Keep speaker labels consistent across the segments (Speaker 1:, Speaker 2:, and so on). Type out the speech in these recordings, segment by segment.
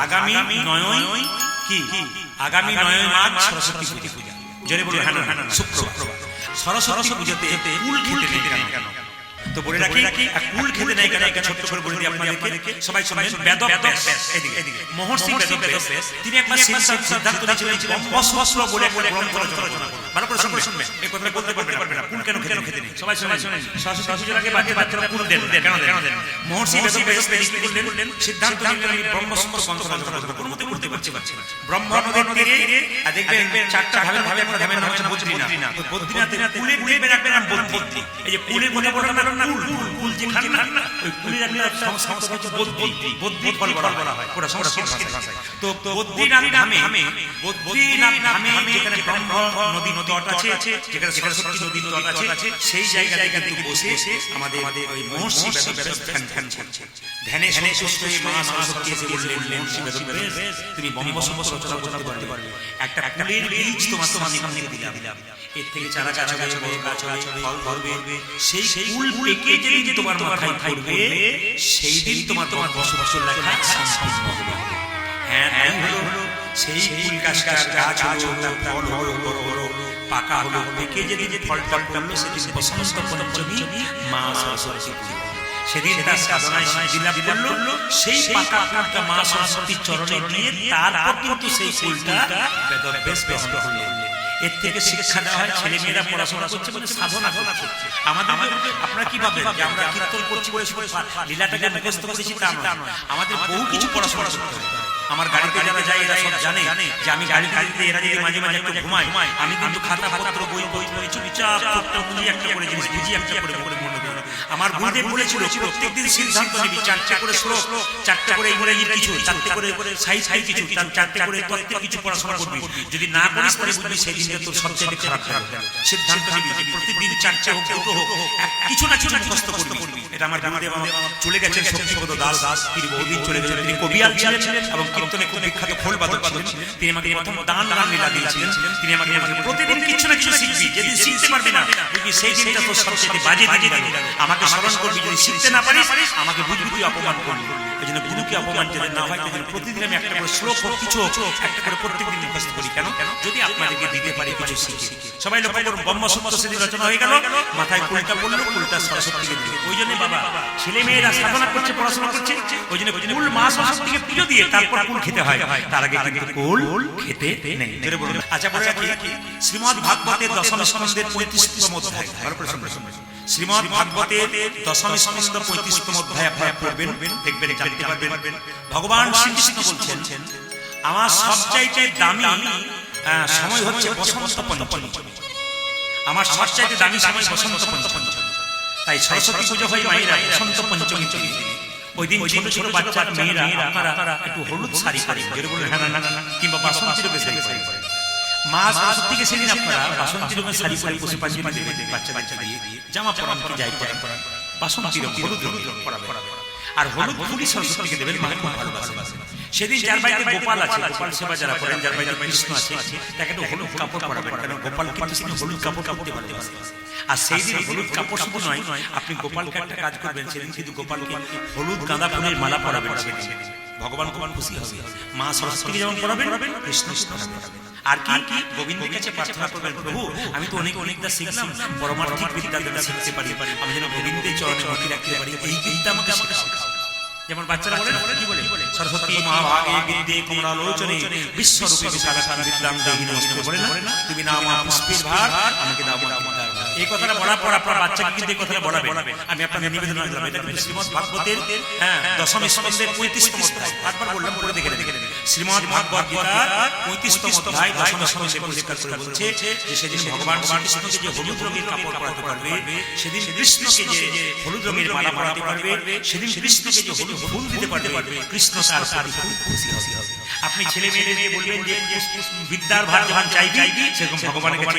Speaker 1: আগামী 9ই কি আগামী 9ই মার্চ সরস্বতী পূজা। জোরে বলুন হ্যাঁ না শুক্রবার। সরস্বতী পুজোতে কুল খেতে নেই কেন? তো বলে রাখি কুল খেতে নেই কেন একটা ছোট্ট করে বলে দিই আপনাদেরকে। সবাই বেদব্যাস এদিকে মহর্ষি বেদব্যাস তিনি একবার সিদ্ধান্ত নিয়েছিলেন ব্রহ্মসূত্র বলে একটা গ্রন্থ রচনা করবেন। ভালো করে শুনবেন, এই কথা বলতে পারবে না কুল কেন খেতে নেই। সবাই শুনেন, সরস্বতী পুজোর আগে বাচ্চারা কুল দেন কেন দেন? মহর্ষি বেদব্যাস তিনি বললেন সিদ্ধান্ত নিলেন আমি ব্রহ্মসূত্র গ্রন্থ রচনা করব। কোনো মতে করতে পারছি না। ব্রহ্মনদের তীরে দেখবেন চারটা ভাবে একটা ধামের নাম হচ্ছে বদ্রীনাথ। বদ্রীনাথের কুলের দেবের একটা নাম বদ্রী। এই যে কুলের কথা বললাম না, কুল যে খান না ওই কুলের একটা সংস্কৃত হচ্ছে বদ্রী ফল বলা হয় ওটা সংস্কৃত ভাষায়। তো বদ্রীনাথ ধামে যেখানে ব্রহ্ম নদী তট আছে, যেখানে সরস্বতী নদী তট আছে, সেই জায়গায় কিন্তু বসে আমাদের ওই মহর্ষি বেদব্যাস ধ্যান করছে। ধ্যানে সন্তুষ্ট হয়ে মা সরস্বতী এসে বললেন মহর্ষি বেদব্যাস তুমি ব্রহ্মসূত্র রচনা করতে পারবে। একটা কুলের বীজ তোমার সামনে দিলাম, এর থেকে চারা গাছ হবে, বড় গাছ হবে, ফল ধরবে। সেই কুল পেকে যেদিন তোমার মাথায় পড়বে সেই দিন তোমার ব্রহ্মসূত্র লেখা সম্পূর্ণ হবে। হ্যাঁ হলো সেই কুল গাছটার গাছ হলো, ফল হলো, বড় বড় পাকা হলো, পেকে যেদিন ফলটা পড়লো সেদিন বসন্ত পঞ্চমী মা সরস্বতী পুজো। সেদিন তার সাধনায় সিদ্ধি লাভ করলো। সেই পাকা ফুলটা মা সরস্বতীর চরণে নিয়ে তারপর কিন্তু সেই ফুলটা বেদব্যাস গ্রহণ করলেন। এর থেকে শিক্ষা দেওয়া হয় ছেলে মেয়েরা পড়াশোনা করছে মানে সাধনা করছে। আমাদের আপনারা কি ভাবেন যে আমরা কীর্তন করছি বলে লীলাটাকে মুখস্থ করেছি তা নয়, আমাদের বহু কিছু পড়াশোনা করতে হবে। আমার গাড়িতে যারা যায় এরা সব জানে যে আমি গাড়িতে এরা যদি মাঝে মাঝে একটু ঘুমাই আমি কিন্তু খাতা পত্র বই চুপচাপ একটা করে জিনিস বুঝি একটা করে মনে করি। আমার গুরুদেব বলেছিল প্রত্যেকদিন সিদ্ধান্ত নিবি 4টা করে শ্লোক, 4টা করে ইংরেজি কিছু, 4টা করে সাহিত্য কিছু, 4টা করে তত্ত্ব কিছু পড়াশোনা করবি। যদি না করিস তাহলে বুঝবি সেই দিনটা তোর সবচেয়ে খারাপ হবে। সিদ্ধান্ত নিবি প্রতিদিন 4টা হোক 2টো হোক কিছু না কিছু মুখস্থ করবি। এটা আমার গুরুদেব চলে গেছেন শক্তিপদ দাস, তিনি বহুদিন চলে গেছেন। তিনি কবিয়াল ছিলেন এবং কীর্তনে খুব বিখ্যাত খোল বাদক ছিলেন। তিনি আমাকে প্রথম দান লীলা দিয়েছিলেন। তিনি আমাকে প্রতিদিন কিছু না কিছু শিখবি, যেদিন শিখতে পারবি না বুঝবি সেই দিনটা তোর সবচেয়ে বাজে দিন। আমাকে স্মরণ করবি, যদি শিখতে না পারিস আমাকে বুঝবি তুই অপমান করবি। এই জন্য গুরুকে অপমান যেন না হয়, প্রতিদিন আমি একটা করে শ্লোক হোক কিছু একটা করে প্রত্যেকদিন মুখস্থ করি। কেন? যদি আপনাদেরকে দিতে পারি কিছু শিখে। সবাই লক্ষ্য করুন ব্রহ্মসূত্র সেদিন রচনা হয়ে গেল, মাথায় কুলটা পড়লো, কুলটা সরস্বতীকে দিল। ওই জন্য বাবা ছেলে মেয়েরা সাধনা করছে, পড়াশোনা করছে, ওই জন্য কুল মা সরস্বতীকে পুজো দিয়ে তারপর কুল খেতে হয়। তার আগে কিন্তু কুল খেতে নেই। আচ্ছা বলে রাখি শ্রীমদ্ ভাগবতের দশম স্কন্ধের 35তম অধ্যায়, শ্রীমদ্ ভাগবতের দশম স্কন্ধ 35তম অধ্যায় আপনারা পড়বেন, দেখবেন, জানতে পারবেন। ভগবান শ্রীকৃষ্ণ বলছেন আমার সবচাইতে দামি সময় হচ্ছে বসন্ত পঞ্চমী। আমার সবচাইতে দামি সময় বসন্ত পঞ্চমী। তাই সরস্বতী পুজো হয় মায়েরা বসন্ত পঞ্চমী। ওই দিন ছোট ছোট বাচ্চা মেয়েরা আপনারা একটু হলুদ শাড়ি পরে, কিংবা বাসন্তী রঙের শাড়ি পরে। মা সরস্বতীকে সেদিন আপনারা বাসন্তী রঙের শাড়ি পরে বসে পাঞ্জি দেবেন, বাচ্চা দিয়ে জামা পরান কি যাই পরান, বাসন্তী রঙ হলুদ রঙ পরাবেন। আর হলুদ ফুলই সরস্বতীকে দেবেন, মা খুব ভালোবাসেন। সেদিন যার বাড়িতে গোপাল আছে, গোপাল সেবা যারা করেন, যার বাড়িতে কৃষ্ণ আছে তাকে তো হলুদ কাপড় পরাবেন, কারণ গোপাল কিন্তু হলুদ কাপড় পরতে ভালোবাসে। আর সেই দিন হলুদ কাপড় শুধু নয়, আপনি গোপালকে একটা কাজ করবেন, সেদিন কিন্তু গোপালকে হলুদ গাঁদা ফুলের মালা পরাবেন। সেদিন ভগবান খুশি হবে। মা সরস্বতীকে যেমন পরাবেন, কৃষ্ণ পরাবেন। আর কি গোবিন্দের কাছে প্রার্থনা করবেন, প্রভু আমি তো অনেকটা শিখলাম, পরমার্থিক বিদ্যা যেন শিখতে পারি, আমি যেন গোবিন্দের চরণে ভক্তি রাখতে পারি, এই বিদ্যা আমাকে শেখাও। যেমন বাচ্চারা বলে কি বলে সরস্বতী মহাভাগে বিদ্যে কমলালোচনে বিশ্বরূপে বিশালাকার বিদ্যাং দেহি নমস্তে বলে না, তুমি নাও মা পুষ্পের ভার, আমাকে দাও মা বিদ্যার ভার। এই কথাটা বলার পর আপনার বাচ্চাকে কিন্তু এই কথাটা বলাবেন। আমি আপনাদের নিবেদন করলাম, এটা কিন্তু শ্রীমদ্ ভাগবতের দশম স্কন্ধের 35তম অধ্যায়। একবার বললাম, পড়ে দেখে নেবেন। শ্রীমদ্ ভাগবত গীতার 35তম অধ্যায় দশম স্কন্ধে পরিষ্কার করে বলছে যে সেদিন ভগবান শ্রীকৃষ্ণকে যে হলুদ রঙের কাপড় পরাতে পারবে, সেদিন কৃষ্ণকে যে হলুদ রঙের মালা পরাতে পারবে, সেদিন কৃষ্ণকে যে হলুদ ফুল দিতে পারবে, কৃষ্ণ তার সাথে খুব খুশি হবে। আপনি ছেলে মেয়েদের বলবেন যে বিদ্যার ভার যখন চাইবি, সেরকম ভগবানের কাছে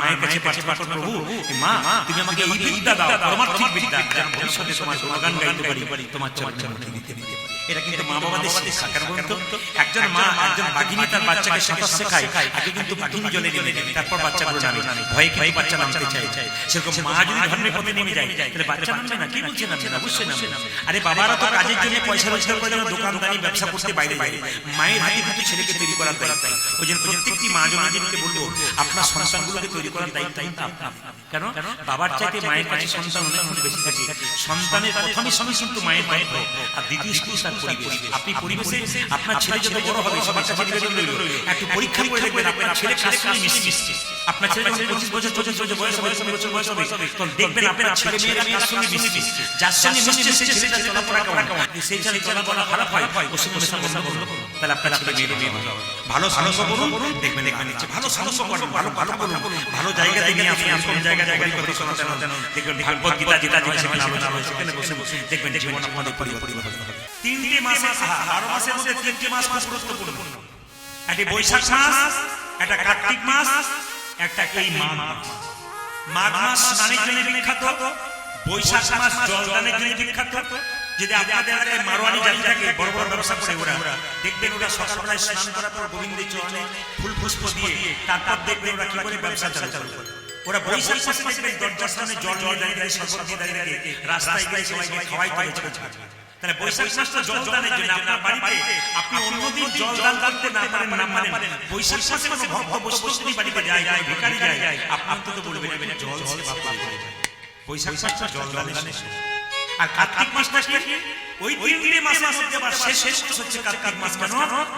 Speaker 1: মায়ের কাছে প্রার্থনা করুন, প্রভু মা তুমি আমাকে এই বিদ্যা দাও, পরমার্থিক বিদ্যা, যেন ভবিষ্যতে তোমার গুণগান গাইতে পারি, তোমার চরণে দিতে পারি। এটা কিন্তু মা বাবাদের শিক্ষা। কেন বলুন তো? একজন মা একজন বাঘিনী তার বাচ্চাকে সাঁতার শেখায়, আগে কিন্তু বাঘিনী জলে নেমে যাবে, তারপর বাচ্চাগুলো নামে। ভয়ে ভয়ে বাচ্চা নামতে চায়। সেরকম মা যদি ধর্মের পথে নেমে যায় তাহলে বাচ্চা নামবে না। কি বলছে নামবে না? অবশ্যই নামবে। আরে বাবারা তো কাজের জন্য পয়সা রোজগার করে যেন দোকানদারি ব্যবসা করতে বাইরে যায়, মায়ের হাতে হাতে ছেলেকে তৈরি করার দায়িত্ব। ওই জন্য প্রত্যেকটি মা জনগণকে বলবো আপনার সন্তানগুলোকে তৈরি করার দায়িত্ব আপনার। কেন? বাবার চাইতে মায়ের কাছে সন্তান অনেক বেশি থাকে। সন্তানের প্রথম স্কুল কিন্তু মায়ের দায়িত্ব, আর দ্বিতীয় স্কুল তার পরিবেশ। আপনি পরিবেশে আপনার ছেলে যত বড় হবে সবার কাছে নিবেদন রইল, একটু পরীক্ষা করে দেখবেন আপনার ছেলে কার সঙ্গে মিশছে। আপনার ছেলে যখন 25 বছর 24 বছর বয়স হবে, 25 বছর বয়স হবে, তখন দেখবেন আপনার ছেলে মেয়েরা কার সঙ্গে মিশছে। যার সঙ্গে মিশছে সেই ছেলেটা চলাফেরা কেমন, সেই ছেলে চলাফেরা খারাপ হয়, ওর সঙ্গে মেশা বন্ধ করুন। তাহলে আপনার ছেলে মেয়েরা ভালো সঙ্গ করুন, দেখবেন নিচ্ছে ভালো সঙ্গ করুন, ভালো ভালো বলুন, ভালো জায়গাতে নিয়ে আসুন। কোন জায়গায় কথা শোনাতেন দেখবেন ভাগবত গীতা যেটা সেখানে আলোচনা হয়, সেখানে বসে বসে দেখবেন জীবন আপনাদের পরিবর্তন হবে। 3টে মাসে 12 মাসের মধ্যে 3টে মাস খুব গুরুত্বপূর্ণ। একটা বৈশাখ মাস, একটা কার্তিক মাস, একটা এই মাঘ মাস। মাঘ মাস স্নানের জন্য বিখ্যাত, বৈশাখ মাস জলদানের জন্য বিখ্যাত। যদি আপনাদের এলাকায় মারোয়ারি জাতি থাকে, বড় বড় ব্যবসা করে ওরা, দেখবেন ওরা সকালবেলায় স্নান করার পর গোবিন্দের চরণে ফুল পুষ্প দিয়ে তারপর দেখবেন ওরা কি করে ব্যবসা চালু করে। ওরা বৈশাখ মাসে দেখবেন দরজার সামনে জল নিয়ে দাঁড়িয়ে শরবত দিয়ে দাঁড়িয়ে রাস্তায় গিয়ে সবাইকে খাওয়াই করে। তাহলে বৈশাখ মাসটা জলদানের জন্য। আপনার বাড়িতে আপনি অন্যদিন জলদান করতে না পারেন, বৈশাখ মাসে কোনো ভক্ত বৈষ্ণবী বাড়িতে যায়, ভিখারি যায়, আপনি তো বলবেন জল সেবা করে। বৈশাখ মাসটা জলদানের শেষ। আর কার্তিক মাসটা কি? ওই 3টে মাসের মধ্যে আবার শেষ মাস হচ্ছে কার্তিক মাস। কেন?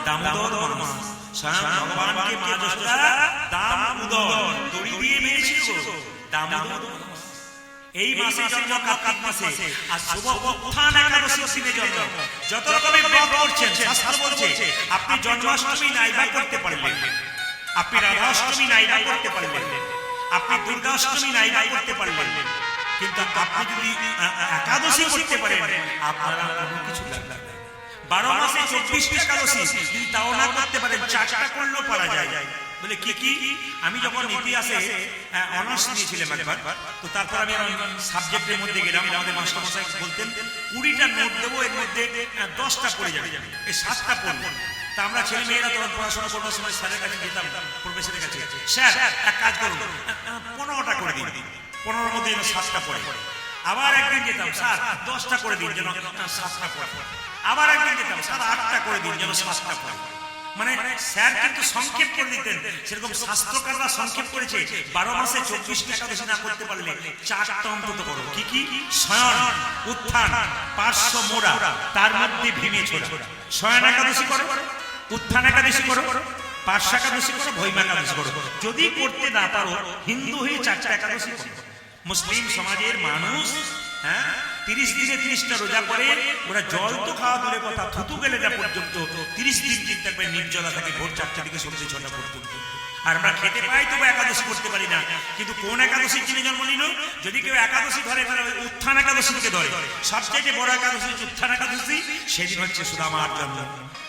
Speaker 1: দামোদর মাস। স্বয়ং ভগবানকে মা যশোদা দামোদর দড়ি দিয়ে মেরেছিল। দামোদর এই মাসে জন্ম, কার্তিক মাসে। আর শুভ উত্থান একাদশীর দিনে জন্ম। যত রকমের ব্রত করছেন শাস্ত্র বলছে আপনি জন্মাষ্টমী নাইবা করতে পারলেন, আপনি রাধাষ্টমী নাইবা করতে পারলেন, আপনি দুর্গাষ্টমী নাইবা করতে পারলেন, কিন্তু আপনি যদি একাদশী করতে পারেন আপনারা কোনো কিছু লাগবে না। 12 মাসে 24টা একাদশী যদি তাও না করতে পারেন 4টা করলেও পারা যায়। বলে কি কি? আমি যখন ইতিহাসে অনার্স নিয়েছিলাম একবার, তো তারপর আমি সাবজেক্টের মধ্যে গেলাম। আমাদের মাস্টারমশাই বলতেন 20টা নোট দেবো, এর মধ্যে 10টা পড়ে যাবে, এই 7টা পড়বো। তা আমরা ছেলে মেয়েরা তখন পড়াশোনা করবার সময় স্যারের কাছে যেতাম, প্রফেসরের কাছে, স্যার এক কাজ করুন 15টা করে দিন, 15-এর মধ্যে যেন 7টা পড়ে। আবার একদিন যেতাম, স্যার 10টা করে দিন, যেন 7টা পড়ে। আবার একদিন যেতাম, স্যার 8টা করে দিন, যেন 7টা পড়ে। মানে স্যার কিন্তু সংক্ষেপ করে দিতেন। সেরকম শাস্ত্রকাররা সংক্ষেপ করেছে 12 মাসে 24টা একাদশী না করতে পারলে 4টা অন্তত করো। কি কি? শয়ন, উত্থান, পার্শ্ব মোড়া, তার মধ্যে ভীমে ছোড়া। শয়ন একাদশী করো, উত্থান একাদশী করো, পার্শ্ব একাদশী করো, ভৈমা একাদশী করো। যদি করতে না পারো হিন্দু হয়ে 4টা একাদশী করো। মুসলিম সমাজের মানুষ 30 দিনে 30টা রোজা করে, ওরা জল তো খাওয়া দূরে কথা, থুতু গেলে যা পর্যন্ত 30 দিন ঠিক থাকবে, নির্জলা থাকে ভোর 4টা থেকে সন্ধ্যে 6টা পর্যন্ত। আর আমরা খেতে পাই তবু একাদশী করতে পারি না। কিন্তু কোন একাদশীর দিনে জন্ম নিল? যদি কেউ একাদশী ধরে তাহলে উত্থান একাদশীকে ধরে। সবচেয়ে বড় একাদশী উত্থান একাদশী, সেদিন হচ্ছে সুদামার জন্ম।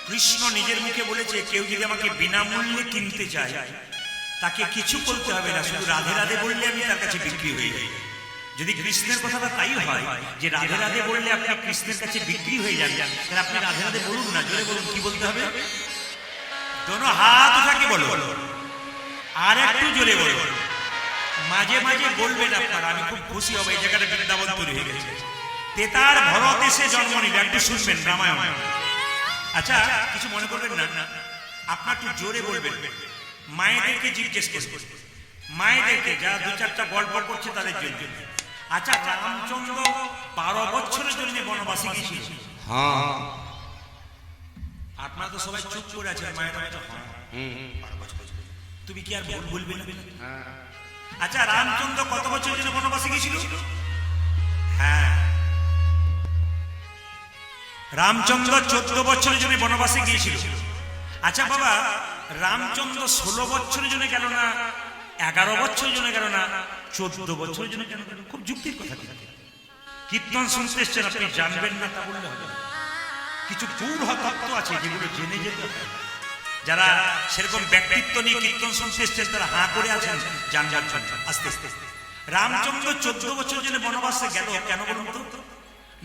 Speaker 1: কৃষ্ণ নিজের মুখে বলেছে কেউ যদি আমাকে বিনামূল্যে কিনতে চায় তাকে কিছু বলতে হবে না, শুধু রাধে রাধে বললে আমি তার কাছে বিক্রি হয়ে যাই। যদি কৃষ্ণের কথাটা তাই হয় যে রাধে রাধে বললে আপনি কৃষ্ণের কাছে বিক্রি হয়ে যান, তাহলে আপনি রাধে রাধে বলুন না, জোরে বলুন। কি বলতে হবে? দোনো হাত উঠাকে বলো, আর একটু জোরে বলো। মাঝে মাঝে বলবেন আপনারা, আমি খুব খুশি হব। এই জায়গাটা বৃন্দাবন তৈরি হয়ে গেছে। তেতার ভরত এসে জন্ম নিল, একটু শুনবেন রামায়ণ। আচ্ছা কিছু মনে করবেন না, আপনার একটু জোরে বলবেন। মায়েদেরকে জিজ্ঞেস করবেন, মায়েদেরকে যারা 2-4টা গল্প করছে তাদের জন্য। আচ্ছা রামচন্দ্র 12 বছরের জন্য বনবাসী গিয়েছিল। হ্যাঁ, আপনারা তো সবাই চুপ করে আছেন। মায়েরা তুমি কি আর বলবে না? আচ্ছা রামচন্দ্র কত বছরের জন্য বনবাসী গিয়েছিল? হ্যাঁ, রামচন্দ্র 14 বছরের জন্য বনবাসে গিয়েছিল। আচ্ছা বাবা, রামচন্দ্র 16 বছরের জন্য গেল না, 11 বছরের জন্য গেল না, 14 বছরের জন্য কেন গেল? খুব যুক্তির কথা। কীর্তন শুনতে এসছেন, আপনি জানবেন না তা বললে হবে? কিছু গূঢ় তত্ত্ব আছে যেগুলো জেনে যেতে হবে। যারা সেরকম ব্যক্তিত্ব নিয়ে কীর্তন শুনতে এসছেন তারা হাঁ করে আছেন জানবার জন্য। আস্তে আস্তে রামচন্দ্র 14 বছরের জন্য বনবাসে গেল কেন বলুন তো?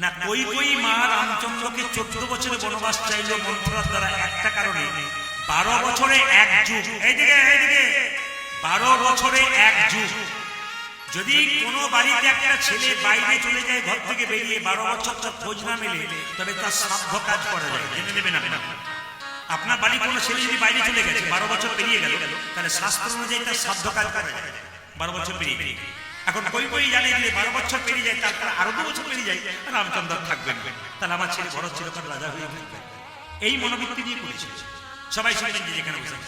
Speaker 1: না কই মা রামচন্দ্রকে 14 বছরের বনবাস চাইলো মন্থরার দ্বারা একটা কারণে, 12 বছরে এক যুগ, এইদিকে 12 বছরে এক যুগ। যদি কোনো বাড়িতে একটা ছেলে বাইরে চলে যায় ঘর থেকে বেরিয়ে 12 বছর তার খোঁজ না মেলে, তবে তার শ্রাদ্ধ কাজ করা যায়, জেনে নেবেন আপনারা। আপনার বাড়ি কোনো ছেলে যদি বাইরে চলে গেছে 12 বছর পেরিয়ে গেল, তাহলে শাস্ত্র অনুযায়ী তার শ্রাদ্ধ কাজ করা যায় 12 বছর পেরিয়ে। এখন কই জানে যে 12 বছর পেরিয়ে যায়, তারপর আরো 2 বছর পেরিয়ে যায়, রামচন্দ্র থাকবেন, তাহলে আমার ছেলে ভরত চিরকাল রাজা হয়ে থাকবে। এই মনোবৃত্তি নিয়ে করেছিল। সবাই শুনলেন যে যেখানে বসে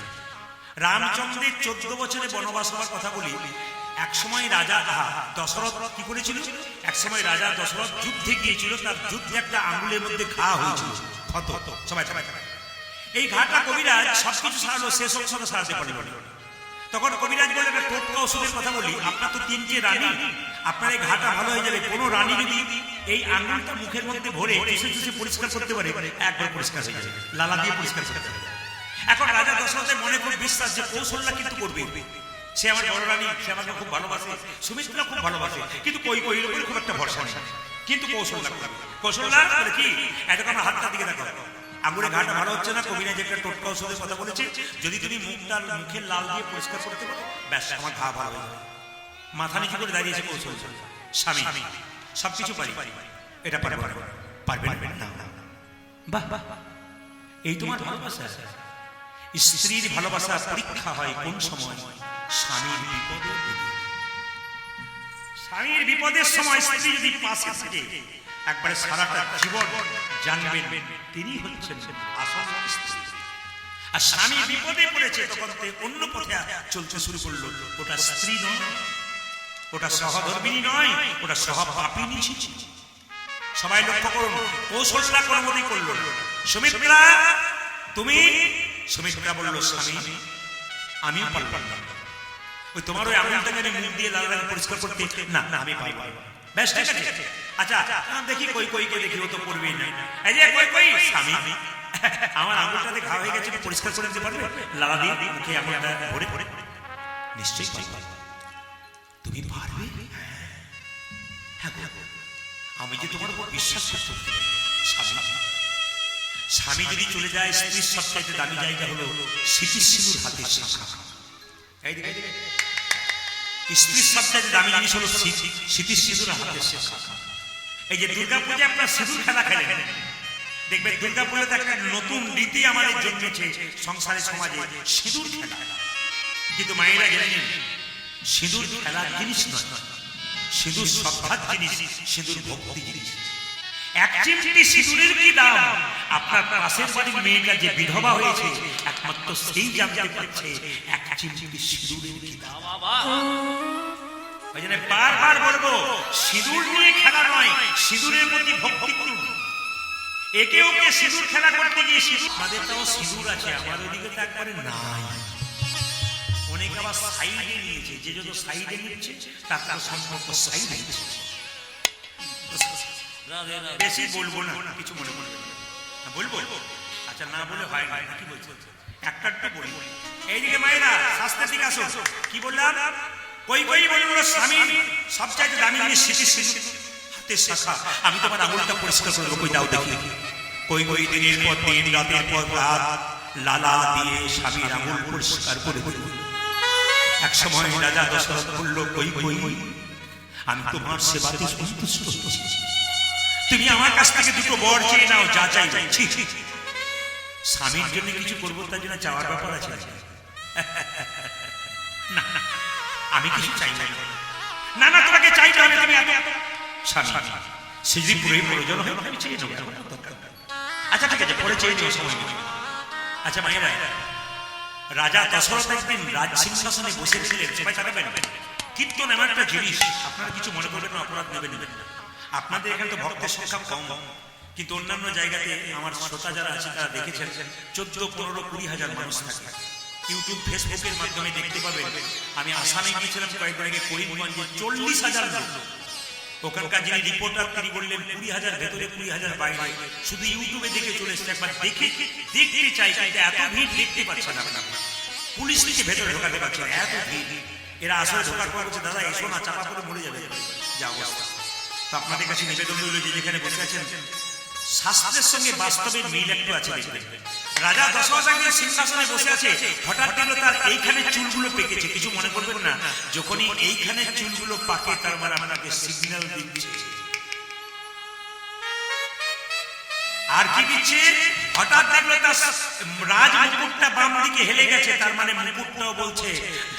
Speaker 1: রামচন্দ্রের 14 বছরে বনবাস হওয়ার কথা বলি। এক সময় রাজা দশরথ কি করেছিল, এক সময় রাজা দশরথ যুদ্ধে গিয়েছিল, তার যুদ্ধে একটা আঙ্গুলের মধ্যে ঘা হয়েছিল, ক্ষত। সবাই এই ঘাটা কবিরাজ সবকিছু সারালো, শেষ ঔষধ সারাতে পারল না। তখন কবিরাজ বলে একটা টোটকা ওষুধের কথা বলি, আপনার তো 3টে রানী, আপনার এই ঘাটা ভালো হয়ে যাবে। কোনো রানী যদি এই আঙ্গুলটা মুখের মধ্যে ভরে চুষে পরিষ্কার করতে পারে, একবার পরিষ্কার হয়ে যাবে, লালা দিয়ে পরিষ্কার করতে পারে। এখন রাজা দশরথের মনে খুব বিশ্বাস যে কৌশলটা কিন্তু করবে, সে আমার বড় রানী, সে আমাকে খুব ভালোবাসে, সুমিত্রা খুব ভালোবাসে, কিন্তু কইর উপরে খুব একটা ভরসা নেই, কিন্তু কৌশলটা করে কি, এতক্ষণ আমার হাতটার দিকে দেখো, আঙুলে ঘাটা ভালো হচ্ছে না, কবিরাজ একটা টোটকা ওষুধের কথা বলেছে, যদি তুমি মুখের লাল দিয়ে পরিষ্কার করতে পারো, ব্যাস আমার ঘা ভালো হয়ে যাবে। মাথা নিচু করে দাঁড়িয়েছে কৌশল, স্বামী সবকিছু পারি, এটা পারবে না। বাহ বাহ, এই তোমার ভালোবাসা। স্ত্রীর ভালোবাসা পরীক্ষা হয় কোন সময়, স্বামীর বিপদের সময় স্ত্রী যদি পাশে থাকে, একবারে সারাটা জীবন জানবেন তিনি হচ্ছেন আসল স্ত্রী। আর স্বামী বিপদে পড়েছে, তখন অন্য পথে চলতে শুরু করলো, ওটা স্ত্রী নয়, ওটা সহধর্মিনী নয়, ওটা সহপাপিনী ছিল। সবাই লক্ষ্য করুন, কৌশলটা কোনমতে করলো সুমিত্রা, তুমি। সুমিত্রা বলল, স্বামী আমিও পারলাম না, ওই তোমার ওই আঙুলটাকে মুখ দিয়ে লাল লাল পরিষ্কার করতে, না আমি পারবো। বেশ ঠিক আছে, আচ্ছা দেখি কই দেখি, ও তো করবেই না। এই যে কই স্বামী, আমার আঙুলটাতে ঘা হয়ে গেছে, পরিষ্কার করে দিতে পারবে লালা দিয়ে মুখে আঙুলটা ভরে? নিশ্চয়ই পারবে। তুমি পারবে? হ্যাঁ, আমি যে তোমার উপর বিশ্বাস করতে পারি। স্বামী যদি চলে যায়, স্ত্রীর সবচাইতে দামি জায়গা হলো স্মৃতির সিঁদুর হাতের শাখা। স্ত্রীর সবচাইতে দামি জিনিস হলো স্মৃতির সিঁদুর হাতের শাখা। এই যে দুর্গাপূজা আপনার সিঁদুর খেলা খেলেন, দেখবেন দুর্গাপূজাতে একটা নতুন রীতি আমাদের জন্মেছে সংসারে, সমাজে, সিঁদুর খেলা। কিন্তু মায়েরা জানেন সিঁদুর খেলার জিনিস নয়, সিঁদুর শ্রদ্ধার জিনিস, সিঁদুর ভক্তি জিনিস। এক চিমটি সিঁদুরের কি দাম, আপনার পাশের বাড়ির মেয়েটা যে বিধবা হয়েছে একমাত্র সেই জানতে পারছে এক চিমটি সিঁদুরের কি দাম। ওই জন্য বারবার বলবো, সিঁদুর নিয়ে খেলা নয়, সিঁদুরের প্রতি ভক্তি করুন। একে ওকে সিঁদুর খেলা করতে গিয়ে সিঁদুর, আমাদেরটাও সিঁদুর আছে, আমার ওদিকে তো একবারে নাই। অনেকে আবার সাইডে নিয়েছে, যে যত সাইডে নিচ্ছে তার সম্পর্ক সাইডে নিচ্ছে। বেশি বলবো না, কিছু মনে করবেন না। বলবো? আচ্ছা, না বলে হয় না, কি বলছো? একটা বলবো। এইদিকে মায়েরা শাস্ত্রের দিকে আসো। কি বললাম? কই বললো স্বামী সবচাইতে দামি জিনিস স্মৃতির সিঁদুর হাতের শাখা। আমি তোমার আঙুলটা পরিষ্কার করবো, কই দাও দেখি। কই দিনের পর দিন, রাতের পর রাত লালা দিয়ে স্বামীর আঙুল পরিষ্কার করে দিল। এক সময় রাজা দশরথ বলল, কই আমি তোমার সেবাতে সন্তুষ্ট, তুমি আমার কাছ থেকে দুটো বর চেয়ে নাও, যা চাই। স্বামীর জন্য কিছু করবো, তার জন্য চাওয়ার ব্যাপার আছে? না, আমি কিছু চাই না। না, তোমাকে চাইতে হবে। তুমি স্বামী, সে যদি প্রয়োজন হয় আমি চেয়ে নেবো। আচ্ছা ঠিক আছে, পরে চেয়ে নেবো, সময় নেই। আচ্ছা মায়েরা, রাজা দশরথ একদিন রাজ সিংহাসনে বসেছিলেন, সবাই জানাবেন। কীর্তন এমন একটা জিনিস, আপনারা কিছু মনে করবেন না, অপরাধ নেবেন না। আপনাদের এখানে তো ভক্তের সংখ্যা কম, কিন্তু অন্যান্য জায়গাতে আমার শ্রোতা যারা আছে তারা দেখেছেন 14, 15, 20 হাজার মানুষ থাকে। ইউটিউব, ফেসবুকের মাধ্যমে দেখতে পাবেন। আমি আসামে গিয়েছিলাম কয়েকদিন আগে, করিমগঞ্জে 40,000 লোক। ওখানকার যিনি রিপোর্টার তিনি বললেন 20,000 ভেতরে, 20,000 বাইরে। শুধু ইউটিউবে দেখে চলে এসছে, একবার দেখতে চাই, কিন্তু এত ভিড় দেখতে পাচ্ছেন আপনারা। পুলিশ থেকে ভেতরে ঢোকাতে পারছে এত ভিড়। এরা আসলে ঢোকার পর বলছে, দাদা এসো না, চাপা করে মরে যাবে, যা অবস্থা। তো আপনাদের কাছে নিবেদন রইল যে যেখানে বসে আছেন শাস্ত্রের সঙ্গে বাস্তবের মিল একটু আছে দেখবেন। রাজা দশরথ একদিন সিংহাসনে বসে আছে, হঠাৎ দেখলো তার এইখানে চুলগুলো পেকেছে। কিছু মনে করবেন না, যখনই এইখানে চুলগুলো পাকে তার মানে আপনাকে সিগন্যাল দিচ্ছে। আর কি দিচ্ছে? হঠাৎ দেখলো তার রাজ মুকুটটা বাম দিকে হেলে গেছে, তার মানে মুকুটটাও বলছে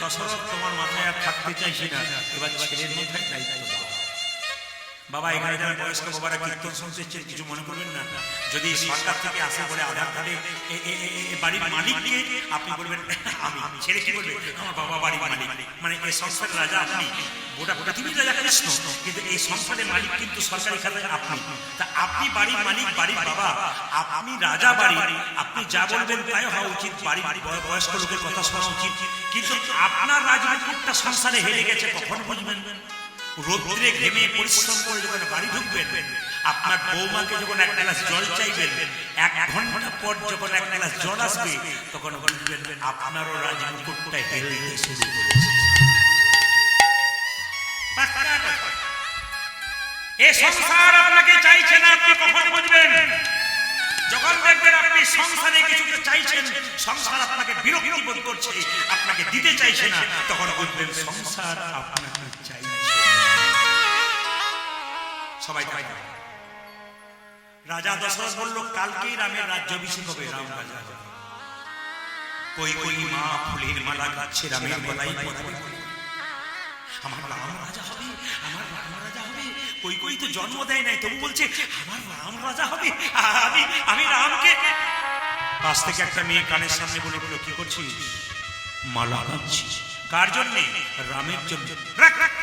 Speaker 1: দশরথ তোমার মাথায় আর থাকতে চাইছি না, এবার ছেলের মাথায় দায়িত্ব দাও। বাবা এখানে যারা বয়স্ক বাবারা কীর্তন শুনতে কিছু মনে করবেন না। যদি সরকার থেকে আসে বলে আধার কার্ডে বাড়ির মালিককে আপনি বলবেন আমি, ছেলে কি বলবে আমার বাবা বাড়ির মালিক, মানে এই সংসারের রাজা আপনি, গোটা পৃথিবীর রাজা কৃষ্ণ, কিন্তু এই সংসারের মালিক কিন্তু সরকারি খাতায় আপনি। তা আপনি বাড়ির মালিক, বাড়ির বাবা, আপনি রাজা বাড়ি, আপনি যা বলবেন তাই হওয়া উচিত, বাড়ির বয়স্ক লোকের কথা শোনা উচিত। কিন্তু আপনার রাজমুকুটটা সংসারে হেরে গেছে, কখন বুঝবেন? রোদ্রে ঘেমে পরিশ্রম করে যখন বাড়ি ঢুকবেন, আপনার বৌমাকে যখন এক গ্লাস জল চাইবেন, 1 ঘন্টা পর যখন এক গ্লাস জল আসবে, তখন বুঝবেন আপনারও রাজমুকুটটা হেলতে শুরু করেছে। এই সংসার আপনাকে চাইছে না, আপনি কখন বুঝবেন? যখন দেখবেন আপনি সংসারে কিছু চাইছেন, সংসার আপনাকে বিরক্তি বোধ করছে, আপনাকে দিতে চাইছে না, তখন বুঝবেন সংসার আপনাকে চাইছে। সবাই রাজা দশরথ বলল কালকেই রামের রাজ্যাভিষেক হবে, রাম রাজা হবে। কই কই মা ফুলের মালা গাচ্ছে রামের গলায় পরাবে, আমার রাম রাজা হবে, আমার রাম রাজা হবে। কই কই তো জন্ম দেয় নাই, তবু বলছে আমার রাম রাজা হবে, আমি রামকে। পাশ থেকে একটা মেয়ে কানের সামনে বলে বলল কি করছিস? মালা গাচ্ছি। কার জন্যে? রামের জন্য। রাখ রাখ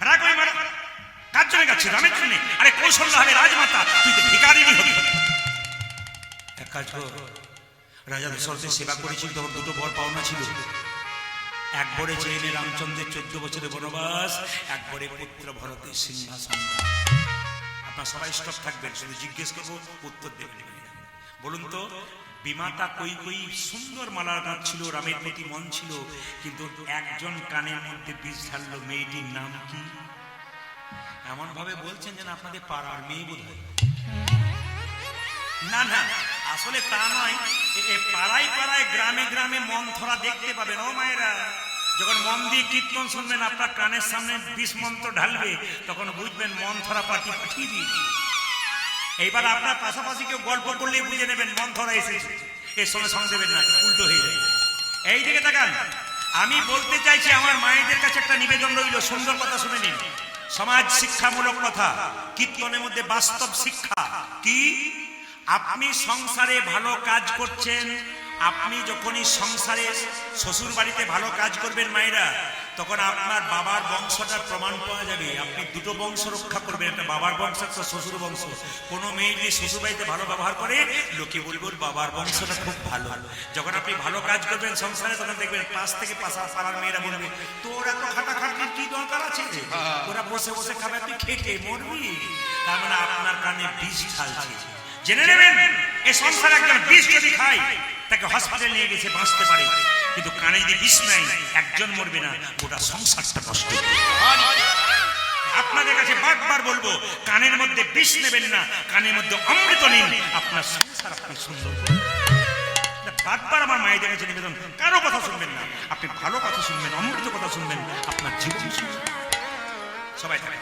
Speaker 1: রাখ ওই মালা, কার জন্য গাচ্ছি? রামের জন্য। আরে কৌশল্য হবে রাজমাতা, তুই তো ভিখারিনী হবি। এক কাজ কর, রাজা দশরথের সেবা করেছিল তখন 2টো বর পাওনা ছিল। এক বরে চেয়ে রামচন্দ্রের 14 বছরের বনবাস, এক বরে পুত্র ভরতের সিংহাসন। আপনার সবাই স্টপ থাকবেন, শুধু জিজ্ঞেস করবো, উত্তর দেবেন। বলুন তো, বিমাতা কই কই সুন্দর মালার গাছ ছিল, রামের প্রতি মন ছিল, কিন্তু একজন কানের মধ্যে বিষ ঢাললো, মেয়েটির নাম কি? এমন ভাবে বলছেন যেন আপনাদের পাড়ার মেয়ে বোধ হয়। না না, আসলে তা নয়। পাড়ায় পাড়ায় গ্রামে গ্রামে মন্থরা দেখতে পাবেন। ও মায়েরা, যখন মন দিয়ে কীর্তন শুনবেন, আপনার কানের সামনে 20 মন্ত্র ঢালবে, তখন বুঝবেন মন্থরা পার্টি পাঠিয়ে দিয়েছে। এইবার আপনার পাশাপাশি কেউ গল্প করলেই বুঝে নেবেন মন্থরা এসেছে। এর সঙ্গে সঙ্গে দেবেন না, উল্টো হয়ে যাবে। এই দিকে তাকান, আমি বলতে চাইছি আমার মায়েদের কাছে একটা নিবেদন রইল, সুন্দর কথা শুনে নিন। সমাজ শিক্ষামূলক কথা, কীর্তনের মধ্যে বাস্তব শিক্ষা কি? আপনি সংসারে ভালো কাজ করছেন, আপনি যখনই সংসারে শ্বশুর বাড়িতে ভালো কাজ করবেন মায়েরা, তখন আপনার বাবার বংশটার প্রমাণ পাওয়া যাবে। আপনি 2টো বংশ রক্ষা করবেন, একটা বাবার বংশ, একটা শ্বশুর বংশ। কোনো মেয়ে যদি শ্বশুর বাড়িতে ভালো ব্যবহার করে, লোকে বলবে বাবার বংশটা খুব ভালো। যখন আপনি ভালো কাজ করবেন সংসারে, তখন দেখবেন পাশ থেকে পাড়ার মেয়েরা বলবে তোর এত খাটাখাটির কি দরকার আছে, ওরা বসে বসে খাবে, তুই খেটে মরবি। তার মানে আপনার কানে বিষ ঢালছে। জেনে নেবেন, এই সংসারে একজন বিষ যদি খায়, তাকে হসপিটালে নিয়ে গেছে বাঁচতে পারে, কিন্তু কানে যদি বিষ নাই, একজন মরবে না, গোটা সংসারটা নষ্ট। আপনাদের কাছে বারবার বলবো, কানের মধ্যে বিষ নেবেন না, কানের মধ্যে অমৃত নিন, আপনার সংসার আপনি সুন্দর করুন। বারবার আমার মায়েদের কাছে নিবেদন, কারো কথা শুনবেন না, আপনি ভালো কথা শুনবেন, অমৃত কথা শুনবেন, আপনার জীবন শুনবেন। সবাই থাকে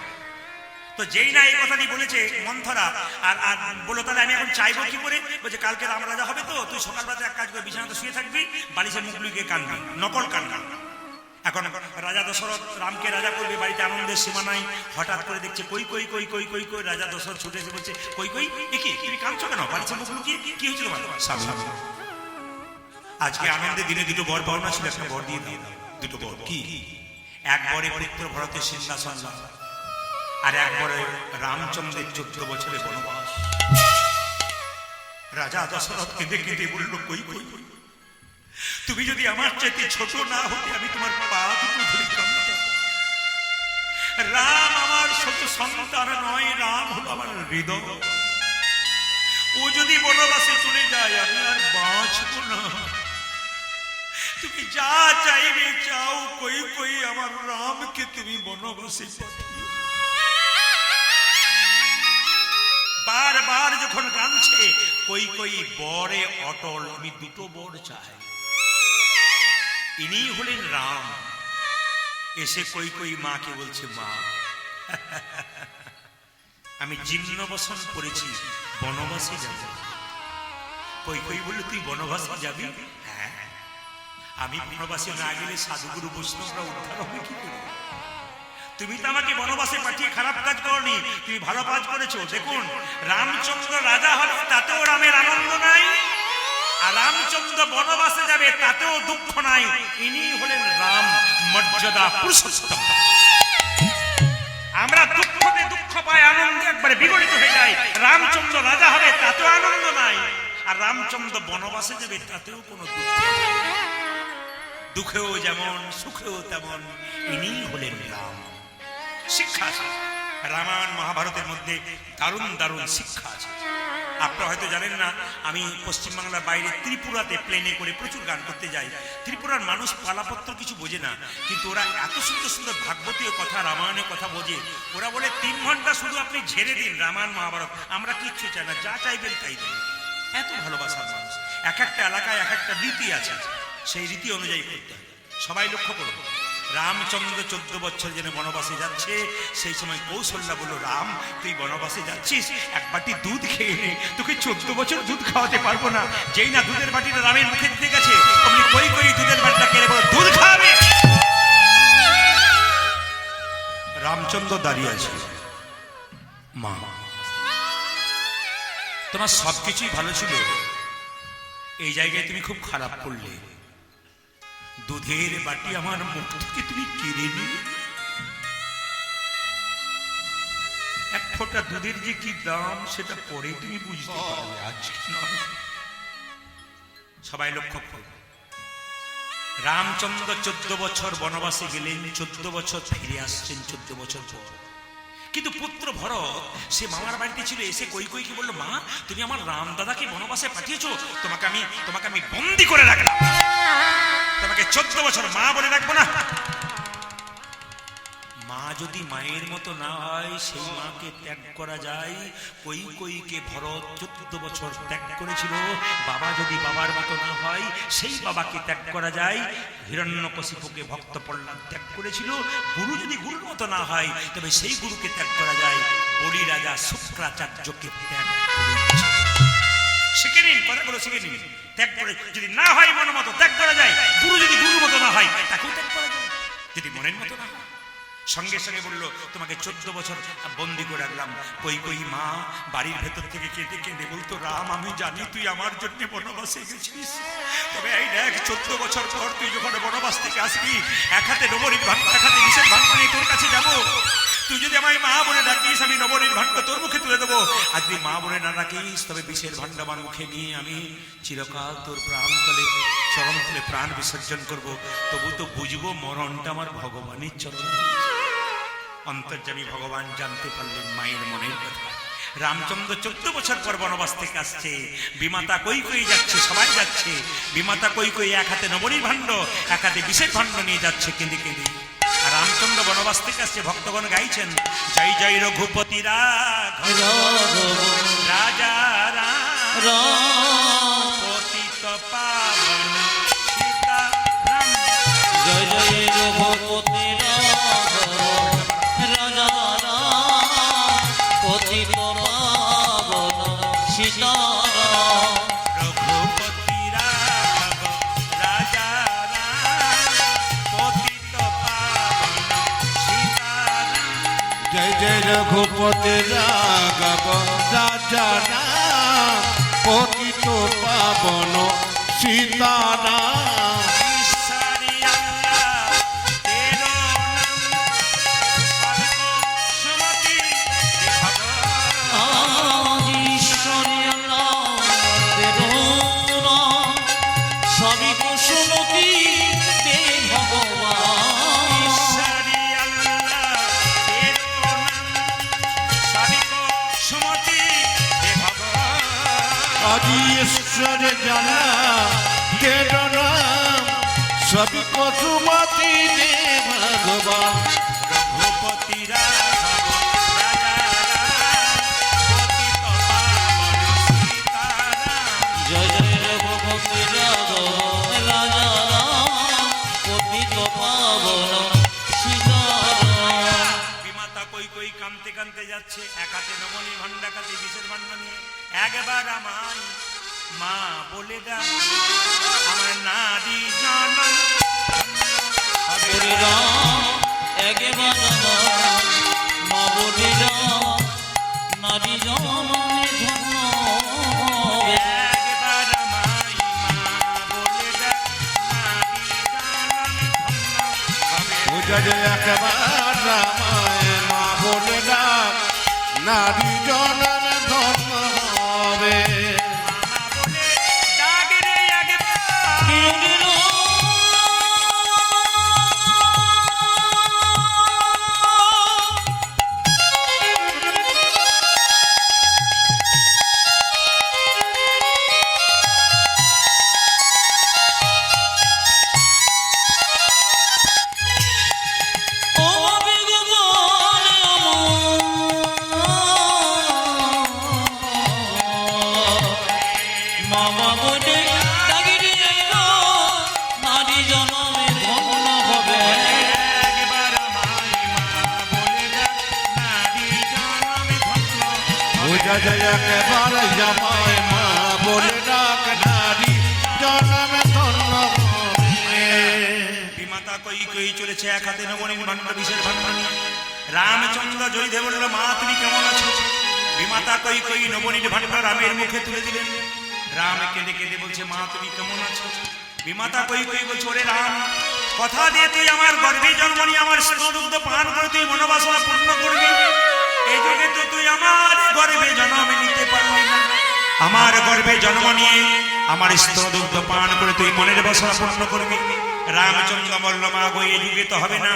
Speaker 1: তো যেই না এই কথাটি বলেছে মন্থরা, আর বলো তাহলে আমি এখন চাইবো কি করে? বলছে কালকে রাম রাজা হবে তো, তুই সকালবেলাতে এক কাজ করে বিছানাতে শুয়ে থাকবি, বালিশের মুখ লুকিয়ে কাঁদবি, নকল কান্না। এখন রাজা দশরথ রামকে রাজা করবে, বাড়িতে আনন্দের সীমা নাই। হঠাৎ করে দেখছে কই কই কই কই কই কই, রাজা দশরথ ছুটে এসে বলছে কই কই, কি তুমি কাঁদছো কেন? বালিশের মুখ লুকিয়ে কি হয়েছিল? আজকে আনন্দের দিনে 2টো বর পাওনা ছিল, একটা বর দিয়ে দাও। 2টো বর কি? এক বরে পুত্র ভরতের সিংহাসন, আর একবারে রামচন্দ্রের 14 বছরের বনবাস। রাজা দশরথ কেঁদে কেঁদে বলল কই কই, তুমি যদি আমার চাইতে ছোট না হতে, আমি তোমার পা দুটো ধরে কাঁদতাম। রাম আমার ছোট সন্তান নয়, রাম হলো আমার হৃদয়। ও যদি বনবাসে চলে যায়, আমি আর বাঁচব না। তুমি যা চাইবে চাও, কই কই আমার রামকে তুমি বনবাসে পাঠিও। বারবার যখন কাঁদছে, কই কই বরে অটল, আমি দুটো বর চাই। ইনি হলেন রাম। এসে কই কই মাকে বলছে, মা আমি জীর্ণ বসন করেছি, বনবাসে যাব। কই কই বলল, তুই বনবাসে যাবি? হ্যাঁ, আমি বনবাসে না গেলে সাধুগুরু বৈষ্ণবরা উদ্ধার হবে কি করে? তুমি তো আমাকে বনবাসে পাঠিয়ে খারাপ কাজ করনি, তুমি ভালো কাজ করেছো। দেখুন, রামচন্দ্র রাজা হবে তাতেও রামের আনন্দ নাই, আর রামচন্দ্র বনবাসে যাবে তাতেও দুঃখ নাই। ইনি হলেন রাম, মর্যাদা পুরুষোত্তম। আমরা দুঃখতে দুঃখ পাই, আনন্দে একবারে বিগলিত হয়ে যায়। রামচন্দ্র রাজা হবে তাতেও আনন্দ নাই, আর রামচন্দ্র বনবাসে যাবে তাতেও কোনো দুঃখ নাই। দুঃখেও যেমন, সুখেও তেমন, ইনি হলেন রাম। শিক্ষা আছে রামায়ণ মহাভারতের মধ্যে, দারুণ দারুণ শিক্ষা আছে। আপনারা হয়তো জানেন না, আমি পশ্চিমবাংলার বাইরে ত্রিপুরাতে প্লেনে করে প্রচুর গান করতে যাই। ত্রিপুরার মানুষ পালাপত্র কিছু বোঝে না, কিন্তু ওরা এত সুন্দর সুন্দর ভাগবতীয় কথা, রামায়ণের কথা বোঝে। ওরা বলে 3 ঘন্টা শুধু আপনি ঝেড়ে দিন রামায়ণ মহাভারত, আমরা কিচ্ছু চাই না, যা চাইবেন তাই দেন। এত ভালোবাসার মানুষ। এক একটা এলাকায় এক একটা রীতি আছে, সেই রীতি অনুযায়ী করতে হয়। সবাই লক্ষ্য করুন, রামচন্দ্র 14 বছর যেন বনবাসে যাচ্ছে, সেই সময় কৌশল্যা বলল, রাম তুই বনবাসে যাচ্ছিস, এক বাটি দুধ খেয়ে নে, তোকে 14 বছর দুধ খাওয়াতে পারবো না। যেই না দুধের বাটিটা রামের মুখে দিতে গেছে, অমনি কই কই দুধের বাটিটা কেড়ে বলো, দুধ খাওয়াবে। রামচন্দ্র দাঁড়িয়ে আছে, মা তোমার সবকিছুই ভালো ছিল, এই জায়গায় তুমি খুব খারাপ করলে। দুধের বাটি আমার মুখ থেকে তুমি কেড়ে নিলে। এক ফোঁটা দুধের যে কি দাম সেটা পরে তুমি বুঝতে পারবে, আজকে নয়। সবাই লক্ষ্য করো, রামচন্দ্র 14 বছর বনবাসে গেলেন, 14 বছর ফিরে আসছেন 14 বছর পর। কিন্তু পুত্র ভরত সে মামার বাড়িতে ছিল, এসে কই কই কি বললো, মা তুমি আমার রাম দাদাকে বনবাসে পাঠিয়েছো, তোমাকে আমি বন্দি করে রাখলাম, তোমাকে 14 বছর মা বলে রাখবো না। মা যদি মায়ের মতো না হয়, সেই মাকে ত্যাগ করা যায়। কই কইকে ভরত 14 বছর ত্যাগ করেছিল। বাবা যদি বাবার মতো না হয়, সেই বাবাকে ত্যাগ করা যায়। হিরণ্যকশিপুকে ভক্ত প্রহ্লাদ ত্যাগ করেছিল। গুরু যদি গুরুর মতো না হয়, তবে সেই গুরুকে ত্যাগ করা যায়। বলি রাজা শুক্রাচার্যকে ত্যাগ করেছিল। শিখে নিন, কথাগুলো শিখে নিন। ত্যাগ করে যদি না হয় মনের মতো, ত্যাগ করা যায়। গুরু যদি গুরুর মতো না হয়, তাকেও ত্যাগ করা যায়, যদি মনের মতো না হয়। সঙ্গে সঙ্গে বললো, তোমাকে 14 বছর বন্দি করে রাখলাম। কই কই মা বাড়ির ভেতর থেকে কেঁদে কেঁদে বলতো, রাম আমি জানি তুই আমার জন্য বনবাসে গেছিস, তবে এই দেখ 14 বছর পর তুই যখন বনবাস থেকে আসবি, এক হাতে নবনির্ভাণ্ড, এক হাতে বিষের ভাণ্ড নিয়ে তোর কাছে যাবো। তুই যদি আমায় মা বলে ডাকিস, আমি নবনির্ভাণ্ড তোর মুখে তুলে দেবো। আর যদি মা বলে না ডাকিস, তবে বিষের ভাণ্ড আমার মুখে নিয়ে আমি চিরকাল তোর প্রাণ তলে, চরণ তলে প্রাণ বিসর্জন করবো। তবু তো বুঝবো মরণটা আমার ভগবানের চরণে। অন্তর্যামী ভগবান জানতে পারলেন মায়ের মনের কথা। রামচন্দ্র 14 বছর পর বনবাস থেকে আসছে, বিমাতা কই কই যাচ্ছে, সবাই যাচ্ছে। বিমাতা কই কই এক হাতে নবনির্ভাণ্ড, এক হাতে বিষের ভাণ্ড নিয়ে যাচ্ছে কেঁদে কেঁদে। আর রামচন্দ্র বনবাস থেকে আসছে, ভক্তগণ গাইছেন, জয় জয় রঘুপতি রাঘব রাজা রাম পতিত পাবন সীতা রাম।
Speaker 2: জয় জয় রঘুপতি রাজা রাম পতিত পাবন সীতারাম।
Speaker 1: রঘুপতি রাঘব রাজা রাম পতিত পাবন সীতারাম।
Speaker 3: জয় জয় রঘুপতি রাঘব রাজা রাম পতিত পাবন সীতারাম।
Speaker 1: ঈশ্বরী আল্লাহ তেরো নাম সর্ব সুমতি ভগবান।
Speaker 2: ঈশ্বরী সবই কুসুমতি দে ভগবান।
Speaker 1: ঈশ্বরী আল্লাহ তেরো নাম সর্ব সুমতি ভগবান।
Speaker 3: আদি ঈশ্বর জানা তের নাম সবই কসুমতি দে ভগবান।
Speaker 1: রঘুপতি রাঘব রাজা রাম পতিত আনতে যাচ্ছে, এক হাতে নবনী ভান্ড, এক হাতে বিষের ভান্ড নিয়ে। একবার আমায় মা বলে ডাক, আমার নারী জনম হবে।
Speaker 2: হরে রাম একবার মা বলে ডাক, নারী জনমে ধন্য হবে।
Speaker 1: একবার আমায় মা বলে ডাক, নারী জনম ধন্য হবে।
Speaker 3: বুঝা যে একবার রামায় মা বলে ডাক, নারী জনম ধন্য হবে।
Speaker 1: মা বলে ডাক রে একবার,
Speaker 2: হরে রাম ও বিগবনে মামা বলে ডাকিরে আইলো, নারী জনমে ধন্য হবে।
Speaker 1: একবার আমায় মা বলে ডাক, নারী জনম ধন্য হবে।
Speaker 3: বুঝা যে একবার জামায় মা বলে ডাক, নারী জনম ধন্য হবে।
Speaker 1: বিমাতা কই কই চলেছে, এক হাতে নবনীর ভান্ড, বিষের ভান্ড নিয়ে। রামচন্দ্র জয়দেব বলল, মা তুমি কেমন আছো? বিমাতা কই কই নবনীর ভান্ড রামের মুখে তুলে দিলেন। রাম কেঁদে কেঁদে বলছে, মা তুমি কেমন আছো? বিমাতা কই কই বলছে, ওরে রাম, কথা দিয়ে তুই আমার গর্ভে জন্ম নিয়ে আমার স্তনদুগ্ধ পান করে তুই মনোবাসনা পূর্ণ করবি। এই যুগে তো তুই আমার গর্ভে জন্ম নিতে পারবি না। আমার গর্ভে জন্ম নিয়ে আমার স্তনদুগ্ধ পান করে তুই মনের বাসনা পূর্ণ করবি। রামচন্দ্র বলল, মা গো এই যুগে তো হবে না,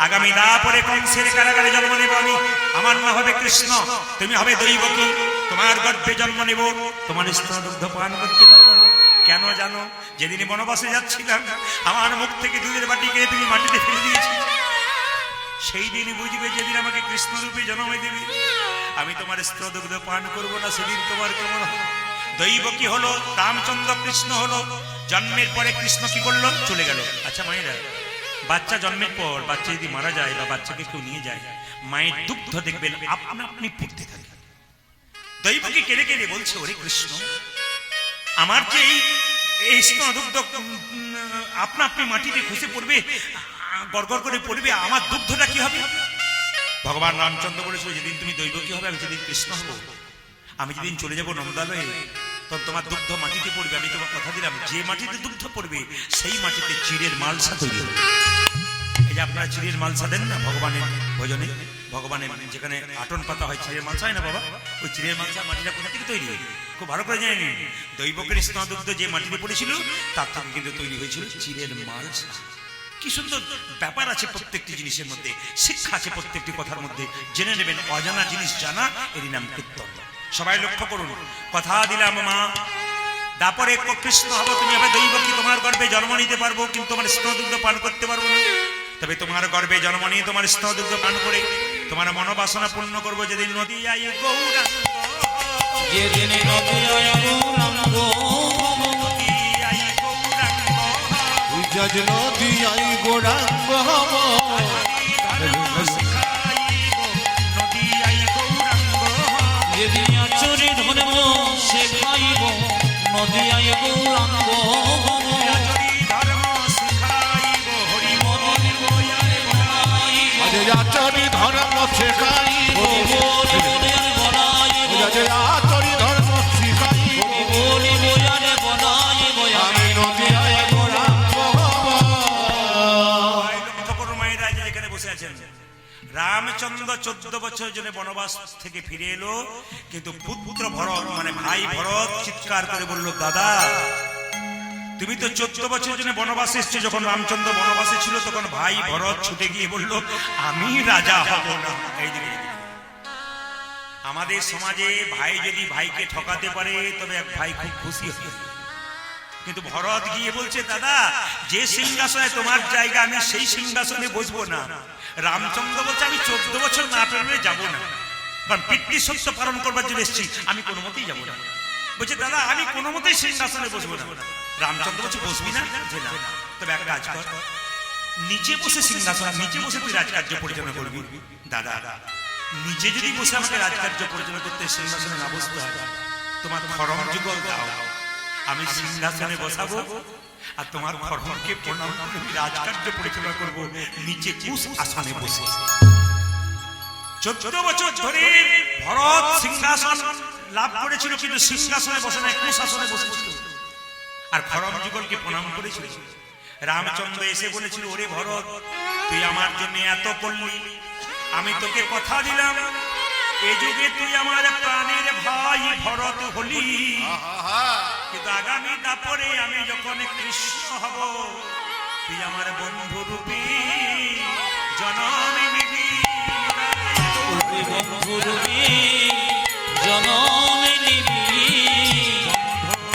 Speaker 1: আগামী দাপরে কংসের কারাগারে জন্ম নেব আমি। আমার নাম হবে কৃষ্ণ, তুমি হবে দৈবকী। তোমার গর্ভে জন্ম নেব, তোমার স্তনদুগ্ধ পান করতে পারবো না। কেন জানো? যেদিন বনবাসে যাচ্ছিলাম, আমার মুখ থেকে দুধের বাটি খেয়ে তুমি মাটিতে ফেলে দিয়েছি। সেই দিন বুঝবে যেদিন আমাকে কৃষ্ণরূপে জন্ম দেবে, আমি তোমার স্তনদুগ্ধ পান করবো না। সেদিন তোমার কেমন হবে? দৈবকী হলো, রামচন্দ্র কৃষ্ণ হলো। জন্মের পরে কৃষ্ণ কি করলো? চলে গেল। আচ্ছা মায়েরা, বাচ্চা জন্মের পর বাচ্চা যদি মারা যায় বা বাচ্চাকে কেউ নিয়ে যায়, মায়ের দুগ্ধ দেখবেন আপনা আপনি পড়তে থাকে। দৈবকী কেঁদে কেঁদে বলছে, ওরে কৃষ্ণ, আমার যে এই স্তনদুগ্ধ আপনা আপনি মাটিতে খসে পড়বে, গড়গড় করে পড়বে, আমার দুগ্ধটা কি হবে? ভগবান রামচন্দ্র বলেছিল, যেদিন তুমি দৈবকী হবে, আমি যেদিন কৃষ্ণ হব, আমি যেদিন চলে যাব নন্দালয়ে, তখন তোমার দুগ্ধ মাটিতে পড়বে। আমি তোমার কথা দিলাম, যে মাটিতে দুগ্ধ পড়বে সেই মাটিতে চিড়ের মালসা তৈরি হবে। এই যে আপনারা চিড়ের মালসা দেন না ভগবানের ভজনে, ভগবানের যেখানে আটন পাতা হয়, চিড়ের মালসা হয় না বাবা? ওই চিড়ের মালসা মাটিটা কোথা থেকে তৈরি হয় খুব ভালো করে জানি। দৈবকের স্তনদুগ্ধ যে মাটিতে পড়েছিল, তার থেকে কিন্তু তৈরি হয়েছিল চিড়ের মালসা। কি সুন্দর ব্যাপার আছে প্রত্যেকটি জিনিসের মধ্যে, শিক্ষা আছে প্রত্যেকটি কথার মধ্যে। জেনে নেবেন, অজানা জিনিস জানা, এরই নাম কীর্তন। সবাই লক্ষ্য করুন, কথা দিলাম মা, তারপরে কৃষ্ণ হবো, তুমি হবে দৈবকী, তোমার গর্ভে জন্ম নিতে পারবো, কিন্তু তোমার স্তনদুগ্ধ পান করতে পারবো না। তবে তোমার গর্ভে জন্ম নিয়ে তোমার স্তনদুগ্ধ পান করে তোমার মনোবাসনা পূর্ণ করবো। যেদিন নদী আই গৌরাঙ্গ,
Speaker 2: যেদিন নদী আয় গৌরাঙ্গ,
Speaker 1: নদী আই গৌরাঙ্গ,
Speaker 3: বুঝা যে নদী আই গৌরাঙ্গ হব।
Speaker 1: ধর্ম শিখাইব, নদী আই গৌরাঙ্গ,
Speaker 2: যেদিন আচরি ধর্ম শেখাইব, নদী আয় গৌরাঙ্গ।
Speaker 1: যদি ধর্ম শিখাইব, হরি মন বয়ারে বনাইব।
Speaker 3: আজ আচরি ধর্ম শেখাইব, বুঝা যে আচরি ধর্ম শিখাইব, আমি নদী আই গৌরাঙ্গ হব।
Speaker 1: লক্ষ্য করুন মায়েরা, যে যেখানে বসে আছেন, রামচন্দ্র 14 বছর জন্য বনবাস থেকে ফিরে এলো, কিন্তু পুত্র ভরত মানে ভাই ভরত চিৎকার করে বলল, দাদা তুমি তো 14 বছর জন্য বনবাসে এসছো। যখন রামচন্দ্র বনবাসে ছিল, তখন ভাই ভরত ছুটে গিয়ে বলল, আমি রাজা হব না। এই দিকে আমাদের সমাজে ভাই যদি ভাইকে ঠকাতে পারে, তবে এক ভাই খুব খুশি হয়। কিন্তু ভরত গিয়ে বলছে, দাদা যে সিংহাসনে তোমার জায়গা, আমি সেই সিংহাসনে বসবো না। রামচন্দ্র বলছে, আমি 14 বছর না পেরোলে যাবো না, কারণ পিতৃ সত্য পালন করবার জন্য এসেছি, আমি কোনো মতেই যাবো না। বলছে, দাদা আমি কোনো মতেই সিংহাসনে বসবো না। রামচন্দ্র বলছে, বসবি না? যে না, তবে এক কাজ কর, নিচে বসে সিংহাসন, নিচে বসে তুই রাজকার্য পরিচালনা করবি। দাদা নিজে যদি বসে আমাকে রাজকার্য পরিচালনা করতে সিংহাসনে না বসতে হয়, তোমার খড়ম যুগল দাও, আমি সিংহাসনে বসাবো আর তোমার খড়মকে প্রণাম করে আমি রাজকার্য পরিচালনা করব নিচে কুশ আসনে বসে। 14 বছর ধরে ভরত সিংহাসন লাভ করেছিল, কিন্তু সিংহাসনে বসে না, কুশ আসনে বসেছিল আর খড়ম যুগলকে প্রণাম করেছিল। রামচন্দ্র এসে বলেছিল, ওরে ভরত, তুই আমার জন্য এত করলি, আমি তোকে কথা দিলাম এ যুগে তুই আমার প্রাণের ভাই ভরত হলি, কিন্তু আগামী দাপরে আমি যখন কৃষ্ণ হব তুই আমার বন্ধু রূপে জনমে নিবি।
Speaker 2: বন্ধু রূপে জনমে নিবি,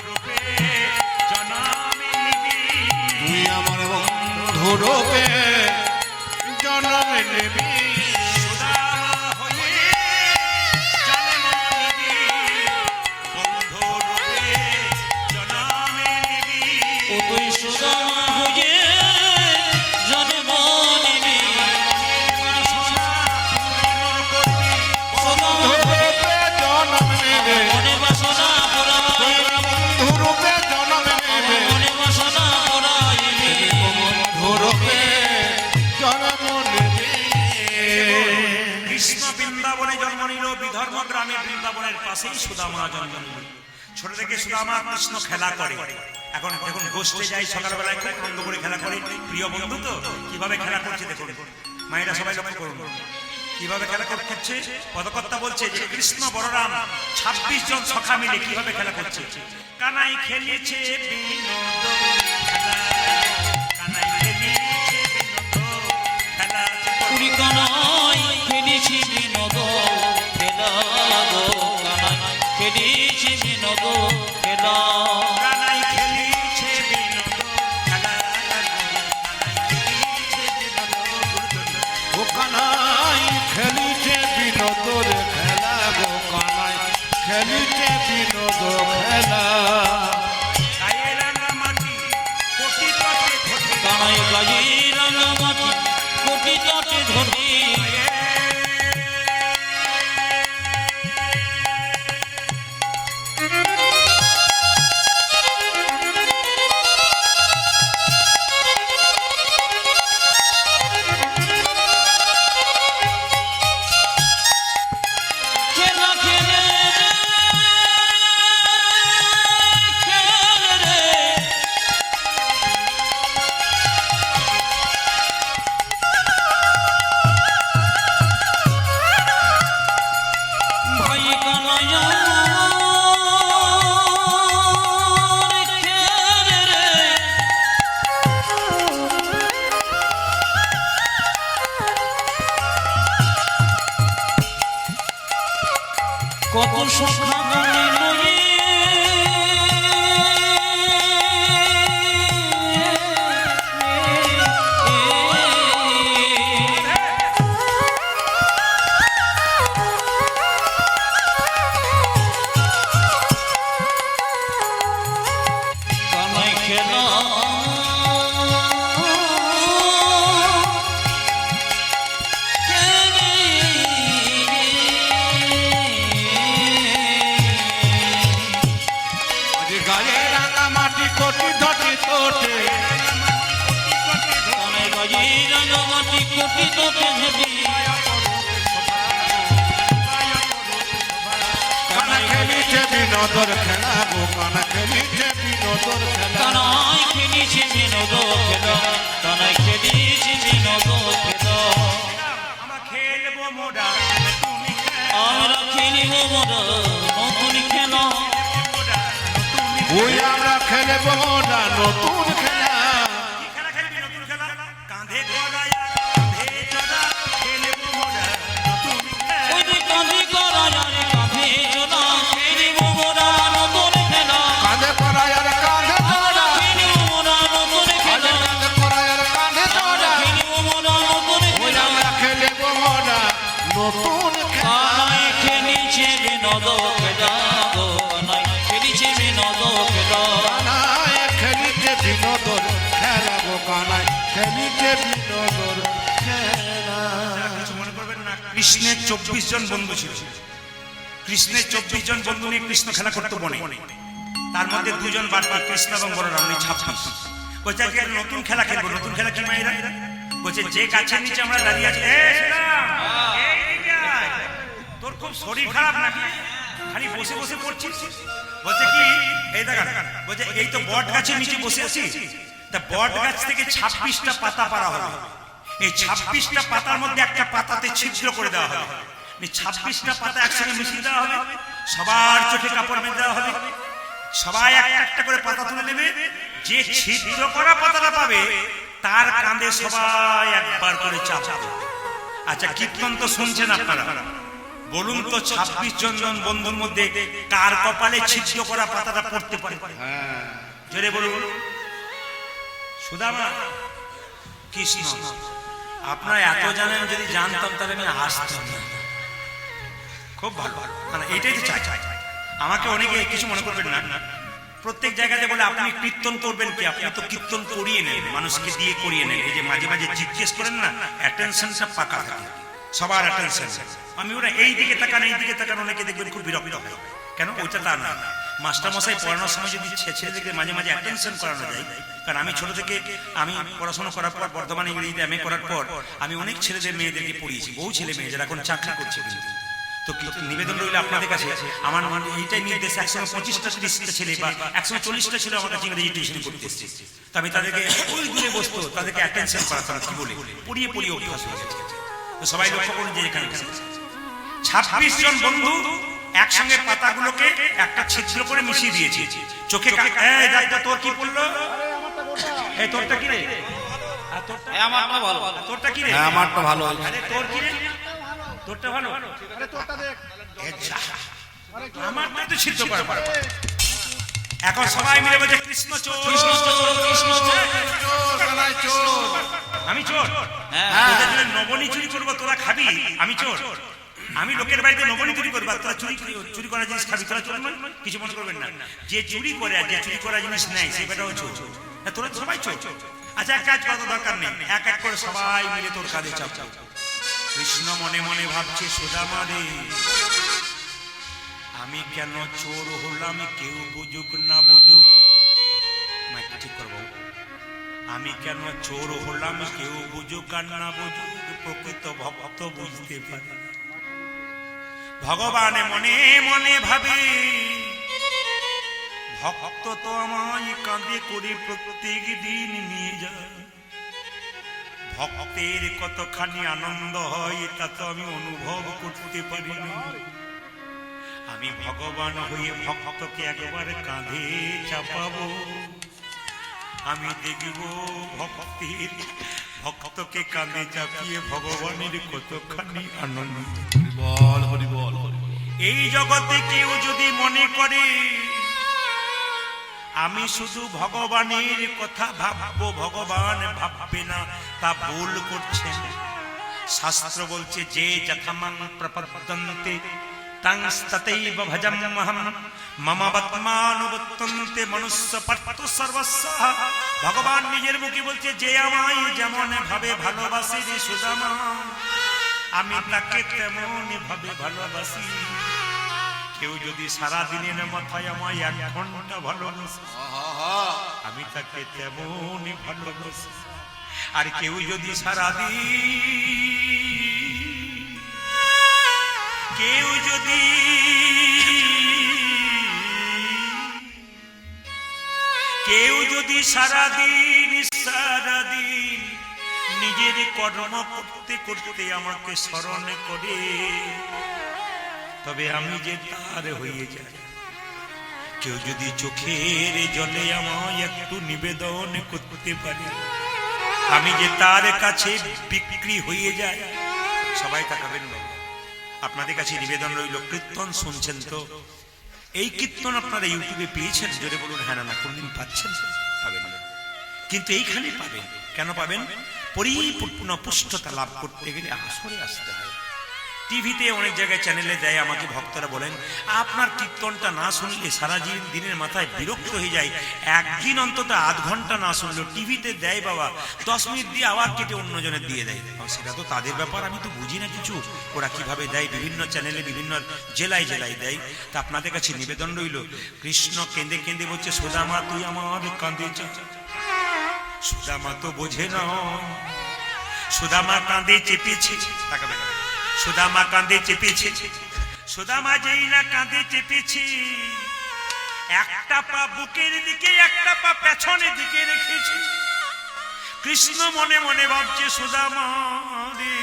Speaker 1: রূপে জনমে নিবি,
Speaker 3: তুই আমার বন্ধু রূপে জনমে নিবি।
Speaker 1: সুদামা হয়ে জন্ম নিবি, বন্ধু রূপে জনমে নিবি।
Speaker 2: ও তুই সুদামা হয়ে জন্ম নিবি,
Speaker 3: বন্ধু রূপে জনম নেবে,
Speaker 2: মনে বাসনা পুরাবে,
Speaker 3: বন্ধু রূপে জনম নেবে,
Speaker 2: মনে বাসনা পুরাইবে,
Speaker 3: বন্ধু রূপে জনম নেবে।
Speaker 1: কৃষ্ণ বৃন্দাবনে জন্ম নিল, বিধর্ম গ্রামে বৃন্দাবনের পাশেই সুদামা জন্ম নিল। ছোট থেকে সুদামা কৃষ্ণ খেলা করে, এখন যখন গোষ্ঠে যায় সকালবেলায় খুব আনন্দ করে খেলা করে, প্রিয় বন্ধু তো কিভাবে খেলা করছে দেখুন, মায়েরা সবাই লক্ষ্য করুন কিভাবে খেলা করছে। পদকর্তা বলছে যে কৃষ্ণ বলরাম 26 জন সখা মিলে কিভাবে খেলা করছে। কানাই খেলেছে বিনোদ খেলা, কানাই খেলেছে বিনোদ খেলা,
Speaker 2: পুরি কানাই খেলেছি বিনোদ খেলা গো, কানাই খেলেছি বিনোদ খেলা,
Speaker 1: কানাই খেলেছে বিনোদ খেলা,
Speaker 3: ও কানাই খেলিছে বিনোদর খেলা গো, কানাই খেলিছে বিনোদ খেলা।
Speaker 1: গায়ে রাঙা মাটি কোটি তটে ধরে,
Speaker 2: কানাই গায়ে রাঙামাটি কোটি তটে ধরে, খেলা খেলে রে, খেলে রে, ভাই কানাইয়া রে, খেলে রে, কত সখা মনে লয়ে কানাই খেলা
Speaker 3: যে গায়ে রাঙা মাটি কোটি ধটি তোটে,
Speaker 2: কানাই বাজি রাঙামাটি কোটি তোটে ধরি,
Speaker 3: কানা খেলিছে বিনোদর খেলা গো, কানা খেলিছে বিনোদর খেলা।
Speaker 2: কানাই খেলিছে বিনোদ খেলা, কানাই খেলিছে বিনোদ খেলা,
Speaker 1: আমরা খেলবো মোরা তুমি
Speaker 2: আমরা খেলিব মোরা নতুন খেলা,
Speaker 1: মোরা তুমি
Speaker 3: ওই আমরা খেলবো না নতুন খেলা,
Speaker 1: কি খেলা খেলবি নতুন খেলা, কাঁধে গড়ায়া কাঁধে চড়া খেলবো মোরা নতুন খেলা।
Speaker 2: ওই যে কাঁধে করা যারে কাঁধে চোরা, খেলিব মোরা নতুন খেলা,
Speaker 3: কাঁধে করায় আর কাঁধে তোড়া,
Speaker 2: খেলিব মোরা নতুন
Speaker 3: কাঁধে
Speaker 2: খেলা,
Speaker 3: কাঁধে করায় আর কাঁধে তোড়া,
Speaker 2: খেলিব মোরা নতুন
Speaker 3: ওই
Speaker 2: খেলা,
Speaker 3: আমরা খেলবো না নতুন খেলা।
Speaker 2: কানাই খেলিছে বিনোদ খেলা গো, কানাই খেলিছে বিনোদ খেলা,
Speaker 3: কানাই খেলিছে বিনোদর খেলা গো, কানাই খেলিছে বিনোদর খেলা।
Speaker 1: কিছু মনে করবেন না, কৃষ্ণের 24 জন বন্ধু ছিল। কৃষ্ণের 24 জন বন্ধু নিয়ে কৃষ্ণ খেলা করতে বনে, তার মধ্যে 2 জন বাদ পড়ে, কৃষ্ণ এবং বলরাম, 26। বলছে আজকে একটা নতুন খেলা খেলবো। নতুন খেলা কি মায়েরা? বলছে যে গাছের নিচে আমরা দাঁড়িয়ে আছি, তোর খুব শরীর খারাপ নাকি, খালি বসে বসে পড়ছিস? বলছে কি, এই দেখা, বলছে এই তো বট গাছের নিচে বসে আছি, তা বট গাছ থেকে 26টা পাতা পাড়া হবে। এই 26টা পাতার মধ্যে একটা পাতাতে ছিদ্র করে দেওয়া হবে। 26টা পাতা একসঙ্গে মিশিয়ে দেওয়া হবে, সবার চোখে কাপড় বেঁধে দেওয়া হবে, সবাই একটা একটা করে পাতা তুলে নেবে। যে ছিদ্র করা পাতাটা পাবে তার কাঁধে সবাই একবার করে চাপাবে। আচ্ছা, কীর্তন তো শুনছেন আপনারা, বলুন তো 26 জন বন্ধুর মধ্যে কার কপালে ছিদ্র করা পাতাটা পড়তে পারে? জোরে বলুন। সুদামা, কৃষ্ণ। আপনারা এত জানেন, যদি জানতাম তাহলে আমি আসতাম না। খুব ভালো, মানে এইটাই তো চাই। আমাকে অনেকে কিছু মনে করবেন না, প্রত্যেক জায়গাতে বলে আপনি কীর্তন করবেন কি, আপনি তো কীর্তন করিয়ে নেন, মানুষকে দিয়ে করিয়ে নেন। এই যে মাঝে মাঝে জিজ্ঞেস করেন না, অ্যাটেনশনটা পাকা থাকে, সবার অ্যাটেনশন। আমি ওরা এই দিকে তাকান, এই দিকে তাকান, অনেকে দেখবেন খুব বিরক্ত হয়। কেন? ওইটা তা না। মাস্টারমশাই পড়ানোর সময় যদি ছেলেদেরকে মাঝে মাঝে অ্যাটেনশন করানো যায়, কারণ আমি ছোট থেকে, আমি পড়াশোনা করার পর বর্ধমানে ইংরেজিতে এমএ করার পর আমি অনেক ছেলেদের মেয়েদেরকে পড়িয়েছি, বহু ছেলে মেয়ে যারা এখন চাকরি করছে। কিন্তু তো নিবেদন রইল আপনাদের কাছে, আমার এইটাই নির্দেশ, 125টা 30টা ছেলে বা 140টা ছেলে আমার কাছে ইংরেজি টিউশন করতে এসেছে। তো আমি তাদেরকে ওই দূরে বসতো, তাদেরকে অ্যাটেনশন করাতাম, কি বলে পড়িয়ে পড়িয়ে অভ্যাস হয়ে গেছে। তো সবাই লক্ষ্য করুন যে এখানে 26 জন বন্ধু একসঙ্গে পাতাগুলোকে একটা ছিদ্র করে মিশিয়ে দিয়েছে চোখে। এই দাদা, তোর কি পড়লো? এই তোরটা কি রে?
Speaker 2: আমারটা ভালো।
Speaker 1: তোরটা কি রে?
Speaker 3: আমারটা ভালো।
Speaker 1: আরে তোর কি রে? তোরটা ভালো। আমারটা তো ছিদ্র করা পারে। এখন সবাই মিলে বলছে কৃষ্ণ চোর,
Speaker 2: কৃষ্ণ চোর, কৃষ্ণ চোর।
Speaker 1: আমি চোর। তোদের জন্য নবনী চুরি করবো, তোরা খাবি। আমি চোর। আমি লোকের বাড়িতে নবনী চুরি করবো, তোরা চুরি করা জিনিস খাবি। তোরা চোর নয়, কিছু মনে করবেন না। যে চুরি করে আর যে চুরি করা জিনিস নেয়, সে বেটাও চোর। তোরা সবাই চোর। আচ্ছা, এক কাজ করার দরকার নেই, এক এক করে সবাই মিলে তোর কাঁধে চাপ। কৃষ্ণ মনে মনে ভাবছে, সুদামা রে, আমি কেন চোর হলাম, কেউ বুঝুক না বুঝুক। ঠিক করবো, আমি কেন চোর হলাম, কেউ বুঝুক আর না বুঝুক, প্রকৃত ভক্ত বুঝতে পারে। ভগবান মনে মনে ভাবে, ভক্ত তো আমায় কাঁধে করে প্রত্যেক দিন নিয়ে যায়। ভক্তের কতখানি আনন্দ হয় তা তো আমি অনুভব করতে পারি না। আমি ভগবান হয়ে ভক্তকে একবার কাঁধে চাপাবো, আমি দেখব ভক্তকে কাঁধে চাপিয়ে ভগবানের কতখানি আনন্দ।
Speaker 3: বল হরি বল।
Speaker 1: এই জগতে কেউ যদি মনে করে আমি শুধু ভগবানের কথা ভাববো, ভগবান ভাববে না, তা ভুল করছেন। শাস্ত্র বলছে, যে যথামাং প্রপদ্যন্তে তংস্ততৈব ভজম্যহম মম বত্মানুবর্তন্তে মনুষ্য পার্থ সর্বস্ব। ভগবান নিজের মুখে বলছে, যে আমায় যেমন ভাবে ভালোবাসে রে সুদামা, আমি তাকে তেমন ভাবে ভালোবাসি। কেউ যদি সারা দিনের মাথায় আমায় 1 ঘন্টা ভালোবাসে, আমি তাকে তেমন ভালোবাসি। আর কেউ যদি সারাদিন নিজের কর্ম করতে করতে আমাকে স্মরণ করে, তবে আমি যে তার হয়ে যাই। কেউ যদি চোখের জলে আমায় একটু নিবেদন করতে পারে, আমি যে তার কাছে বিক্রি হয়ে যায়। সবাই তাকাবেন বাবা, আপনাদের কাছে নিবেদন রইল, কীর্তন শুনছেন তো? এই কীর্তন আপনারা ইউটিউবে পেয়েছেন? জোরে বলুন হ্যাঁ না। কোনদিন পাচ্ছেন? পাবেন না, কিন্তু এইখানে পাবেন। কেন পাবেন? পরিপূর্ণ পুষ্টতা লাভ করতে গেলে আসরে আসতে হয়। টিভিতে অনেক জায়গায় চ্যানেলে দেয়, আমাকে ভক্তরা বলেন আপনার কীর্তনটা না শুনলে সারা দিনের মাথায় বিরক্ত হয়ে যায়, একদিন অন্তত আধ ঘন্টা না শুনলেও টিভিতে দেয় বাবা, 10 মিনিট দিয়ে আবার কেটে অন্যজনের দিয়ে দেয়। সেটা তো তাদের ব্যাপার, আমি তো বুঝি না কিছু, ওরা কিভাবে দেয়, বিভিন্ন চ্যানেলে বিভিন্ন জেলায় জেলায় দেয়। তা আপনাদের কাছে নিবেদন রইল, কৃষ্ণ কেঁদে কেঁদে বলছে সুদামা তুই আমার কাঁদে চা। সুদামা তো বোঝে না, সুদামা কাঁদে চেপেছে, তাকাবে না, সুদামা কাঁদে চেপেছে। সুদামা যেই না কাঁদে চেপেছে, একটা পা বুকের দিকে একটা পা পেছনের দিকে রেখেছে। কৃষ্ণ মনে মনে ভাবছে সুদামা রে,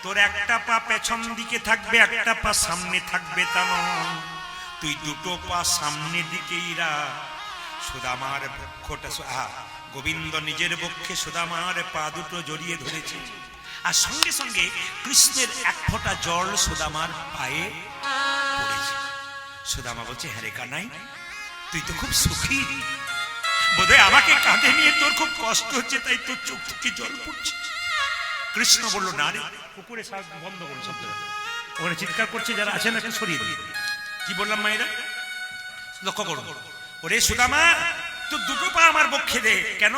Speaker 1: তোর একটা পা পেছন দিকে থাকবে, একটা পা সামনে থাকবে, তা নয়, তুই দুটো পা সামনের দিকেই রাখ। সুদামার বক্ষটা, গোবিন্দ নিজের বক্ষে সুদামার পা দুটো জড়িয়ে ধরেছে, আর সঙ্গে সঙ্গে কৃষ্ণের এক ফোঁটা জল সুদামার পায়ে পড়েছে। সুদামা বলছে হ্যাঁ রে কানাই, তুই তো খুব সুখী, বোধহয় আমাকে কাঁধে নিয়ে তোর খুব কষ্ট হচ্ছে, তাই তোর চোখ থেকে জল পড়ছে। কৃষ্ণ বলল না রে, পুকুরে বন্ধ করুন শব্দ, ওখানে চিৎকার করছে যারা আছেন একটু সরিয়ে দিন। কি বললাম মায়েরা, লক্ষ্য করুন। ওরে সুদামা, তুই দুটো পা আমার বক্ষে দে। কেন?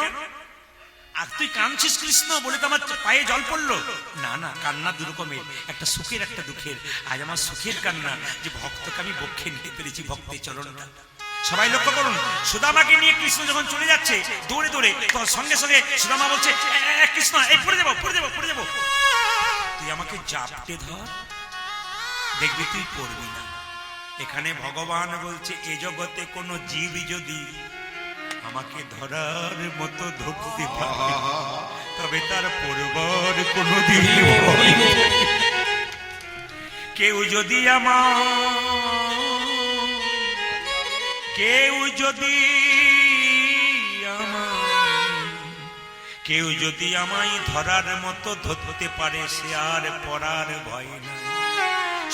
Speaker 1: আর তুই কাঁদছিস কৃষ্ণ বলে তো আমার পায়ে জল পড়লো? না না, কান্না দু রকমের, একটা সুখের একটা দুঃখের। আজ আমার সুখের কান্না যে ভক্তকে আমি বক্ষে নিতে পেরেছি, ভক্তের চরণটা। সবাই লক্ষ্য করুন, সুদামাকে নিয়ে কৃষ্ণ যখন চলে যাচ্ছে দৌড়ে দৌড়ে, তো সঙ্গে সঙ্গে সুদামা বলছে কৃষ্ণ এই পড়ে যাবো পড়ে যাবো পড়ে যাবো, তুই আমাকে জাপটে ধর, দেখবি তুই পড়বি না। এখানে ভগবান বলছে এ জগতে কোনো জীব যদি আমাকে ধরার মতো ধরতে পারে, তবে তার পড়বার কোনোদিন কেউ যদি আমায় ধরার মতো ধরতে পারে, সে আর পড়ার ভয় না।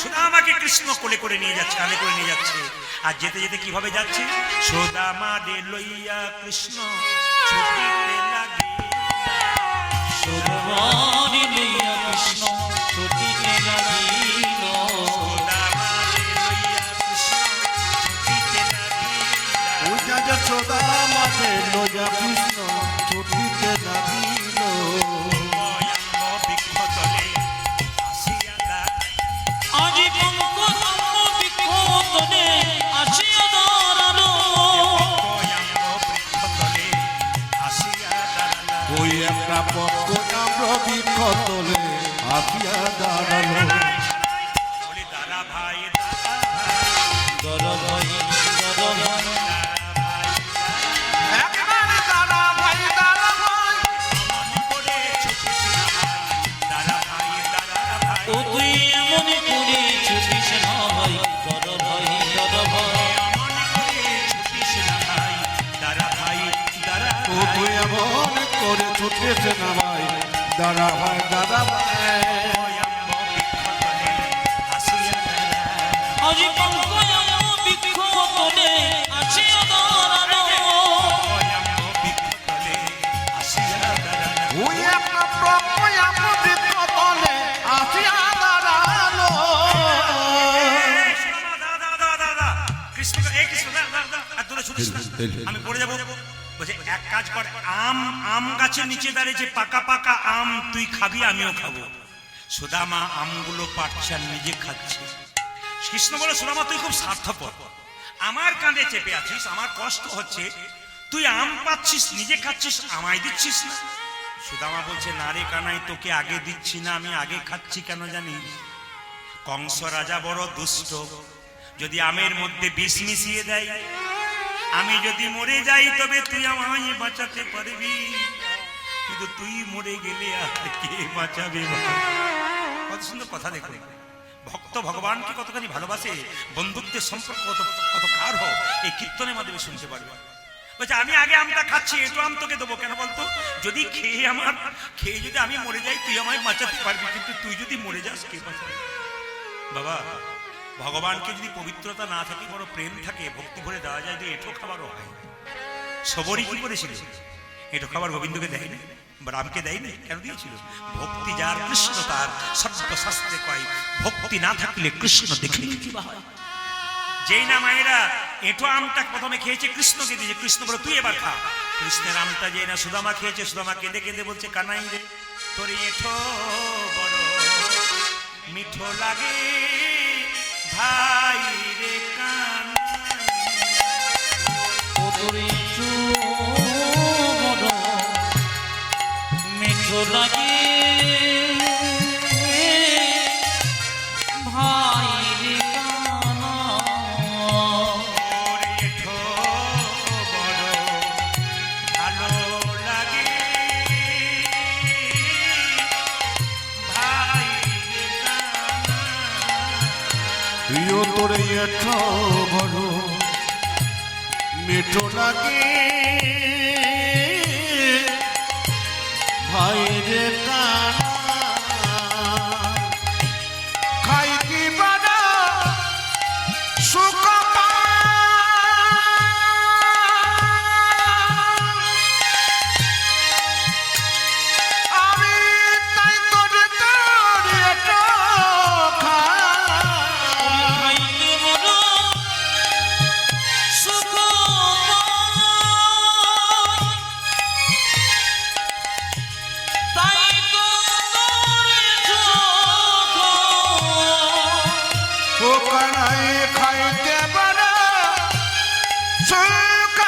Speaker 1: সুদামাকে কৃষ্ণ কোলে করে নিয়ে যাচ্ছে, কানে করে নিয়ে যাচ্ছে, আর যেতে যেতে কিভাবে যাচ্ছে, সুদামা রে লইয়া কৃষ্ণ ছুটিতে লাগে।
Speaker 2: সুদামা রে লইয়া কৃষ্ণ ছুটিতে লাগিল,
Speaker 1: সুদামা রে লইয়া কৃষ্ণ ছুটিতে লাগিল।
Speaker 3: ওই যা সুদামা রে লইয়া কৃষ্ণ ছুটিতে লাগিল।
Speaker 2: আজি পঙ্কজ বৃক্ষতলে আসিয়া দাঁড়ালো,
Speaker 3: ওই একটা পক্ষ আমরা বৃক্ষ তলে আসিয়া দাঁড়ালো।
Speaker 1: বলি দাদা ভাই
Speaker 2: দর ভাই দর ভাই,
Speaker 3: একবারে দাঁড়া ভাই দাঁড়া ভাই,
Speaker 1: করে ছুটিস না ভাই, দাদা ভাই দাদা ভাই,
Speaker 2: ও তুই এমন করে ছুটিস না ভাই, দর ভাই দর ভাই,
Speaker 1: এমন করে ছুটিস না ভাই, দাদা ভাই দাদা
Speaker 3: ও
Speaker 1: ভাই।
Speaker 3: তুই এমন করে ছুটেছে না ভাই, দাঁড়া ভাই দাঁড়া ভাই।
Speaker 2: আজি পঙ্কজ বৃক্ষতলে আসিয়া দাঁড়ালো,
Speaker 3: ওই একটা পক্ষ আমরা বৃক্ষ তলে আসিয়া দাঁড়ালো।
Speaker 1: আমি পড়ে যাবো। বলছে এক কাজ কর, আম গাছের নিচে দাঁড়িয়েছে পাকা পাকা আম, তুই খাবি আমিও খাবো। সুদামা আমগুলো পাচ্ছে আর নিজে খাচ্ছে। কৃষ্ণ বলে সুদামা তুই খুব স্বার্থপর, আমার কাঁধে চেপে আছিস, আমার কষ্ট হচ্ছে, তুই আম পাচ্ছিস নিজে খাচ্ছিস, আমায় দিচ্ছিস না। সুদামা বলছে না রে কানাই, তোকে আগে দিচ্ছি না, আমি আগে খাচ্ছি কেন জানিস? কংস রাজা বড় দুষ্ট, যদি আমের মধ্যে বিষ মিশিয়ে দেয়, আমি যদি মরে যাই তবে তুই আমায় বাঁচাতে পারবি, কিন্তু তুই মরে গেলে আর কে বাঁচাবে? কত সুন্দর কথা দেখো, ভক্ত ভগবানকে কতখানি ভালোবাসে, বন্ধুত্বের সম্পর্ক কত গাঢ় এই কীর্তনের মাধ্যমে শুনতে পারবে। বলছে আমি আগে আমটা খাচ্ছি, একটু আম তোকে দেবো কেন বলতো? যদি খেয়ে যদি আমি মরে যাই তুই আমায় বাঁচাতে পারবি, কিন্তু তুই যদি মরে যাস কে বাঁচাবে? বাবা, ভগবানকে যদি পবিত্রতা না থাকে, বড় প্রেম থাকে, ভক্তি ভরে দেওয়া যায়, এঁঠো খাবারও হয়। সবরই কি করেছিল? এটা খাবার গোবিন্দকে দেয় না, রামকে দেয় না, কেন দিয়েছিল? ভক্তি যার কৃষ্ণ তার, সর্বশাস্ত্রে কয় ভক্তি না থাকলে কৃষ্ণ দেখিনি কি বা হয়। যেই না মায়েরা এঁঠো আমটা প্রথমে খেয়েছে কৃষ্ণকে দিয়েছে, কৃষ্ণ বলে তুই এবার খা। কৃষ্ণের আমটা যেই না সুদামা খেয়েছে, সুদামা কেঁদে কেঁদে বলছে কানাই রে তোর এঁঠো বড় মিঠো লাগে ভাই রে কানাই।
Speaker 2: তোর একটু বড় মিঠো লাগে ভাই রে কানা।
Speaker 1: তোর এঁঠো বড় ভালো লাগে ভাই রে কানাই।
Speaker 3: প্রিয় তোর এঠো বড় মিঠো লাগে ভাই রে কানা। খাইতে বড় সুখ আমি তাই তোর তোর এঠো খাই।
Speaker 2: খাইতে বড় সুখ তাই তো তোর চোখ
Speaker 3: ও কানাই খাইতে বড় সুখ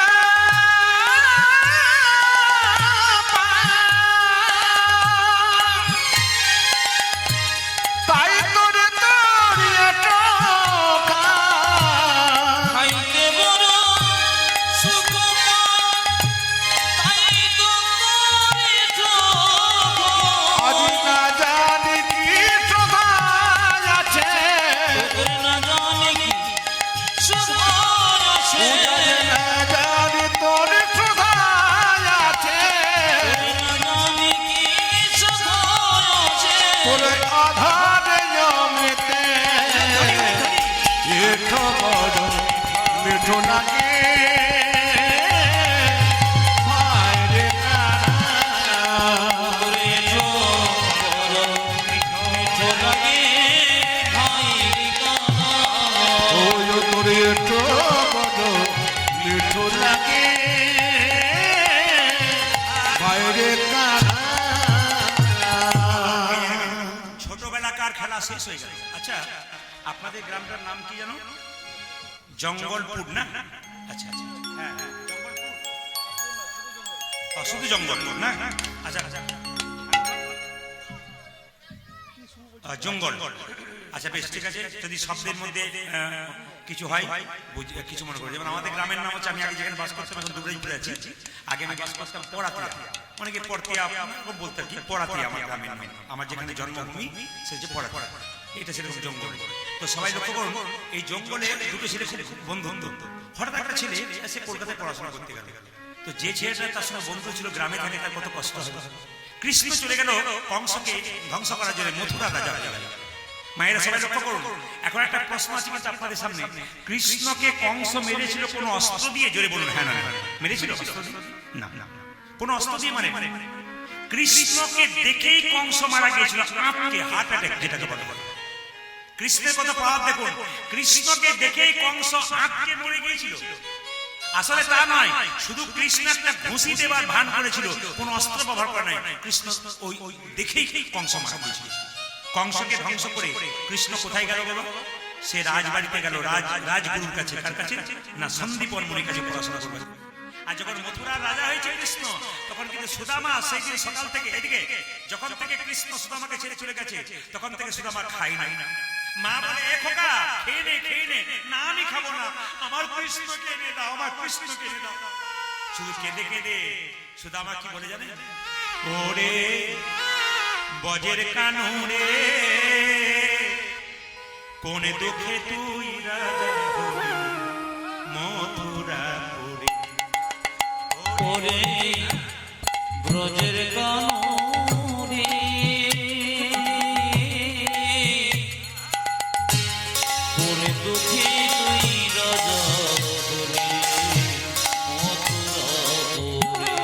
Speaker 3: তাই তোর তোর এঠো খাই।
Speaker 2: খাইতে বড় সুখ তাই তো তোর চোখ
Speaker 3: আজ না জানি কি সদাই আছে,
Speaker 2: তোর না জানে কি সুখ আছে।
Speaker 3: আজ না জানি তোর সদাই আছে,
Speaker 2: তোর না জানে কি সুখ আছে।
Speaker 3: তোর আধার জমিতে এঠো বড় মিঠো লাগে ভাই রে কানা।
Speaker 2: তোর এঠো বড় মিঠো লাগে ভাই রে কানা।
Speaker 3: ওই তোর এঠো বড় মিঠো লাগে ভাই রে কানা।
Speaker 1: ছোটবেলাকার খেলা শেষ হয়ে গেল। আচ্ছা আপনাদের গ্রামটার নাম কি জানো? জঙ্গলপুর না? আচ্ছা আচ্ছা হ্যাঁ হ্যাঁ জঙ্গলপুর। শুধু জঙ্গলপুর না? আচ্ছা আচ্ছা জঙ্গল। আচ্ছা বেশ ঠিক আছে, যদি শব্দের মধ্যে কিছু হয় কিছু মনে করে। যেমন আমাদের গ্রামের নাম হচ্ছে, আমি আগে যেখানে বাস করতাম এখন দুবরাজপুরে আছি, আগে আমি বাস করতাম পড়াতিয়া, অনেকে পড়তিয়া বলতে আর কি, পড়াতিয়া আমার গ্রামের নাম। আমার যেখানে জন্মভূমি সে যে পড়াতিয়া, এটা সেরকম জঙ্গল। তো সবাই লক্ষ্য করুন, এই জঙ্গলে দুটো ছেলে খুব বন্ধু বন্ধু। হঠাৎ একটা ছেলে এসে কলকাতায় পড়াশোনা করতে গেল। তো যে ছেলেটা তার সঙ্গে বন্ধু ছিল গ্রামে থাকে, তার কত কষ্ট হবে। কৃষ্ণ চলে গেল কংসকে ধ্বংস করার জন্য, মথুরা রাজা হয়ে গেল। মায়েরা সবাই লক্ষ্য করুন, এখন একটা প্রশ্ন আছে কিন্তু আপনাদের সামনে, কৃষ্ণকে কংস মেরেছিল কোন অস্ত্র দিয়ে? জোরে বলুন হ্যাঁ না মেরেছিল? না না, কোন অস্ত্র দিয়ে মানে কৃষ্ণকে দেখেই কংস মারা গিয়েছিল, আপকে হার্ট অ্যাটাক যেটাকে বলা হয়। কৃষ্ণের কথা প্রভাব দেখুন, কৃষ্ণকে দেখেই কংস আপকে মরে গিয়েছিল। আসলে তা নয়, শুধু কৃষ্ণ একটা ঘুষি দেবার ভান করেছিল, কোন অস্ত্র ব্যবহার করে নাই। কৃষ্ণ ওই দেখেই কংস মারা গিয়েছিল। কংসকে ধ্বংস করে কৃষ্ণ কোথায় গেল বলো? সে রাজবাড়িতে গেল, রাজগুরুর কাছে। কার কাছে? না, সন্দীপন মুনির কাছে পড়াশোনা করবে। আর যখন মথুরার রাজা হয়েছে কৃষ্ণ, তখন কিন্তু সুদামা সেই দিন সকাল থেকে এদিকে, যখন থেকে কৃষ্ণ সুদামাকে ছেড়ে চলে গেছে, তখন থেকে সুদামা খাই নাই। মা বলে এ খোকা খেয়ে নে খেয়ে নে। না আমি খাবো না, আমার কৃষ্ণকে এনে দাও, আমার কৃষ্ণকে এনে দাও। শুধু কেঁদে কেঁদে সুদামা কি বলে জানেন? ওরে বজের কানুরে কোন দুঃখে তুই রাজা হলি মথুরাপুরে।
Speaker 2: ওরে ব্রজের কানুরে ওরে দুঃখে তুই রাজা হলি মথুরাপুরে।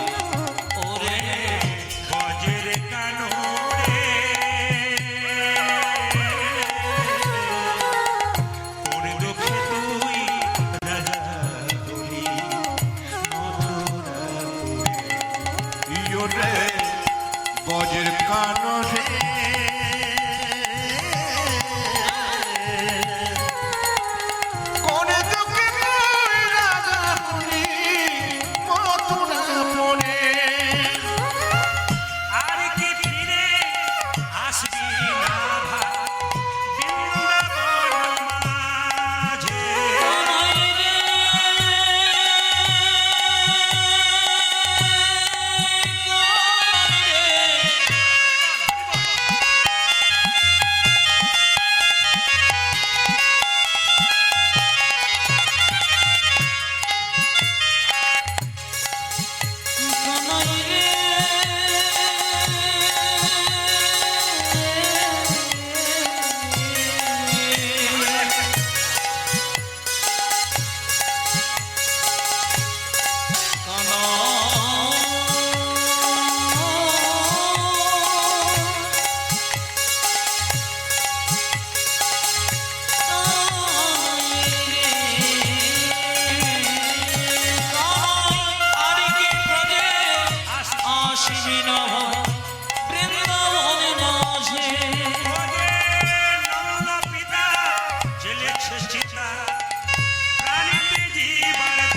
Speaker 3: বজের কানরে কোনে তোকে তুই রাজা হলি মথুরা বনে
Speaker 1: আর কি ফিরে আসবি না ভাই বৃন্দাবন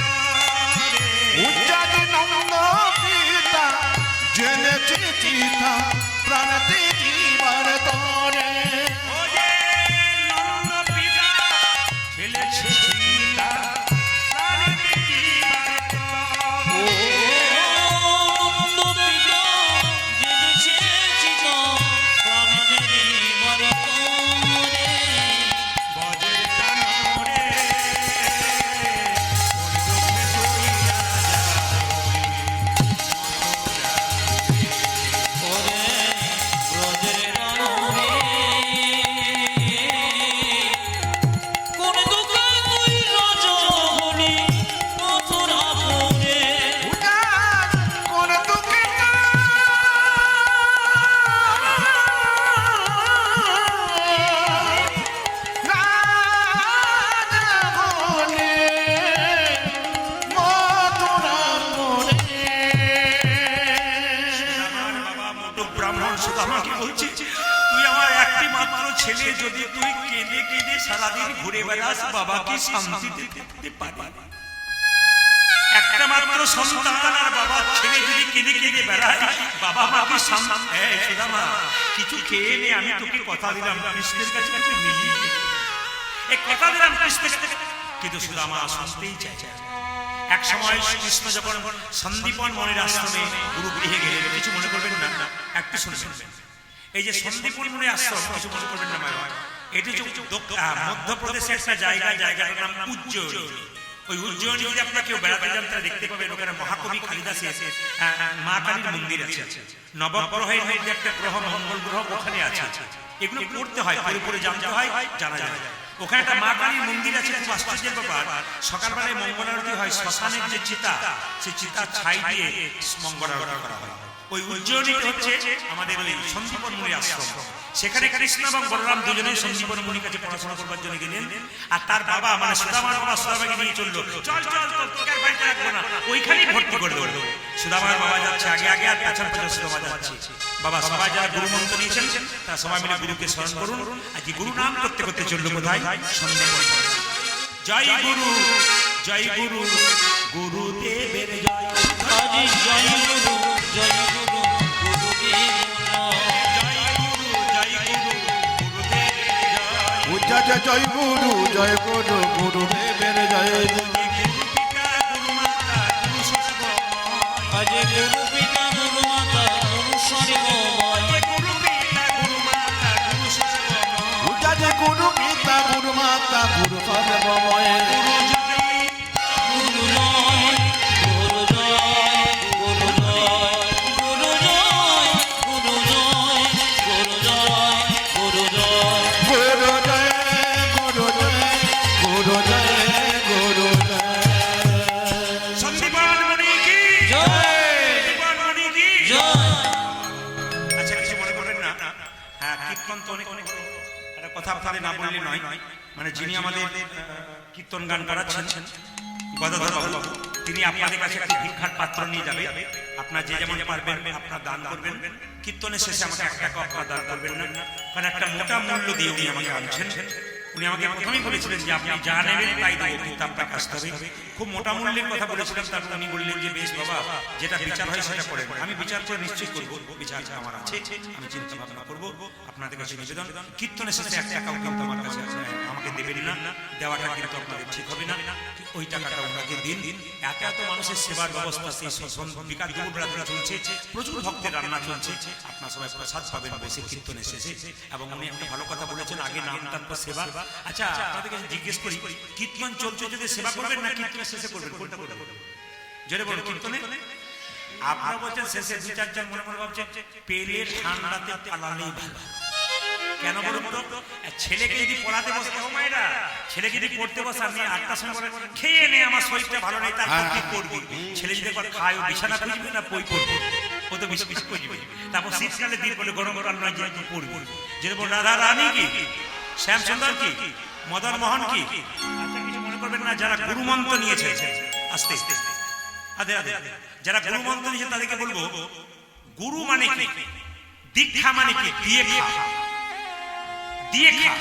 Speaker 1: মাঝে
Speaker 3: উজ্জাদি নন্দ পিতা জেনেছে চিতা প্রাণতে জীবন তরে
Speaker 1: ছেলে যদি তুই কেঁদে কেঁদে সারাদিন ঘুরে বেড়াস বাবা কি শান্তিতে থাকতে পারে একটা মাত্র সন্তান আর বাবা ছেলে যদি কেঁদে কেঁদে বেড়ায় বাবা মা কি শান্তি সুদামা কিছু খেয়ে নে আমি তোকে কথা দিলাম কৃষ্ণের কাছে কাছে মিলিয়ে এই কথা দিলাম কৃষ্ণের কাছে কিন্তু সুদামা শুনতেই চাইছে এক সময় কৃষ্ণ যখন সন্দীপন মনির আশ্রমে গুরু গৃহে গেলেন কিছু মনে করবেন না একটু শুনবেন এই যে সন্দীপন মনির আশ্রম কিছু মনে করবেন না ভাই এটি মধ্যপ্রদেশের একটা জায়গাটার নাম উজ্জয়িনী ওই উজ্জয়িনী যদি আপনারা কেউ বেড়াতে যান তারা দেখতে পাবেন ওখানে মহাকবি কালিদাসের মা কালীর মন্দির আছে নবগ্রহের মধ্যে একটা গ্রহ মঙ্গল গ্রহ ওখানে আছে এগুলো পড়তে হয় পরে জানতে হয় জানা যায় ওখানে একটা মা কালীর মন্দির আছে খুব আশ্চর্যের ব্যাপার সকালবেলায় মঙ্গল আরতি হয় শ্মশানের যে চিতা সেই চিতা ছাই দিয়ে মঙ্গল আরতি করা হয় ওই উজ্জয়িনীতে হচ্ছে আমাদের ওই সন্দীপন মুনির আশ্রম সেখানে কৃষ্ণ এবং বলরাম দুজনেই সন্দীপন মুনির কাছে পড়াশোনা করবার জন্য গেলেন আর তার বাবা মানে সুদামার বাবা সুদামাকে নিয়ে চললো চল চল তোকে আর বাড়িতে রাখবো না ওইখানেই ভর্তি করে দেবো সুদামার বাবা যাচ্ছে আগে আগে আর পেছন পেছন সুদামা যাচ্ছে বাবা সবাই যারা গুরু মন্ত্র নিয়েছেন তারা সবাই মিলে গুরুকে স্মরণ করুন আর কি গুরু নাম করতে করতে চললো কোথায় সন্দীপন জয় গুরু গুরুদেবের জয়
Speaker 2: জয় গুরু
Speaker 3: জয় গুরু গুরুদেবের জয়
Speaker 2: আজে গুরু পিতা গুরু মাতা গুরু সর্বময়
Speaker 3: গুরু পিতা গুরু মাতা গুরু সর্বময়
Speaker 2: গুরু জয় গুরু জয় গুরু জয় গুরু জয় গুরু জয় গুরু জয় গুরু জয়
Speaker 1: কথা আপনাদের না বললে নয় মানে যিনি আমাদের কীর্তন গান করাচ্ছেন গদাধর বাবু তিনি আপনাদের কাছে একটি ভিক্ষার পাত্র নিয়ে যাবে। আপনার যে যেমন পারবেন আপনার দান করবেন। কীর্তনের শেষে আমাকে 1 টাকা আপনার দান করবেন না, কারণ একটা মোটা মূল্য দিয়ে উনি আমাকে আনছেন। উনি আমাকে প্রথমেই বলেছিলেন যে আপনি যা নেবেন তাই দেবো, কিন্তু আপনার কাছ থেকে খুব মোটা মূল্যের কথা বলেছিলাম। তারপর উনি বললেন যে বেশ বাবা, যেটা বিচার হয় সেটা করেন। আমি বিচার করে নিশ্চয়ই করবো, বিচার আমার আছে, আমি চিন্তা ভাবনা করবো। আপনাদের কাছে নিবেদন, কীর্তনের শেষে 1 টাকাও কিন্তু আমার কাছে আমাকে দেবেন না, দেওয়াটা কিন্তু আপনাদের ঠিক হবে না। ওই টাকাটা ওনাকে দিন। এত এত মানুষের সেবার ব্যবস্থা সেই বিকাল দুপুরবেলা ধরে চলছে, প্রচুর ভক্তের রান্না চলছে। আপনার সবাই প্রসাদ পাবেন বসে কীর্তনের শেষে। এবং উনি একটা ভালো কথা বলেছেন, আগে নাম তারপর সেবা। আচ্ছা, আপনাদের কাছে জিজ্ঞেস করি, কীর্তন চলছে যদি সেবা করবেন না কীর্তনের শেষে করবেন, কোনটা করবেন? জোরে বলুন। কীর্তনে আপনারা বলছেন শেষে, 2-4 জন মনে মনে ভাবছেন পেলে ঠান্ডাতে পালালেই ভালো। কেন বলুন তো? ছেলেকে যদি পড়াতে বসে, ও মায়েরা, ছেলেকে যদি পড়তে বসে আপনি 8টার সময় বলে খেয়ে নে, আমার শরীরটা ভালো নেই, তারপর কি করবি? ছেলে যদি খায়, ও বিছানা খুঁজবে না বই পড়বে, ও তো বিষ খুঁজবে। তারপর শীতকালে দিন বলে গরম গরম নয় যে পড়বি। যেটা বল রাধা রানী কি, শ্যামসুন্দর কি, মদন মোহন কি, আচ্ছা কিছু মনে করবেন না। যারা গুরুমন্ত্র নিয়েছে, আস্তে আস্তে আদে আদে, যারা গুরুমন্ত্র নিয়েছে তাদেরকে বলবো, গুরু মানে কি, দীক্ষা মানে কি, দিয়ে খা, দিয়ে খা।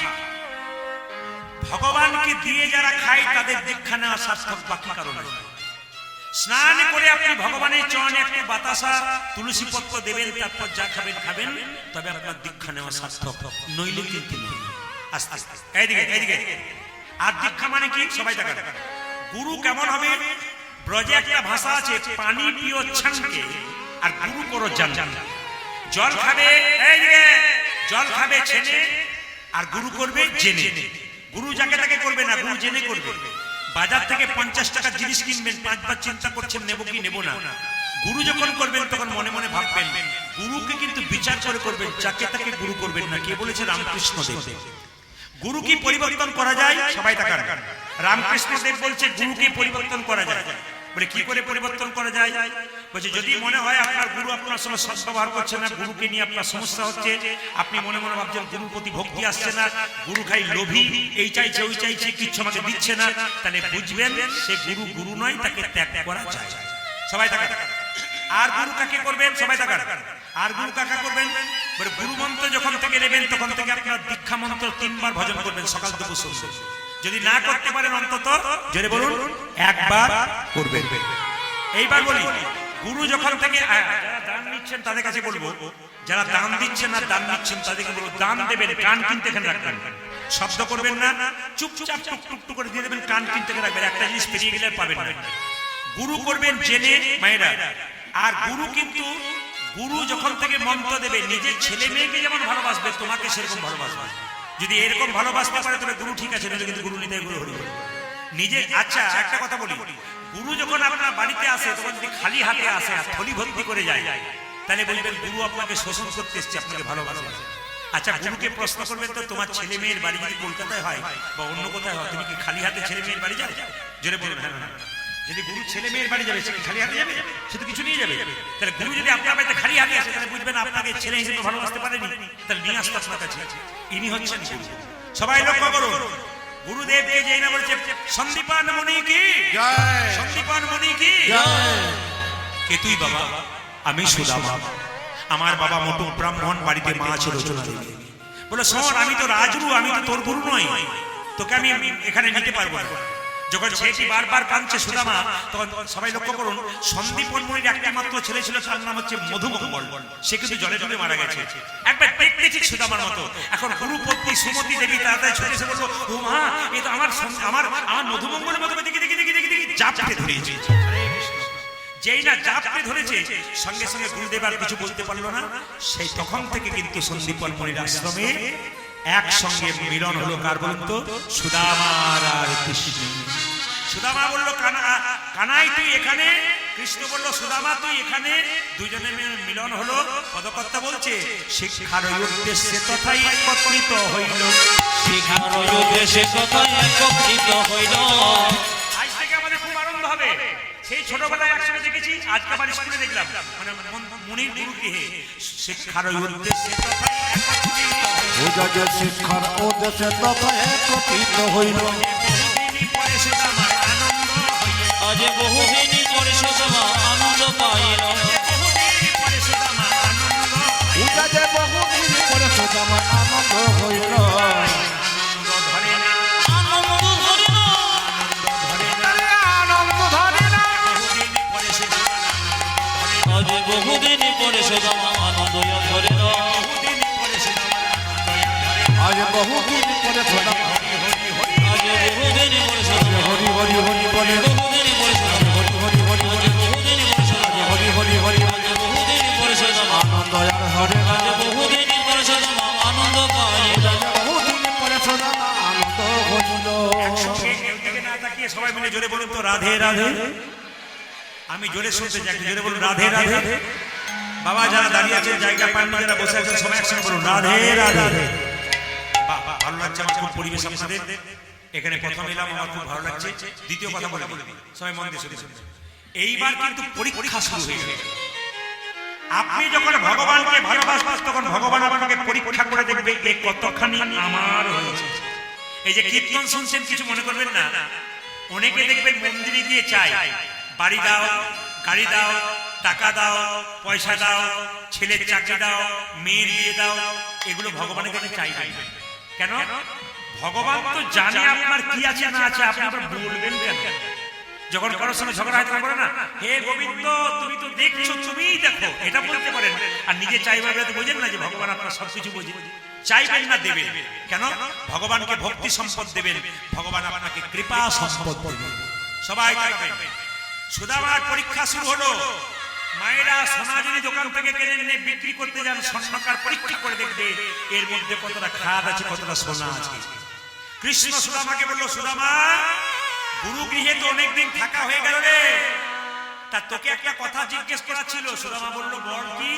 Speaker 1: ভগবানকে দিয়ে যারা খায় তাদের দীক্ষা নেওয়া সার্থক, বাকি কারণ নয়। স্নান করে আপনি ভগবানের চরণে একটু বাতাসা তুলসী পত্র দেবেন, তারপর যা খাবেন খাবেন, তবে আপনার দীক্ষা নেওয়া সার্থক, নইলে কিন্তু নয়। আস্তে আস্তে এইদিকে এইদিকে। আর দীক্ষা মানে কি, সবাই দেখা, গুরু কেমন হবে? ব্রজে একটা ভাষা আছে, পানি পিও ছানকে আর গুরু করো জান। জল খাবে এইদিকে, জল খাবে ছেনে আর গুরু করবে জেনে। গুরু যাকে তাকে করবে না, গুরু জেনে করবে। বাজার থেকে 50 টাকার জিনিস কিনবেন, 5 বার চিন্তা করছেন নেব কি নেব না। গুরু যখন করবেন তখন মনে মনে ভাববেন। গুরুকে কিন্তু বিচার করে করবেন, যাকে তাকে গুরু করবেন না। কে বলেছে? রামকৃষ্ণ দেব। গুরু কি পরিবর্তন করা যায়? সবাই তাকান। রামকৃষ্ণ দেব বলছে গুরুকে পরিবর্তন করা যায়। বলে কি করে পরিবর্তন করা যায়? বলছে যদি মনে হয় আপনার গুরু আপনার সঙ্গে সদ্ব্যবহার করছে না, গুরুকে নিয়ে আপনার সমস্যা হচ্ছে, আপনি মনে মনে ভাবছেন গুরুর প্রতি ভক্তি আসছে না, গুরু খাই লোভী, এই চাইছে ওই চাইছে, কিচ্ছু আমাকে দিচ্ছে না, তাহলে বুঝবেন সে গুরু গুরু নয়, তাকে ত্যাগ করা যায়। সবাই তাকান। আর গুরু কাকে করবেন? সবাই তাকান। আর গুরু কাকে করবেন? বলে গুরু মন্ত্র যখন থেকে নেবেন তখন থেকে আপনার দীক্ষা মন্ত্র 3 বার ভজন করবেন, সকাল দুপুর সন্ধ্যা। যদি না করতে পারেন অন্তত জোরে বলুন 1 বার করবেন। এইবার বলি, গুরু যখন থেকে যারা দান নিচ্ছেন তাদের কাছে বলবো, যারা দান দিচ্ছেন আর দান নিচ্ছেন তাদেরকে বলবো, দান দেবেন কান কিনতে এখানে রাখবেন, শব্দ করবেন না, চুপচাপ টুকটুক করে দিয়ে দেবেন, কান কিনতে রাখবেন। একটা জিনিস পেরিয়ে গেলে পাবেন না। গুরু করবেন জেনে মায়েরা। আর গুরু কিন্তু, গুরু যখন থেকে মন্ত্র দেবে, নিজের ছেলে মেয়েকে যেমন ভালোবাসবে তোমাকে সেরকম ভালোবাসবে। যদি এরকম ভালোবাসতে পারে তবে গুরু ঠিক আছে, কিন্তু গুরু নিতে গুরু হরি নিজে। আচ্ছা একটা কথা বলি, গুরু যখন আপনার বাড়িতে আসে তখন যদি খালি হাতে আসে আর থলি ভর্তি করে যায়, তাহলে বলবেন গুরু আপনাকে শোষণ করতে এসছে, আপনাকে ভালোবাসে। আচ্ছা গুরুকে প্রশ্ন করবেন তো, তোমার ছেলে মেয়ের বাড়ি যদি কলকাতায় হয় বা অন্য কোথায় হয়, তুমি কি খালি হাতে ছেলে মেয়ের বাড়ি যাবে? জোরে বলুন হ্যাঁ না। যদি গুরু ছেলে মেয়ের বাড়ি যাবে, সে কি খালি হাতে যাবে? সে তো কিছু নিয়ে যাবে। তাহলে গুরু যদি আপনার বাড়িতে খালি হাতে আসে, তাহলে বুঝবেন আপনাকে ছেলে হিসেবে ভালোবাসতে পারেনি, তাহলে নিয়ে আসতে আপনার কাছে। ইনি হচ্ছেন গুরু। সবাই লক্ষ্য করুন, গুরুদেবকে যেই না বলছে সন্দীপান মুনি কি জয়, সন্দীপান মুনি কি জয়। কে তুই বাবা? আমি সুদামা। আমার বাবা মোটু ব্রাহ্মণ, বাড়িতে মা আছে রচনা দেবী। বলে শোন, আমি তো রাজগুরু, আমি তো তোর গুরু নই, তোকে আমি এখানে নিতে পারবো না। যখন ছেলেটি বারবার কাঁদছে সুদামা, তখন সবাই লক্ষ্য করুন, সন্দীপন মুনির একটা মাত্র ছেলে ছিল, তার নাম হচ্ছে মধুমঙ্গল। সে কিন্তু জলে জলে মারা গেছে, একবার দেখতে ঠিক সুদামার মতো। এখন গুরুপত্নী সুমতি দেবী তাড়াতাড়ি ছুটে এসে বলবো, ও মা, এ তো আমার আমার মধুমঙ্গলের মতো, দেখি দেখি দেখি দেখি দেখি জাপটে ধরেছে। যেই না জাপটে ধরেছে, সঙ্গে সঙ্গে গুরুদেব আর কিছু বলতে পারলো না। সেই তখন থেকে কিন্তু সন্দীপন মুনির আশ্রমে একসঙ্গে মিলন হলো। কার বলুন তো? সুদামার আর কৃষ্ণ। সুদামা বলল কানাই তুই এখানে, কৃষ্ণ বলল সুদামা তুই এখানে। দুজনে মিলন হলো। পদকর্তা বলছে শিক্ষার উদ্দেশ্যে তথাই একত্রিত হইল,
Speaker 2: শিক্ষার উদ্দেশ্যে তথাই একত্রিত হইল।
Speaker 1: আজ থেকে আমাদের খুব আনন্দ হবে। সেই ছোটবেলায় একসঙ্গে দেখেছি, আজকে আবার স্কুলে দেখলাম, মানে মুনির গুরুকে শিক্ষার উদ্দেশ্যে তথাই একত্রিত হইল,
Speaker 3: শিক্ষার উদ্দেশ্যে তথাই একত্রিত হইল।
Speaker 2: আজ বহুদিন পরে সুদামা আনন্দ পাইল
Speaker 1: বহুদিন পরে সুদামা আনন্দ
Speaker 3: পূজা যে বহুদিন পরে সুদামা আনন্দ হইল
Speaker 1: আনন্দ ধরে না
Speaker 2: আনন্দ ধরে না
Speaker 1: আনন্দ ধরে না
Speaker 3: আনন্দ ধরে না
Speaker 1: বহুদিন পরে সুদামা আনন্দ ধরে না
Speaker 2: আজ বহুদিন পরে সুদামা
Speaker 1: বহুদিন পরে সুদামা
Speaker 2: আনন্দ
Speaker 1: হরি হরি হরি
Speaker 2: আজ বহুদিন পরে সুদামা
Speaker 3: হরি হরি হরি বলে
Speaker 2: বহুদিন পরে সুদামা
Speaker 3: হরি হরি হরি
Speaker 2: আজ বহুদিন পরে সুদামা
Speaker 3: হরি হরি হরি
Speaker 2: আজ বহুদিন পরে সুদামা
Speaker 3: আনন্দ আর ধরে না
Speaker 2: আজ বহুদিন পরে সুদামা আনন্দ পাইল
Speaker 3: বহুদিন পরে সুদামা আনন্দ হইল
Speaker 1: একসঙ্গে কেউ দিকে না তাকিয়ে সবাই মিলে জোরে বলুন তো রাধে রাধে আমি জোরে শুনতে চাই একটু জোরে বলুন রাধে রাধে বাবা যারা দাঁড়িয়ে আছেন জায়গা পাননি যারা বসে আছেন সবাই একসঙ্গে বলুন রাধে রাধে বাহ, বাহ, ভালো লাগছে আমার খুব পরিবেশ আপনাদের এখানে প্রথম এলাম আমার খুব ভালো লাগছে দ্বিতীয় কথা বলে বলি সবাই মন দিয়ে শুনে শুনে এইবার কিন্তু পরীক্ষা শুরু হয়ে গেল আপনি যখন ভগবানকে ভালোবাসবেন তখন ভগবান আপনাকে পরীক্ষা করে দেখবে এ কতখানি আমার হয়েছে এই যে কীর্তন শুনছেন কিছু মনে করবেন না অনেকে দেখবেন মন্দিরে গিয়ে চাই বাড়ি দাও গাড়ি দাও টাকা দাও পয়সা দাও ছেলের চাকরি দাও মেয়ের বিয়ে দাও এগুলো ভগবানের কাছে চাইবেন কেন ভগবান তো জানে আপনার কি আছে না আছে আপনি আবার বলবেন কেন যখন কারোর সঙ্গে ঝগড়া হয় তখন বলে না হে গোবিন্দ তুমি তো দেখছো তুমিই দেখো এটা বলতে পারেন আর নিজে চাইবার তো বোঝেন না যে ভগবান আপনার সবকিছু বোঝে চাইবেন না দেবেন কেন ভগবানকে ভক্তি সম্পদ দেবেন ভগবান আপনাকে কৃপা সম্পদ দেবেন সবাই থাকবেন সুদামার পরীক্ষা শুরু হলো মায়েরা সোনা যদি দোকান থেকে কিনে এনে বিক্রি করতে যান স্বর্ণকার পরীক্ষা করে দেখবে এর মধ্যে কতটা খাদ আছে কতটা সোনা আছে কৃষ্ণ সুদামাকে বলল সুদামা গুরু গৃহে তো অনেকদিন থাকা হয়ে গেল রে তা তোকে একটা কথা জিজ্ঞেস করা ছিল সুদামা বলল বল কি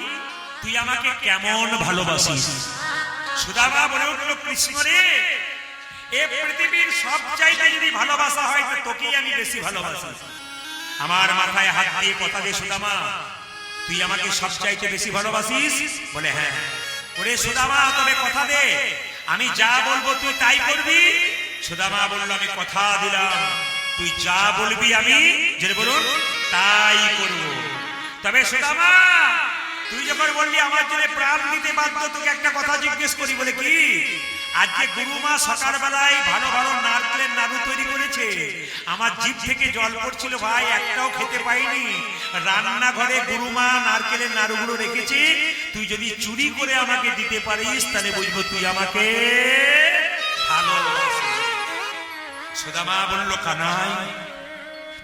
Speaker 1: তুই আমাকে কেমন ভালোবাসিস সুদামা বলে উঠল কৃষ্ণ রে এ পৃথিবীর সব চাইতে যদি ভালোবাসা হয় তো তোকেই আমি বেশি ভালোবাসি আমার মাথায় হাত দিয়ে কথা দে সুদামা তুই আমাকে সব চাইতে বেশি ভালোবাসিস বলে হ্যাঁ ওরে সুদামা তবে কথা দে আমি যা বলবো তুই তাই করবি সুদামা বলল আমি কথা দিলাম তুই যা বলবি আমি যে বলুন তাই করব তবে সুদামা তুই যখন বললি আমার জন্য প্রাণ দিতে বাধ্য তোকে একটা কথা জিজ্ঞেস করি বলে কি আজকে গুরুমা সকালবেলায় ভালো ভালো নারকেলের নাড়ু তৈরি করেছে আমার জিভ থেকে জল পড়ছিল ভাই একটাও খেতে পাইনি রান্নাঘরে গুরুমা নারকেলের নাড়ুগুলো রেখেছে তুই যদি চুরি করে আমাকে দিতে পারিস তাহলে বুঝবো তুই আমাকে ভালোবাসিস সুদামা বলল কানাই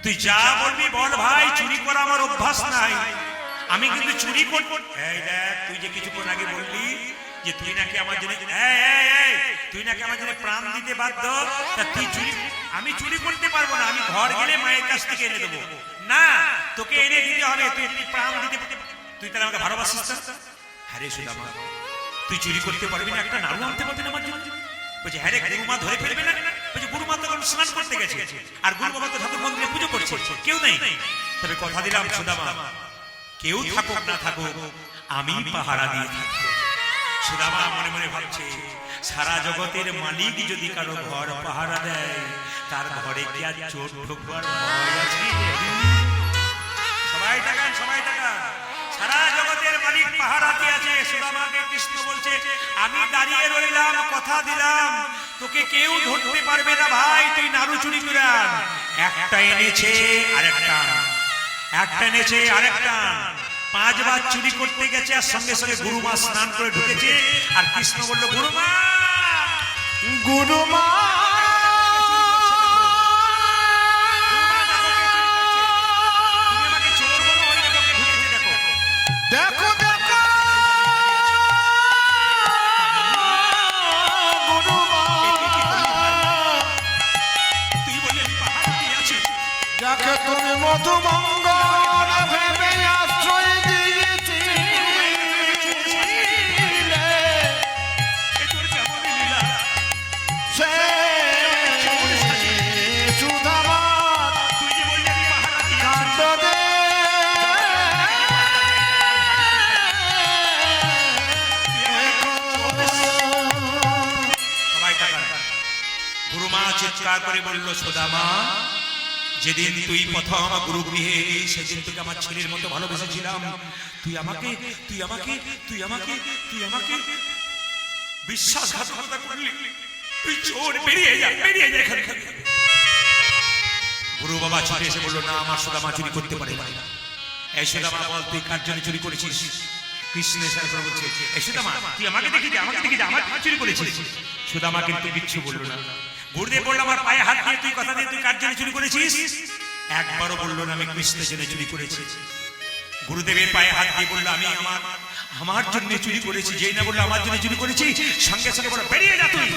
Speaker 1: তুই যা বলবি বল ভাই চুরি করা আমার অভ্যাস নাই আমি কিন্তু চুরি করব এই দেখ তুই যে কিছুক্ষণ আগে বললি যে তুই নাকি আমার জন্য তুই নাকি আমার জন্য প্রাণ দিতে বাধ্য তা তুই চুরি আমি চুরি করতে পারবো না আমি ঘর গেলে মায়ের কাছ থেকে এনে দেবো না তোকে এনে দিতে হবে তুই প্রাণ দিতে তুই তাহলে আমাকে ভালোবাসিস না হ্যাঁ সুদামা তুই চুরি করতে পারবি না একটা নাড়ু আনতে পারবি না আমার জন্য বলছে হ্যাঁ রে গুরুমা ধরে ফেলবে না বলছে গুরুমা তখন স্নান করতে গেছে আর গুরু বাবা তো ঠাকুর মন্দিরে পুজো করছে কেউ নেই তবে কথা দিলাম সুদামা কেউ থাকুক না থাকুক আমি পাহারা দিয়ে থাকবো সুদামা মনে মনে ভাবছে সারা জগতের মালিক যদি কারো ঘর পাহারা দেয় তার ঘরে কি আর চোর ঢোকবার ভয় আছে সবাই তাকান সারা জগতের মালিক পাহারা দিয়ে আছে সুদামাকে কৃষ্ণ বলছে আমি দাঁড়িয়ে রইলাম কথা দিলাম তোকে কেউ ধরতে পারবে না ভাই তুই নাড়ু চুরি করে আন একটা এনেছে আরেকটা একটা এনেছে আরেকটা 5 বার চুরি করতে গেছে আর সঙ্গে সঙ্গে গুরুমা স্নান করে ঢুকেছে আর কৃষ্ণ বলল গুরুমা
Speaker 3: গুরুমা
Speaker 1: তুমি আমাকে চোর বলো ওই দেখো কে ঢুকেছে দেখো
Speaker 3: দেখো দেখো গুরুমা
Speaker 1: তুই বললি আমি পাহাড় দিয়ে আছি
Speaker 3: যাকে তুমি মধুমঙ্গল ভেবে আশ্রয় দিয়েছিলে
Speaker 1: এ তোর কেমন লীলা
Speaker 3: সে সুদামা
Speaker 1: তুই যে বললি আমি পাহাড় দিয়ে আছি
Speaker 3: কাণ্ড দে
Speaker 1: সবাই তাকান গুরুমা চিৎকার করে বলল সুদামা যেদিন তুই প্রথম গুরু গৃহে এলি সেদিন তোকে আমার ছেলের মতো ভালোবেসেছিলাম। তুই আমাকে তুই আমাকে তুই আমাকে তুই আমাকে বিশ্বাসঘাতকতা করলি। তুই চোর, বেরিয়ে যা, বেরিয়ে যা এখান থেকে। গুরু বাবা ছুটে এসে বললো, না, আমার সুদামা চুরি করতে পারে না। এই সুদামা বল, তুই কার জন্য চুরি করেছিস? কৃষ্ণ এসে বলছে, এই সুদামা তুই আমাকে দেখি দে, আমাকে দেখি দে, আমার চুরি করেছিস। সুদামা কিন্তু কিচ্ছু বললো না। গুরুদেব বললো, আমার পায়ে হাত দিয়ে তুই কথা দিয়ে তুই কার জন্য চুরি করেছিস? একবারও বললো না আমি কৃষ্ণের জন্য চুরি করেছি। গুরুদেবের পায়ে হাত দিয়ে বললো, আমি আমার জন্য চুরি করেছি। যেই না বললো আমার জন্য চুরি করেছি, সঙ্গে সঙ্গে বললো, বেরিয়ে যা তুই।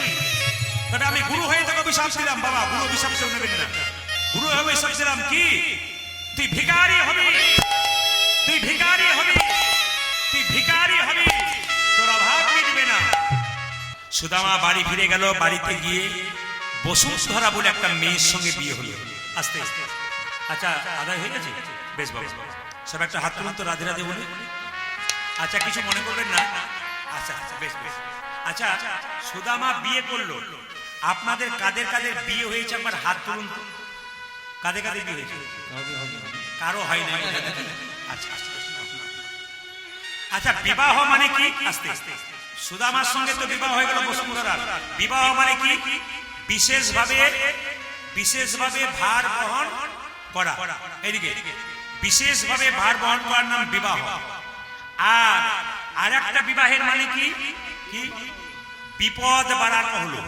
Speaker 1: তবে আমি গুরু হয়ে তোকে অভিশাপ দিলাম। বাবা, গুরু অভিশাপ কেউ নেবেন না। গুরু হয়ে অভিশাপ দিলাম কি, তুই ভিখারি হবি, তুই ভিখারি হবি, তুই ভিখারি হবি, তোর অভাব মিটবে না। সুদামা বাড়ি ফিরে গেল। বাড়িতে গিয়ে বসুন্ধরা বলে একটা মেয়ের সঙ্গে বিয়ে হলো। আস্তে আস্তে আচ্ছা, আদায় হয়ে গেছে? বেশ বাবা, সব একটা হাত তুলুন তো, রাধে রাধে বলে। আচ্ছা, কিছু মনে করবেন না। আচ্ছা আচ্ছা, বেশ বেশ। আচ্ছা, সুদামা বিয়ে করলো। আপনাদের কাদের কাদের বিয়ে হয়েছে একবার হাত তুলুন তো। কাদের কাদের বিয়ে হয়েছে? কারো হয় না। আচ্ছা আচ্ছা, বিবাহ মানে কি? আস্তে আস্তে। সুদামার সঙ্গে তো বিবাহ হয়ে গেল বসুন্ধরার। বিবাহ মানে কি? বিশেষভাবে ভার বহন করা। এদিকে বিশেষভাবে ভার বহন করার নাম বিবাহ। আর একটা বিবাহের মানে কি? কি? বিপদ বাড়ানো হলো।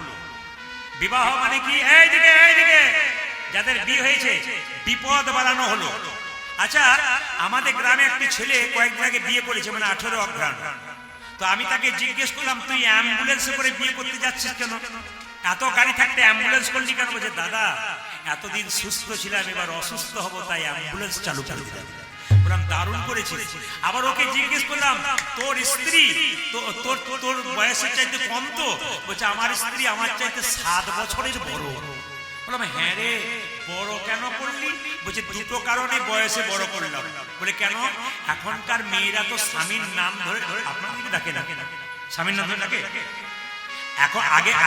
Speaker 1: বিবাহ মানে কি? এইদিকে এইদিকে, যাদের বিয়ে হয়েছে, বিপদ বাড়ানো হলো। আচ্ছা, আমাদের গ্রামে একটি ছেলে কয়েকদিন আগে বিয়ে করেছে, মানে 18 অঘ্রাণ। তো আমি তাকে জিজ্ঞেস করলাম, তুই অ্যাম্বুলেন্সে করে বিয়ে করতে যাচ্ছিস কেন? এত গাড়ি থাকতে অ্যাম্বুলেন্স করলি কেন? বলছে, দাদা, এতদিন সুস্থ ছিলাম, এবার অসুস্থ হব, তাই অ্যাম্বুলেন্স চালু করে দিলাম। বললাম, দারুণ করেছিস। আবার ওকে জিজ্ঞেস করলাম, তোর স্ত্রী তোর বয়সের চাইতে কম তো? বলছে, আমার স্ত্রী আমার চাইতে 7 বছরের বড়। বললাম, হ্যাঁ রে, বড় কেন করলি? বলছে, দুটো কারণে বয়সে বড় করলাম। বলে, কেন? এখনকার মেয়েরা তো স্বামীর নাম ধরে, আপনার দিকে ডাকে না, স্বামীর নাম ধরে ডাকে।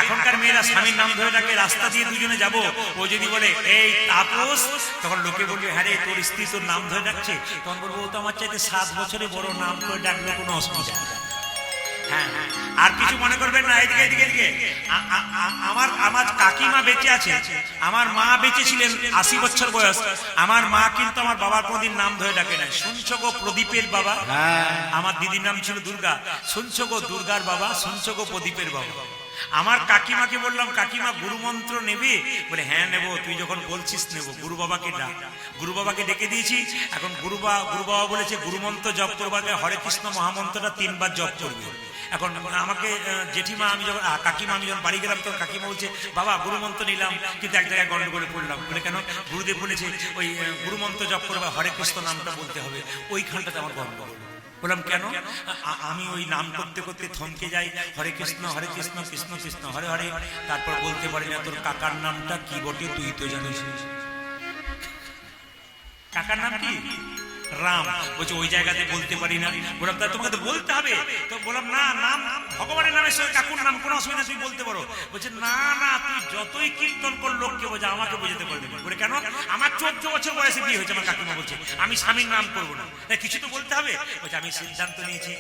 Speaker 1: এখনকার মেয়েরা স্বামীর নাম ধরে ডাকে। রাস্তা দিয়ে দুজনে যাব, ও যদি বলে, এই তাপস, তখন লোকে বলবে, হ্যাঁ রে, তোর স্ত্রী তোর নাম ধরে ডাকছে। তখন বলবো, ও তো আমার চাইতে 7 বছরে বড়, নাম করে ডাকলে কোনো অসুবিধা নেই। হ্যাঁ হ্যাঁ, আর কিছু মনে করবেন না। এদিকে এদিকে এদিকে, আমার কাকিমা বেঁচে আছে। আমার মা বেঁচে ছিলেন, 80 বছর বয়স। আমার মা কিন্তু আমার বাবার কোনদিন নাম ধরে ডাকে না। শুনছো গো প্রদীপের বাবা? আমার দিদির নাম ছিল দুর্গা। শুনছো গো দুর্গার বাবা? শুনছো গো প্রদীপের বাবা? আমার কাকিমাকে বললাম, কাকিমা গুরু মন্ত্র নেবে? বলে, হ্যাঁ নেব, তুই যখন বলছিস নেব। গুরু বাবাকে ডাক। গুরু বাবাকে ডেকে দিয়েছি। এখন গুরু বাবা বলেছে, গুরু মন্ত্র জপ করবাকে হরে কৃষ্ণ মহামন্ত্রটা 3 বার জপ করবে। এখন আমাকে জেঠিমা, আমি যখন কাকিমা, আমি যখন বাড়ি গেলাম, তখন কাকিমা বলছে, বাবা গুরু মন্ত্র নিলাম, কিন্তু এক জায়গায় গন্ডগোলে পড়লাম। বলে, কেন? গুরুদেব বলেছে ওই গুরু মন্ত্র জপ করবা হরে কৃষ্ণ নামটা বলতে হবে। ওইখানটাতে আমার গন্ডগোল। বললাম, কেন? আমি ওই নাম করতে করতে থমকে যাই, হরে কৃষ্ণ কৃষ্ণ কৃষ্ণ হরে হরে। তারপর বলতে পারি না, তোর কাকার নামটা কি বটে? তুই তো জানিস। কাকার নাম কি? রাম। বলছে, ওই জায়গাতে বলতে পারি না। বললাম, তা তোমাকে তো বলতে হবে। তো বললাম, না, নাম ভগবানের নামের সঙ্গে কাকুর নাম কোনো অসুবিধা, তুই বলতে পারো। বলছে, না না, তুই যতই কীর্তন কর লোককে বোঝা, আমাকে বোঝাতে পারবি না। বলে, কেন? আমার 14 বছর বয়সে বিয়ে হয়েছে। আমার কাকিমা বলছে, আমি স্বামীর নাম করবো না, তাই কিছু তো বলতে হবে। বলছে, আমি সিদ্ধান্ত নিয়েছি,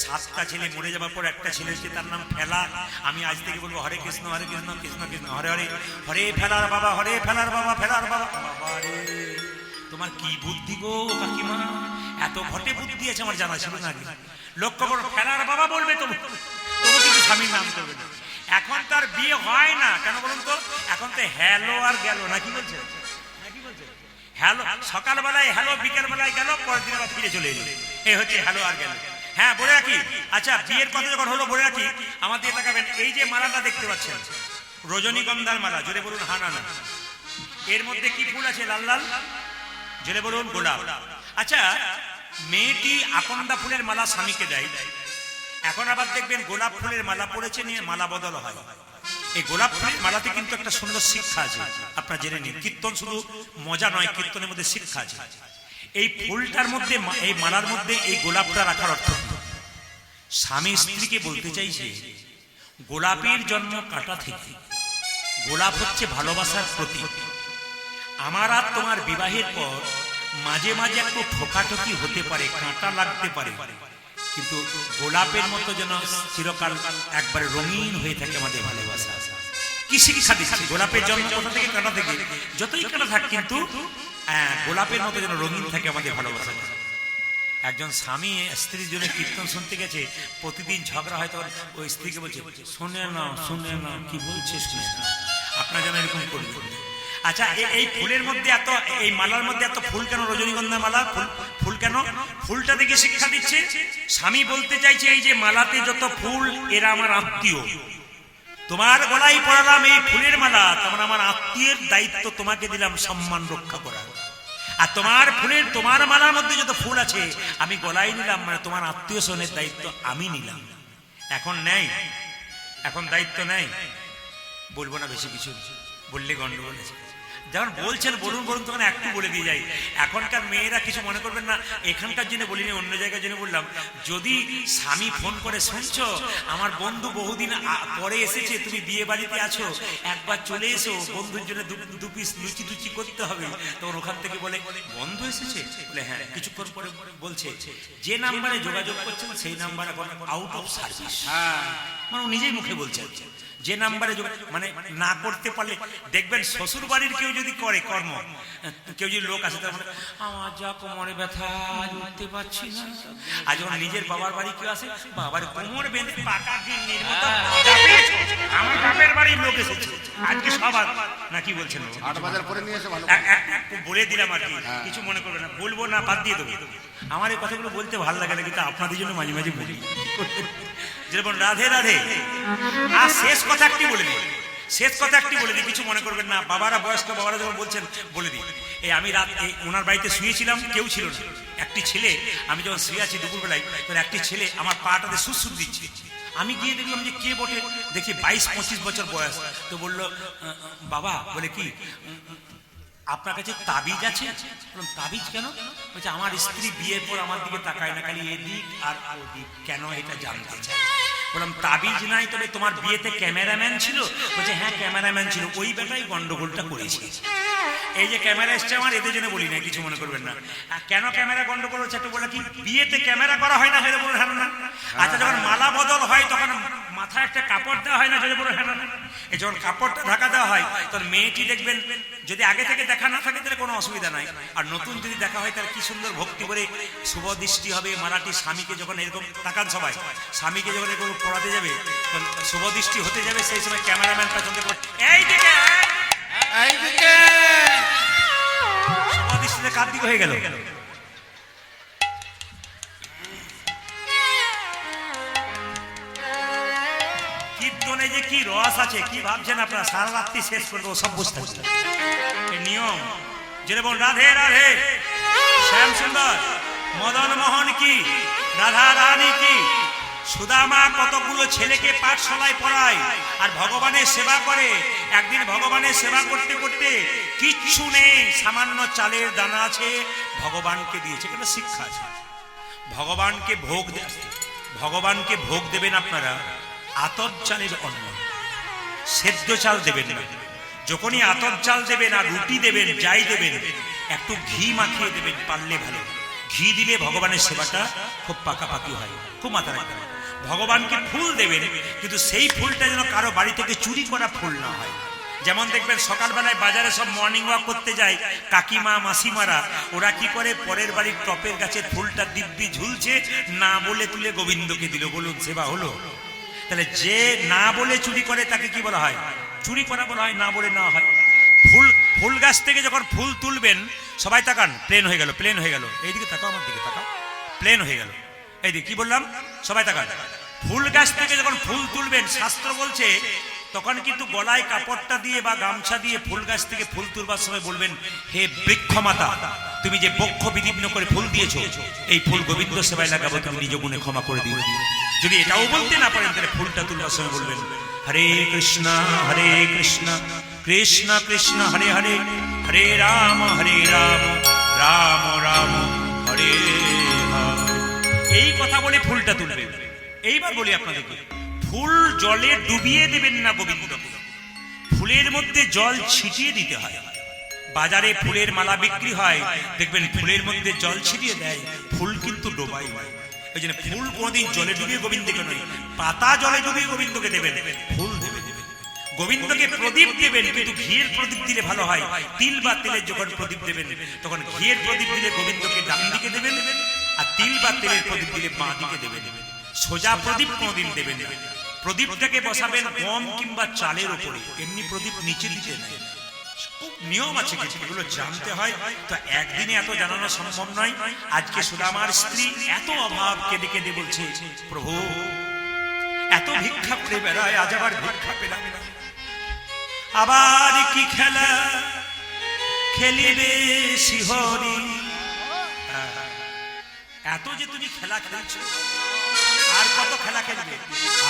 Speaker 1: 7টা ছেলে মরে যাওয়ার পর একটা ছেলে হচ্ছে, তার নাম ফেলা। আমি আজ থেকে বলবো, হরে কৃষ্ণ কৃষ্ণ কৃষ্ণ হরে হরে, হরে ফেলার বাবা, হরে ফেলার বাবা, ফেলার বাবা। বাবা রে, তোমার কি বুদ্ধি গো কাকিমা, এত ঘটে বুদ্ধি আছে, আমার জানা ছিল না। লক্ষ্য করো, ফেলার বাবা বলবে তবু কিন্তু স্বামীর নাম করবে না। এখন তার বিয়ে হয় না কেন বলুন তো? এখন তো হ্যালো আর গেল, নাকি বলছে? হ্যালো সকালবেলায় হ্যালো, বিকেল বেলায় গেল, পরের দিন আবার ফিরে চলে এলো। এই হচ্ছে হ্যালো আর গেল। হ্যাঁ, বলে রাখি, আচ্ছা বিয়ের কথা যখন হলো বলে রাখি, আমাদের তাকাবেন, এই যে মালাটা দেখতে পাচ্ছেন, রজনীগন্ধার মালা। জোরে বলুন হা না না। এর মধ্যে কি ফুল আছে? লাল লাল। জোরে বলুন গোলাপ। আচ্ছা, মেয়েটি আকন্দা ফুলের মালা স্বামীকে দেয়। এখন আবার দেখবেন গোলাপ ফুলের মালা পড়েছে, নিয়ে মালা বদল হয়। এই গোলাপ ফুলের মালাতে কিন্তু একটা সুন্দর শিক্ষা আছে, আপনারা জেনে নিন। কীর্তন শুধু মজা নয়, কীর্তনের মধ্যে শিক্ষা আছে। এই ফুলটার মধ্যে, এই মালার মধ্যে এই গোলাপটা রাখার অর্থ কি? স্বামী স্ত্রীকে বলতে চাইছে, গোলাপের জন্ম কাঁটা থেকে। গোলাপ হচ্ছে ভালোবাসার প্রতীক। আমার আর তোমার বিবাহের পর মাঝে মাঝে একটু ঠোকাঠকি হতে পারে, কাঁটা লাগতে পারে, কিন্তু গোলাপের মতো যেন চিরকাল একবারে রঙিন হয়ে থাকে আমাদের ভালোবাসা। কি শিক্ষা দিচ্ছি? গোলাপের জন্ম কোথা থেকে, কাঁটা থেকে। যতই কাঁটা থাক কিন্তু গোলাপের মতো যেন রঙিন থাকে আমাদের ভালোবাসা। একজন স্বামী স্ত্রীর জন্য কীর্তন শুনতে গেছে, প্রতিদিন ঝগড়া হয়, তখন ওই স্ত্রীকে বলছে শুনে না শুনে না, কি বলছে শুনে না। আপনার যেন এরকম করবেন। আচ্ছা, এই ফুলের মধ্যে এত, এই মালার মধ্যে এত ফুল কেন? রজনীগন্ধা মালা ফুল কেন? ফুলটা দেখে শিক্ষা দিচ্ছে। স্বামী বলতে চাইছে এই যে মালাতে যত ফুল, এরা আমার আত্মীয়। তোমার গলায় পরালাম এই ফুলের মালা, তখন আমার আত্মীয়ের দায়িত্ব তোমাকে দিলাম সম্মান রক্ষা করা। আর তোমার ফুলের, তোমার মালার মধ্যে যত ফুল আছে আমি গলায় নিলাম, মানে তোমার আত্মীয় স্বজনের দায়িত্ব আমি নিলাম। এখন নেই, এখন দায়িত্ব নেই। বলবো না বেশি কিছু, বললে গন্ডগোল আছে। যেমন বলছেন বলুন বলুন, তখন একটু বলে দিয়ে যাই। এখনকার মেয়েরা কিছু মনে করবেন না, এখানকার জন্য বলিনি, অন্য জায়গার জন্য বললাম। যদি স্বামী ফোন করে, শুনছো আমার বন্ধু বহুদিন পরে এসেছে, তুমি বিয়ে বাড়িতে আছো, একবার চলে এসো, বন্ধুর জন্য দু পিস লুচি টুচি করতে হবে। তখন ওখান থেকে বলে বন্ধু এসেছে, বলে হ্যাঁ। কিছুক্ষণ পরে বলছে যে নাম্বারে যোগাযোগ করছেন সেই নাম্বার এখন আউট অফ সার্ভিস। মানে নিজেই মুখে বলছে যে নাম্বারে মানে না করতে পারলে দেখবেন শ্বশুর বাড়ির কেউ যদি করে কর্ম, কেউ যদি লোক আসে, তার আমার যা কোমরে ব্যথা, উঠতে পারছি না। আর যখন নিজের বাবার বাড়ি কেউ আসে, বাবার কোমর বেঁধে পাকা গিন্নির মতো, আমার বাপের বাড়ির লোক এসেছে আজকে সবার, না কি বলছেন? বলে দিলাম আর কি, কিছু মনে করবে না। বলবো না, বাদ দিয়ে দেবো। আমার এই কথাগুলো বলতে ভালো লাগে না, কিন্তু আপনাদের জন্য মাঝে মাঝে বলি। যেরকম রাধে রাধে। আর শেষ কথা একটি বলে দিই, শেষ কথা একটি বলে দিই, কিছু মনে করবেন না। বাবারা, বয়স্ক বাবারা যখন বলছেন বলে দিই। এই আমি রাত ওনার বাড়িতে শুয়েছিলাম, কেউ ছিল না। একটি ছেলে, আমি যখন শুয়ে আছি দুপুরবেলায়, তখন একটি ছেলে আমার পাটাতে সুসুর দিচ্ছে। আমি গিয়ে দেখলাম যে কে বটে, দেখি 22-25 বছর বয়স। তো বললো বাবা, বলে কি আপনার কাছে তাবিজ আছে? তাবিজ কেন? বলছে আমার স্ত্রী বিয়ের পর আমার দিকে তাকায় না, খালি এদিক আর ওদিক, কেন এটা জানতে চাই। বললাম তাবিজ নাই, তবে তোমার বিয়েতে ক্যামেরাম্যান ছিল? বলছে হ্যাঁ ক্যামেরাম্যান ছিল, ওই বেটাই গন্ডগোলটা করেছে। এই যে ক্যামেরা এসছে আমার, এদের জন্য বলি না, কিছু মনে করবেন না। কেন ক্যামেরা গন্ডগোল হচ্ছে একটু বলে কি, বিয়েতে ক্যামেরা করা হয় না, হেরে বলে হ্যাঁ না। আচ্ছা, যখন মালা বদল হয় তখন মাথায় একটা কাপড় দেওয়া হয় না, হেরে বলে হ্যাঁ না। এই যখন কাপড়টা ঢাকা দেওয়া হয়, তখন মেয়েটি দেখবেন যদি আগে থেকে দেখা না থাকে তাহলে কোনো অসুবিধা নাই, আর নতুন যদি দেখা হয় তাহলে কি সুন্দর ভক্তি করে শুভ দৃষ্টি হবে। মারাটি স্বামীকে যখন এরকম তাকান সবাই, স্বামীকে যখন এরকম পড়াতে যাবে, তখন শুভ দৃষ্টি হতে যাবে, সেই সময় ক্যামেরাম্যান পেছন থেকে এই দিকে, এই দিকে, শুভ দৃষ্টিতে কার দিকে হয়ে গেল। কীর্তনে যে কি রস আছে, কি ভাবছেন আপনারা? সারা রাত্রি শেষ করে দেবো, সব বুঝতে পারছেন নিয়ম। যেরকম রাধে রাধে, শ্যাম সুন্দর, মদন মোহন কি, রাধা রানী কি, সুদামা কতগুলো ছেলেকে পাঠশালায় পড়ায় আর ভগবানের সেবা করে। একদিন ভগবানের সেবা করতে করতে কিচ্ছু নেই, সামান্য চালের দানা আছে, ভগবানকে দিয়েছে। কেন? শিক্ষা আছে। ভগবানকে ভোগ দেবেন আপনারা আতপ চালের অন্ন, সেদ্ধ চাল দেবেন না। যখনই আতপ চাল দেবেন আর রুটি দেবেন, যাই দেবেন, একটু ঘি মাখিয়ে দেবেন, পারলে ভালো। ঘি দিলে ভগবানের সেবাটা খুব পাকাপাকি হয়। খুব মাথা রাখবেন। ভগবানকে ফুল দেবেন, কিন্তু সেই ফুলটা যেন কারো বাড়ি থেকে চুরি করা ফুল না হয়। যেমন দেখবেন সকালবেলায় বাজারে সব মর্নিং ওয়াক করতে যায় কাকিমা মাসিমারা, ওরা কি করে, পরের বাড়ির টপের গাছের ফুলটা দিব্যি ঝুলছে, না বলে তুলে গোবিন্দকে দিল। বলুন সেবা হলো? তাহলে যে না বলে চুরি করে তাকে কি বলা হয়? চুরি করা বলা হয়, না বলে না হয়। ফুল গাছ থেকে যখন ফুল তুলবেন, সবাই তাকান, প্লেন হয়ে গেল, প্লেন হয়ে গেল, এইদিকে তাকাও, আমার দিকে তাকাও, প্লেন হয়ে গেল। এইদিকে কি বললাম? সবাই তাকান। ফুল গাছ থেকে যখন ফুল তুলবেন, শাস্ত্র বলছে তখন কিন্তু গলায় কাপড়টা দিয়ে বা গামছা দিয়ে ফুল গাছ থেকে ফুল তুলবার সময় বলবেন, হে বৃক্ষ মাতা, তুমি যে বক্ষ বিদীর্ণ করে ফুল দিয়েছো, এই ফুল গোবিন্দ সেবায় লাগাবো, তুমি নিজ গুণে ক্ষমা করে দিও। যদি এটাও বলতে না পারেন, তাহলে ফুলটা তুলবার সময় বলবেন, হরে কৃষ্ণ কৃষ্ণ কৃষ্ণ হরে হরে, হরে রাম রাম রাম হরে হরে। এই কথা বলে ফুলটা তুলবে। এইবার বলি আপনাদেরকে, ফুল জলে ডুবিয়ে দেবেন না গোবিন্দকে, ফুলের মধ্যে জল ছিটিয়ে দিতে হয়। বাজারে ফুলের মালা বিক্রি হয়, দেখবেন ফুলের মধ্যে জল ছিটিয়ে দেয়, ফুল কিন্তু ডোবাই নয়। ওই জন্য ফুল কোনোদিন জলে ডুবিয়ে গোবিন্দকে নয়, পাতা জলে ডুবিয়ে গোবিন্দকে দেবেন, ফুল দেবেন। গোবিন্দকে প্রদীপ দেবেন, কিন্তু ঘিয়ের প্রদীপ দিলে ভালো হয়। তিল বা তেলের যখন প্রদীপ দেবেন, তখন ঘিয়ের প্রদীপ দিলে গোবিন্দকে ডান দিকে দেবেন, আর তিল বা তেলের প্রদীপ দিলে বাঁ দিকে দেবেন। সোজা প্রদীপ কোনোদিন দেবেন না। প্রদীপটাকে বসাবেন গম কিংবা চালের উপরে, এমনি প্রদীপ নিচে দিতে নেই। খুব নিয়ম আছে কিছু, এগুলো জানতে হয়। তো একদিনে এত জানানো সম্ভব নয়। আজকে সুদামার স্ত্রী এত অভাব কেঁদে কেঁদে বলছে, প্রভু এত ভিক্ষা করে বেড়ায়, আজ আবার ভিক্ষা পেলাম না, আবার কি খেলা খেলিবে শিহরি। এত যে তুমি খেলা খেলছো, আর কত খেলা খেলবে?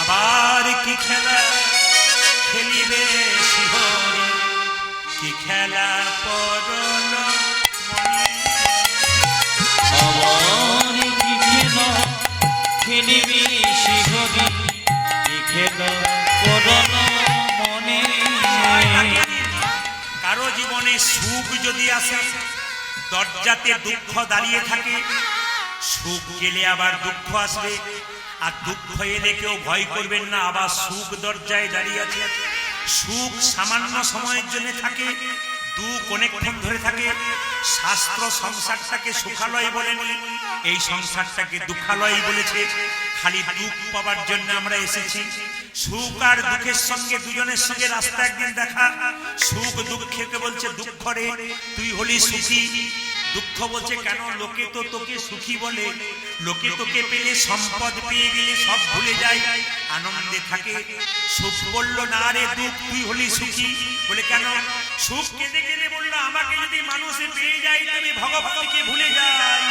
Speaker 1: আবার কি খেলা খেলিবে শিহরি, কি খেলা পরল মনে।
Speaker 2: আবার কি খেলা খেলিবি শিহরি, কি খেলা পরল মনে।
Speaker 1: কারো জীবনে সুখ যদি আসে, দরজাতে দুঃখ দাঁড়িয়ে থাকে, সুখ গেলে আবার দুঃখ আসবে। আর দুঃখ এলে কেউ ভয় করবেন না, আবার সুখ দরজায় দাঁড়িয়ে আছে। সুখ সামান্য সময়ের জন্য থাকে, দুঃখ অনেকক্ষণ ধরে থাকে। শাস্ত্র সংসারটাকে সুখালয় বলেনি, এই সংসারটাকে দুঃখালয় বলেছে। খালি দুঃখ পাবার জন্য আমরা এসেছি। সুখ আর দুঃখের সঙ্গে দুজনের সঙ্গে রাস্তা একদিন দেখা। সুখ দুঃখকে বলছে, দুঃখ রে তুই হলি সুখী। দুঃখ বলছে, কেন? লোকে তো তোকে সুখী বলে, লোকে তোকে পেলে সম্পদ পেয়ে গেলে সব ভুলে যায়, আনন্দে থাকে। সুখ বললো, না রে দুঃখ তুই হলি সুখী। বলে কেন? সুখ কেঁদে কেঁদে বললো, আমাকে যদি মানুষে পেয়ে যায় তবে ভগবানকে ভুলে যায়,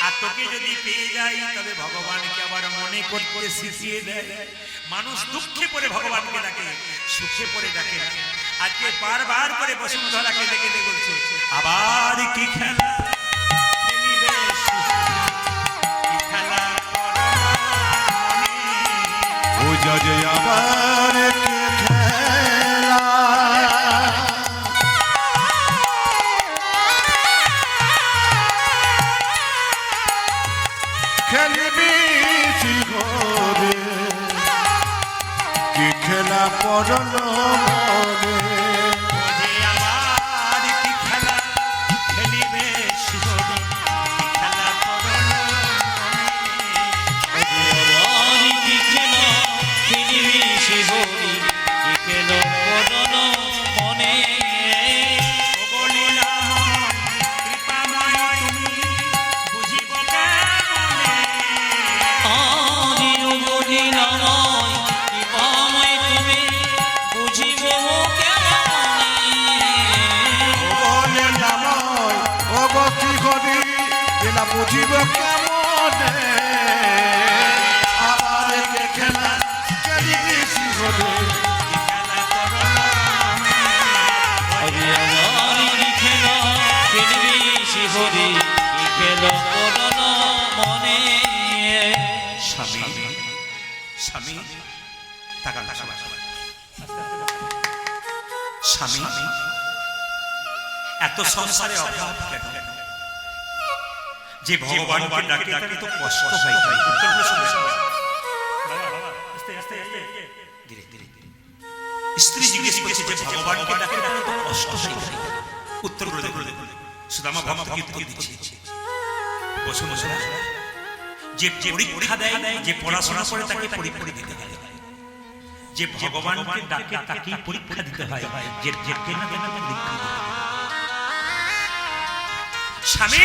Speaker 1: আর তোকে যদি পেয়ে যাই তবে ভগবানকে আবার মনে করতে শিখিয়ে দেয়। মানুষ দুঃখে পড়ে ভগবানকে ডাকে, সুখে পড়ে ডাকে না। আজকে বারবার করে বসুন্ধরা কেঁদে কেঁদে বলছে, আবার কি খেলা খেলিবে শিহরি, কি খেলা পরল মনে।
Speaker 3: ও যে আবার কি খেলা খেলবি শিহরে, কি খেলা পরল মনে।
Speaker 1: যে আবার কি খেলা খেলিবে শিহরি, কি খেলা পরল মনে।
Speaker 2: আবার কি খেলা খেলিবি শিহরি, কি খেলা পরল মনে।
Speaker 1: ওগো লীলাময় কৃপাময় তুমি বুঝিব কেমনে।
Speaker 2: আদি লীলাময় কৃপাময় তুমি বুঝিব কেমনে।
Speaker 3: বলে নাময় ও গতি করি এলা বুঝিব কেমনে। আবার কে খেলা খেলিবি শিহরে,
Speaker 1: কি খেলা পরল মনে।
Speaker 2: আবার কি খেলা খেলিবি শিহরি, কি খেলা পরল মনে।
Speaker 1: স্বামী স্বামী তাকান সবাই, স্বামী এত সংসারে অভাব কেন? যে ভগবানকে ডাকে তাকে তো কষ্ট হয়। উত্তরগুলো শুনবে। ধীরে ধীরে স্ত্রী জিজ্ঞেস করছে, যে ভগবানকে ডাকে তাকে তো কষ্ট হয়। উত্তরগুলো দেখুন। সুদামা ভক্ত কি উত্তর দিচ্ছে? বসুন বসুন। যে পরীক্ষা দেয়, যে পড়াশোনা করে তাকে পরীক্ষা দিতে হয়। যে ভগবানকে ডাকে তাকেই পরীক্ষা দিতে হয়, যে ডাকে না তাকে পরীক্ষা দিতে হয়। স্বামী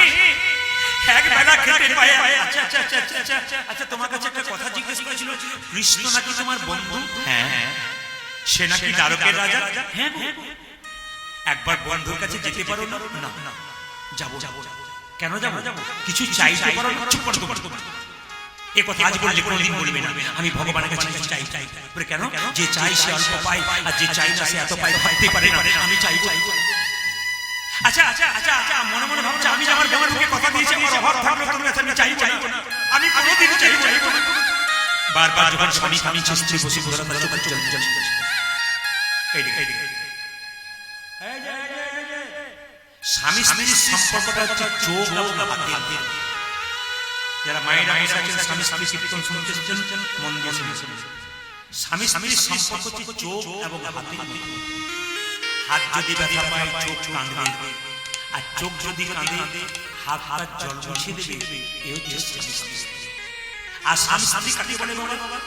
Speaker 1: এক বেলা খেতে পায়। আচ্ছা আচ্ছা আচ্ছা আচ্ছা আচ্ছা আচ্ছা, তোমার কাছে একটা কথা জিজ্ঞেস করেছিল, কৃষ্ণ নাকি তোমার বন্ধু? হ্যাঁ। সে নাকি দ্বারকের রাজা? হ্যাঁ। একবার বন্ধুর কাছে যেতে পারো না? না যাবো। কেন যাবো? কিছু চাইতে পারো না? চুপ করো তোমরা। এ কথা আজ বললে কোনোদিন বলবে না। আমি ভগবানের কাছে চাই। বলে কেন? যে চাই সে অল্প পায়, আর যে চাই না সে এত পায়, ভাবতে পারে না। আমি চাইবো। আচ্ছা আচ্ছা আচ্ছা আচ্ছা, মনে মনে ভাবছে, আমি যে আমার বন্ধুকে কথা দিয়েছি, আমার অভাব থাকলে তোর কাছে আমি চাইবো না। আমি কোনোদিন চাইবো না। বারবার যখন স্বামী স্বামী চেষ্টা বসে ধরা ধরা এই দিকে স্বামী স্ত্রীর সম্পর্কটা হচ্ছে চোখ এবং হাতের। যারা মায়েরা বসে আছেন স্বামী স্ত্রী কীর্তন শুনতেছেন মন দিয়ে শুনছেন। স্বামী স্ত্রীর সম্পর্ক হচ্ছে চোখ এবং হাতের মধ্যে। হাত যদি ব্যথা পায় চোখ কাঁদবে, আর চোখ যদি কাঁদে হাত হাত জল মুছিয়ে দেবে। এ হচ্ছে স্বামী স্ত্রী। আর স্বামী স্ত্রী কাকে বলে বাবা?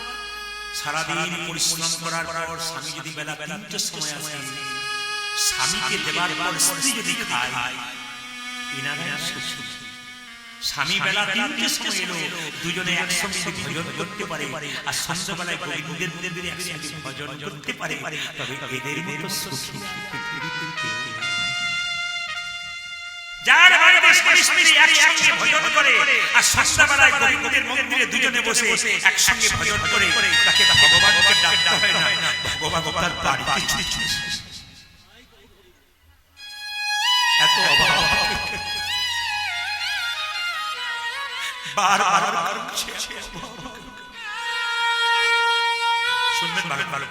Speaker 1: সারাদিন পরিশ্রম করার পর স্বামী যদি বেলা ৩টের সময় আসে, স্বামীকে দেবার পর স্ত্রী যদি খায়, এনারা সুখী। স্বামী বেলা ৩টের সময় এলো, দুজনে একসঙ্গে যদি ভজন করতে পারে আর সন্ধ্যাবেলায় গোবিন্দের মন্দিরে একসঙ্গে ভজন করতে পারে, তবে এদের মতো সুখী পৃথিবীতে কেউ নেই। যার বাড়িতে স্বামী স্ত্রী একসঙ্গে ভজন করে আর সন্ধ্যাবেলায় গোবিন্দের মন্দিরে দুজনে বসে একসঙ্গে ভজন করে, তাকে ভগবানকে ডাকতে হয় না, ভগবান তার বাড়িতে ছুটে ছুটে এত অভাব বারবার শুনবেন ভালো ভালো।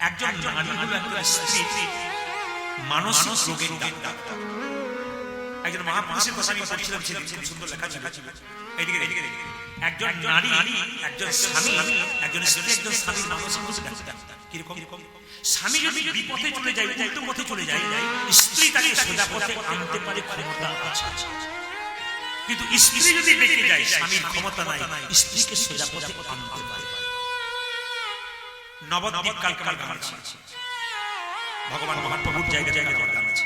Speaker 1: একজন নারী হলো একটা স্ত্রী মানসিক রোগের ডাক্তার। একজন মহাপুরুষের কথা আমি পড়ছিলাম, খুব সুন্দর লেখা ছিল। এইদিকে একজন নারী, একজন স্বামী, একজন স্ত্রী, একজন স্বামীর মানসিক রোগের ডাক্তার। কিরকম? স্বামী যদি বিপথে চলে যায়, উল্টো পথে চলে যায়, স্ত্রী তাকে সোজা পথে আনতে পারে, ক্ষমতা আছে। কিন্তু স্ত্রী যদি বেঁকে যায়, স্বামীর ক্ষমতা নাই স্ত্রীকে সোজা পথে আনতে পারে। নবদ্বীপ কালকে আমার গান আছে, ভগবান মহাপ্রভুর জায়গা জায়গায় আমার গান আছে।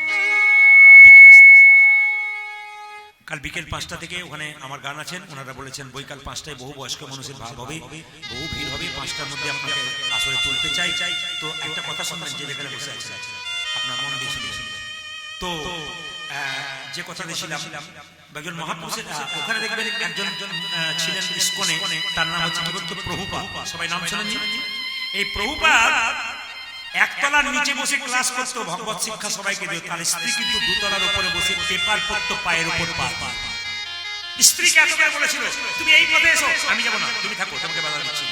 Speaker 1: কাল বিকেল 5টা থেকে ওখানে আমার গান আছেন। ওনারা বলেছেন বৈকাল 5টায় বহু বয়স্ক মানুষের ভাব হবে, বহু ভিড় হবে, 5টার মধ্যে আপনাকে আসলে তুলতে চাই। তো একটা কথা শুনবেন, যে যেখানে বসে আছেন আপনার মন দিয়ে শুনবেন। তো যে কথা দিয়েছিলাম, একজন মহাপুরুষের ওখানে দেখবেন একজন ছিলেন ইস্কনে, তার নাম হচ্ছে কি বলতো, প্রভুপাদ। সবাই নাম শুনেননি? এই প্রভুপাদ একতলার নিচে বসে ক্লাস করতো, ভগবত শিক্ষা সবাইকে দিত। তার স্ত্রী কিন্তু দুতলার উপরে বসে পেপার পড়তো, পায়ের উপর পা। স্ত্রীকে এত করে বলেছিল, তুমি এই পথে এসো, আমি যাবো না, তুমি থাকো, তোমাকে বাধা দিচ্ছি।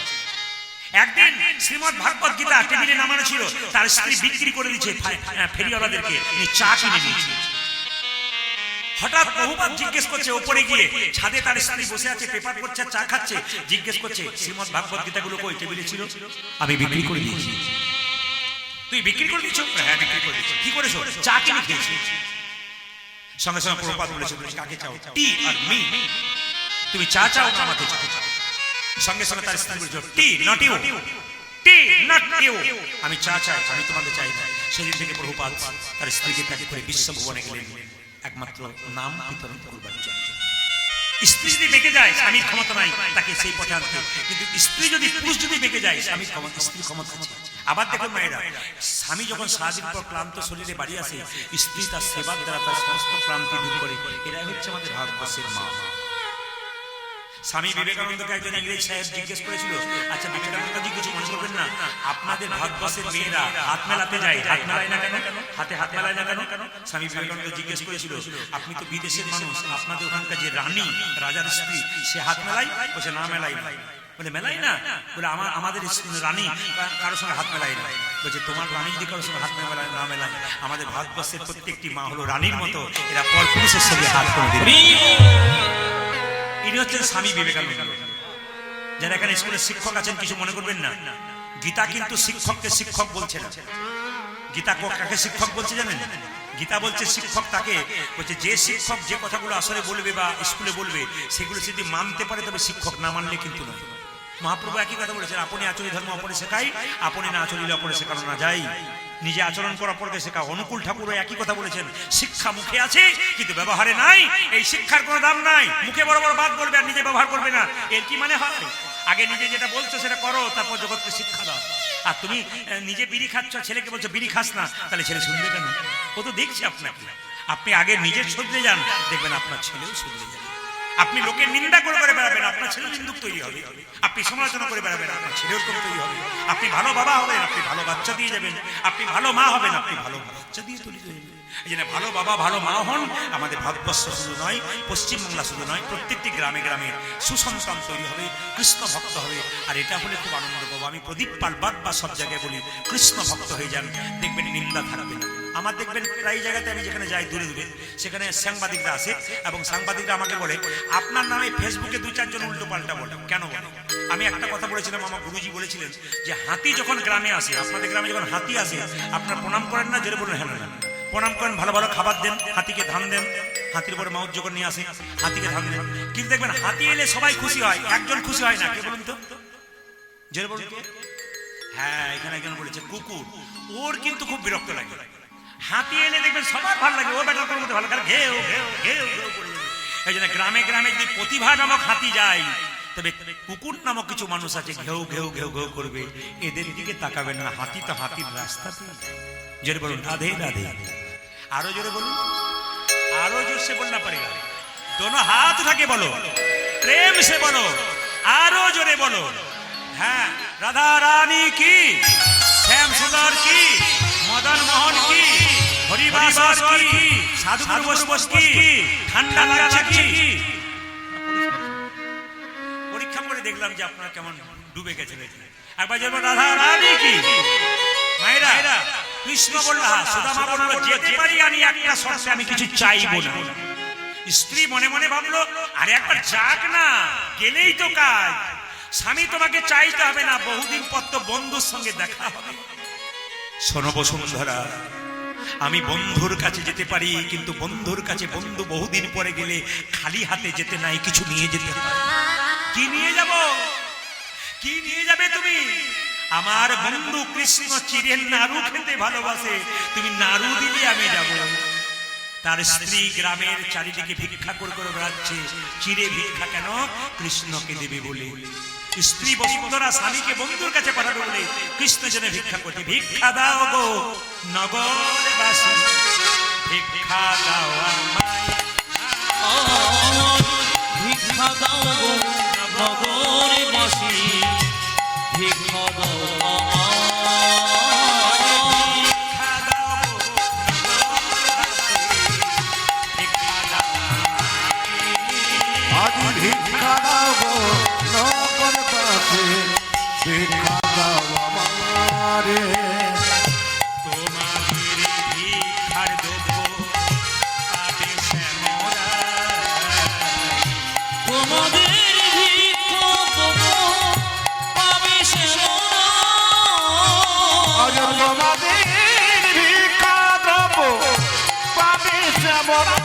Speaker 1: একদিন শ্রীমদ ভাগবত গীতা টেবিলে নামানো ছিল, তার স্ত্রী বিক্রি করে দিচ্ছে ফেরিওয়ালাদেরকে, চা কিনে নিয়েছে। হঠাৎ প্রভুপাদ জিজ্ঞেস করছে, ওপরে গিয়ে ছাদে তার স্ত্রী বসে আছে, পেপার পড়ছে, চা খাচ্ছে, জিজ্ঞেস করছে শ্রীমদ ভাগবত গীতাগুলো কই? টেবিলে ছিল, আমি বিক্রি করে দিয়েছি। তুই বিক্রি করে দিচ্ছ? হ্যাঁ বিক্রি করে দিচ্ছি। কি করেছো? চা কিনে খেয়েছি। সঙ্গে সঙ্গে প্রভুপাদ বলেছে, তুমি কাকে চাও, টি আর মি? তুমি চা চাও না আমাকে চাও? সঙ্গে সঙ্গে তার স্ত্রী বলেছে, tea not you, tea not you, আমি চা চাই, আমি তোমাকে চাই না। সেদিন থেকে প্রভুপাদ তার স্ত্রীকে ত্যাগ করে বিশ্বভুবনে গেলেন একমাত্র নাম বিতরণ করবার জন্য। স্ত্রী যদি বেঁকে যায়, স্বামীর ক্ষমতা নাই তাকে সেই পথে আনতে। কিন্তু স্ত্রী যদি, পুরুষ যদি বেঁকে যায়, স্বামীর ক্ষমতা, স্ত্রীর ক্ষমতা আছে। আবার দেখুন মায়েরা, স্বামী যখন সারাদিন পর ক্লান্ত শরীরে বাড়ি আসে, স্ত্রী তার সেবার দ্বারা তার সমস্ত ক্লান্তি দূর করে। এরাই হচ্ছে আমাদের ভারতবর্ষের মা। স্বামী বিবেকানন্দকে একজন ইংরেজ সাহেব জিজ্ঞেস করেছিল, আচ্ছা বিবেকানন্দজি কিছু মনে করবেন না, আপনাদের ভারতবর্ষের মেয়েরা হাত মেলাতে যায়, হাত মেলায় না কেন, হাতে হাত মেলায় না কেন? স্বামী বিবেকানন্দ জিজ্ঞেস করেছিল, আপনি তো বিদেশের মানুষ, আপনাদের ওখানকার যে রানী, রাজার স্ত্রী, সে হাত মেলায়? বলছে না, মেলাই না। বলে মেলাই না? বলে আমাদের রানী কারোর সঙ্গে হাত মেলায় না। বলছে তোমার রানী যদি কারোর সঙ্গে হাত মেলায় না মেলায়, আমাদের ভারতবর্ষের প্রত্যেকটি মা হলো রানীর মতো, এরা পর পুরুষের সঙ্গে হাত করে দিবে। ইনি হচ্ছেন স্বামী বিবেকানন্দ। যারা এখানে স্কুলের শিক্ষক আছেন কিছু মনে করবেন না, গীতা কিন্তু শিক্ষককে শিক্ষক বলছে না। গীতা কাকে শিক্ষক বলছে জানেন? গীতা বলছে শিক্ষক তাকে, বলছে যে শিক্ষক যে কথাগুলো আসলে বলবে বা স্কুলে বলবে, সেগুলো যদি মানতে পারে তবে শিক্ষক, না মানলে কিন্তু নয়। মহাপ্রভু একই কথা বলেছেন, আপনি আচরি ধর্ম অপরে শেখাই, আপনি না আচরিলে অপরে শেখানো না যায়, নিজে আচরণ করা অপরকে শেখা। অনুকূল ঠাকুরও একই কথা বলেছেন, শিক্ষা মুখে আছে কিন্তু ব্যবহারে নাই, এই শিক্ষার কোনো দাম নাই। মুখে বড় বড় বাদ বলবে আর নিজে ব্যবহার করবে না, এর কি মানে হয়? আগে নিজে যেটা বলছো সেটা করো, তারপর জগৎকে শিক্ষা দাও। আর তুমি নিজে বিড়ি খাচ্ছ, ছেলেকে বলছো বিড়ি খাস না, তাহলে ছেলে শুনবে কেন? ও তো দেখছি আপনাকে। আপনি আগে নিজের শুধরে যান, দেখবেন আপনার ছেলেও শুধরে যাবে। আপনি লোকের নিন্দা করে করে বেড়াবেন, আপনার ছেলে নিন্দুক তৈরি হবে। আপনি সমালোচনা করে বেড়াবেন, আপনার ছেলেও কম তৈরি হবে। আপনি ভালো বাবা হবেন, আপনি ভালো বাচ্চা দিয়ে যাবেন। আপনি ভালো মা হবেন, আপনি ভালো বাচ্চা দিয়ে তৈরি যাবেন। এই জন্য ভালো বাবা ভালো মা হন। আমাদের ভারতবর্ষ শুধু নয়, পশ্চিমবাংলা শুধু নয়, প্রত্যেকটি গ্রামে গ্রামে সুসন্তান তৈরি হবে, কৃষ্ণ ভক্ত হবে। আর এটা হলে খুব আনন্দ পাবো। আমি প্রদীপ পাল বা সব জায়গায় বলি, কৃষ্ণ ভক্ত হয়ে যান, দেখবেন নিন্দা থাকবে না। আমার দেখবেন প্রায় জায়গাতে আমি যেখানে যাই দূরে দূরে, সেখানে সাংবাদিকরা আসে এবং সাংবাদিকরা আমাকে বলে, আপনার নামে ফেসবুকে 2-4 জন উল্টো পাল্টা বলে। কেন বলে? আমি একটা কথা বলেছিলাম, আমার গুরুজি বলেছিলেন যে হাতি যখন গ্রামে আসে, আপনাদের গ্রামে যখন হাতি আসে, আপনার প্রণাম করেন না? জোরে বলুন হ্যাঁ না। প্রণাম করেন, ভালো ভালো খাবার দেন, হাতিকে ধান দেন, হাতির উপরে মাউজ যখন নিয়ে আসে হাতিকে ধান দেন। কিন্তু দেখবেন হাতি এলে সবাই খুশি হয়, একজন খুশি হয় না। কে বলুন তো? জোরে বলুন। হ্যাঁ, এখানে একজন বলেছে কুকুর, ওর কিন্তু খুব বিরক্ত লাগে। হাতি এলে দেখবেন সবার ভালো লাগে, ও ব্যাটার করে ভালো লাগে, ঘেউ ঘেউ ঘেউ ঘেউ করে যাবে। এই জন্য গ্রামে গ্রামে যদি প্রতিভা নামক হাতি যায়, তবে কুকুর নামক কিছু মানুষ আছে ঘেউ ঘেউ ঘেউ ঘেউ করবে, এদের দিকে তাকাবেন না। হাতি তো হাতির রাস্তাতে। জোরে বলুন রাধে রাধে। আরো জোরে বলুন, আরো জোর সে বলনা পারেগা। दोनों हाथ उठा के बोलो, प्रेम से बोलो, आरो जोरे बोलो। हाँ, राधा रानी की, श्याम सुंदर की, मदन मोहन की, हरिवास की, साधु बस की, ठंडा लागছে কি? পরীক্ষা করে দেখলাম যে আপনারা কেমন ডুবে গেছেন। একবার যেন রাধা রানী কি, মায়েরা কৃষ্ণ বললা, সুদামা বলল, যেতে পারি আমি একটা শর্তে, আমি কিছু চাইবো না। স্ত্রী মনে মনে ভাবলো, আরে একবার যাক না, গেলেই তো কাজ। স্বামী তোমাকে চাইতে হবে না, বহুদিন পর তো বন্ধুর সঙ্গে দেখা হবে। শোনো বসুন্ধরা, আমি বন্ধুর কাছে যেতে পারি, কিন্তু বন্ধুর কাছে বন্ধু বহুদিন পরে গেলে খালি হাতে যেতে নাই, কিছু নিয়ে যেতে হয়। কি নিয়ে যাব? কি নিয়ে যাবে তুমি? আমার বন্ধু কৃষ্ণ চিড়ের নাড়ু খেতে ভালোবাসে, তুমি নাড়ু দিলে আমি যাব। তার স্ত্রী গ্রামের চারিদিকে ভিক্ষা করে করে বেড়াচ্ছে। চিড়ে ভিক্ষা কেন? কৃষ্ণকে দেবে বলে। স্ত্রী বসুন্ধরা স্বামীকে বন্ধুর কাছে পাঠাবে বলে কৃষ্ণ যেন ভিক্ষা করতে। ভিক্ষা দাও গো নগরবাসী, ভিক্ষা দাও আমায়,
Speaker 2: ভিক্ষা দাও গো নগরবাসী, ভিক্ষা দাও
Speaker 3: ভিক্ষা দাও গো নগরবাসী, ভিক্ষা দাও আমারে।
Speaker 1: তোমাদের ভিক্ষার দেবো পাবে শ্যামরা,
Speaker 2: তোমাদের ভিক্ষা দেবো পাবে শ্যামরা।
Speaker 3: আজ তোমাদের ভিক্ষা দেবো পাবে শ্যামরা।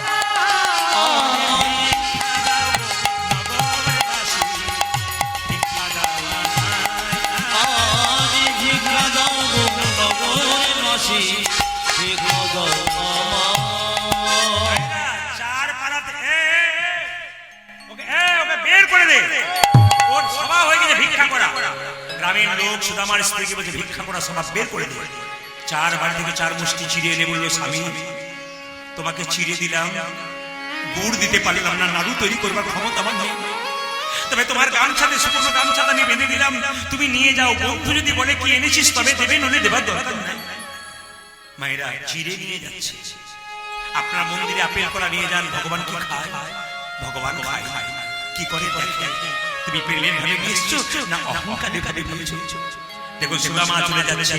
Speaker 1: চার পাড়াতে ওকে বের করে দে, ওর সভা হয়ে গেছে ভিক্ষা করা। গ্রামের লোক সুদামার স্ত্রীকে বলছে, ভিক্ষা করা সভা বের করে দে। 4 বাড়ি থেকে 4 মুষ্টি চিড়ে এনে বললো, স্বামী তোমাকে চিড়ে দিলাম, গুড় দিতে পারলাম না, নাড়ু তৈরি করবার ক্ষমতা আমার নেই, তবে তোমার গামছাতে শুকনো গামছাটা আমি বেঁধে দিলাম, তুমি নিয়ে যাও। বন্ধু যদি বলে কি এনেছিস তবে দেবে, নলে দেবার দরকার নাই। মায়েরা চিড়ে নিয়ে যাচ্ছে। আপনার মন্দিরে আপেল করা নিয়ে যান, ভগবান কি খায়? ভগবান খায়। কি করে দেখেন? তুমি প্রেমের ভাবে নিয়ে এসছো না অহংকারে ভাবে নিয়েছো? দেখুন সুদামা চলে যাচ্ছে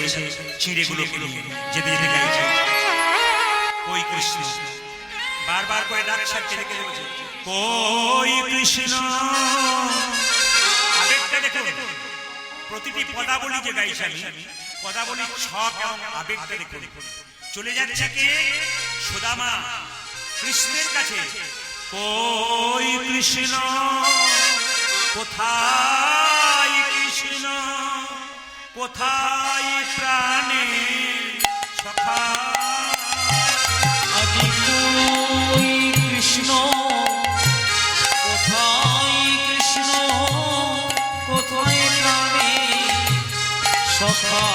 Speaker 1: চিড়েগুলোকে নিয়ে, যেতে যেতে গাইছে, ওই কৃষ্ণ বারবার করে ডাক সাক্ষী রেখে বলছে, ওই কৃষ্ণ। আবেগটা দেখুন, প্রতিটি পদাবলী যে গাইছে আমি, পদাবলীর ছক এবং আবেগটা দেখুন। চলে যাচ্ছে কে? সুদামা কৃষ্ণের কাছে। ওই কৃষ্ণ কোথায়? কৃষ্ণ কোথায়? প্রাণে সখা।
Speaker 2: আদি কই কৃষ্ণ কোথায়? কৃষ্ণ কোথায়? প্রাণে সখা।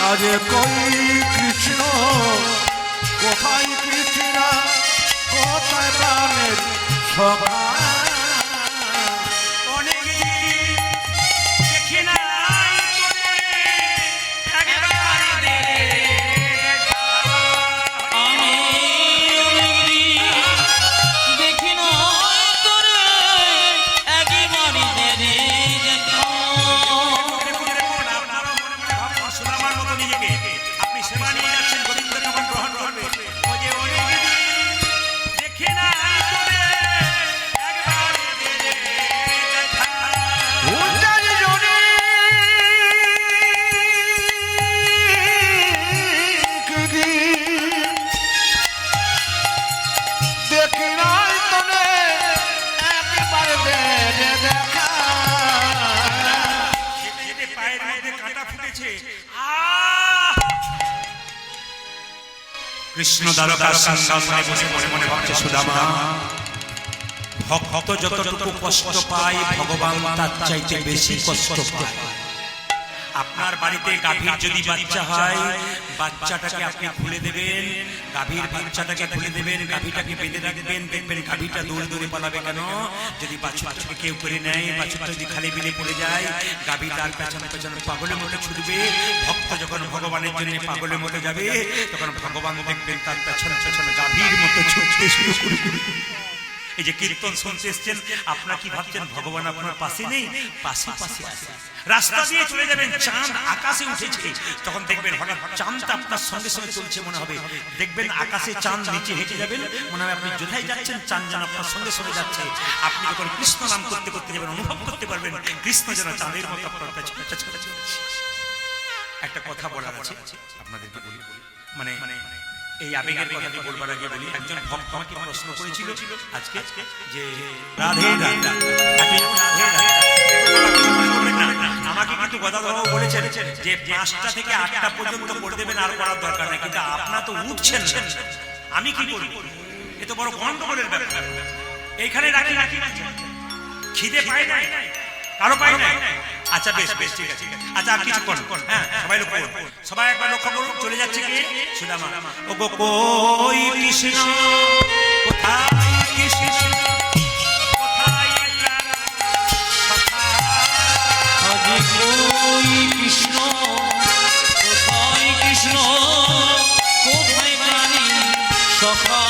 Speaker 3: আজ কই কৃষ্ণ কোথায়? কৃষ্ণ কোথায়? প্রাণের সখা।
Speaker 1: আমার মতো নিজেকে আপনি সেবা নিয়ে যাচ্ছেন, গোবিন্দ যখন গ্রহণ করবে, ও যে অনেক দিন দেখে নাই তোরে, একবার দে দেখা।
Speaker 3: উজানি জনি কদি দেখি নাই তোরে, একবার দে দেখা।
Speaker 1: যেতে পায়ের মধ্যে কাঁটা ফুটেছে। কৃষ্ণ দ্বারকার সিংহাসনে বসে মনে মনে ভাবছে সুদামা, ভক্ত যতটুকু কষ্ট পায় ভগবান তার চাইতে বেশি কষ্ট পায়। আপনার বাড়িতে গাভীর যদি বাচ্চা হয়, বাচ্চাটাকে আপনি খুলে দেবেন, গাভীর বাচ্চাটাকে খুলে দেবেন, গাভীটাকে বেঁধে রাখবেন, দেখবেন গাভীটা দৌড়ে দৌড়ে পালাবে। কেন? যদি বাছুরটাকে কেউ করে নেয়, বাছুরটা যদি খালি বিলে পড়ে যায়, গাভী তার পেছনে পেছনে পাগলের মতো ছুটবে। ভক্ত যখন ভগবানের জন্য পাগলের মতো যাবে, তখন ভগবান দেখবেন তার পেছনে পেছনে গাভীর মতো ছুটতে শুরু করবে। এই যে কীর্তন শুনতে এসছেন, আপনারা কি ভাবছেন ভগবান আপনার পাশে নেই? পাশে পাশে আছে। রাস্তা দিয়ে চলে যাবেন, চাঁদ আকাশে উঠেছে, তখন দেখবেন হঠাৎ চাঁদটা আপনার সঙ্গে সঙ্গে চলছে মনে হবে। দেখবেন আকাশে চাঁদ নিচে হেঁটে যাবেন, মনে হবে আপনি কোথায় যাচ্ছেন, চাঁদ যেন আপনার সঙ্গে সঙ্গে যাচ্ছে। আপনি যখন কৃষ্ণ নাম করতে করতে যাবেন, অনুভব করতে পারবেন কৃষ্ণ যেন চাঁদের মতো আপনার কাছে চলেছে। একটা কথা বলার আছে আপনাদেরকে বলি, মানে এই আবেগের কথাটি বলবার আগে বলি, একজন ভক্ত আমাকে প্রশ্ন করেছিল আজকে যে রাধে রাধে, আমাকে কিন্তু গদাধর বলেছেন যে 5টা থেকে 8টা পর্যন্ত পড়ে দেবেন, আর করার দরকার নেই। কিন্তু আপনারা তো উঠছেন, আমি কি করি? এ তো বড় গন্ডগোলের ব্যাপার। এইখানে রাখি রাখি খিদে পায় নাই, কারো পায় নাই। আচ্ছা বেশ বেশ ঠিক আছে। আচ্ছা আর কিছু করুন, হ্যাঁ সবাই লক্ষ্য করুন, সবাই একবার লক্ষ্য করুন। চলে যাচ্ছে কি সুদামা, ও গো কই কৃষ্ণ কোথায়, কৃষ্ণ কোথায় প্রাণ সখা,
Speaker 2: আজি কই কৃষ্ণ কোথায়, কৃষ্ণ কোথায় প্রাণী সখা।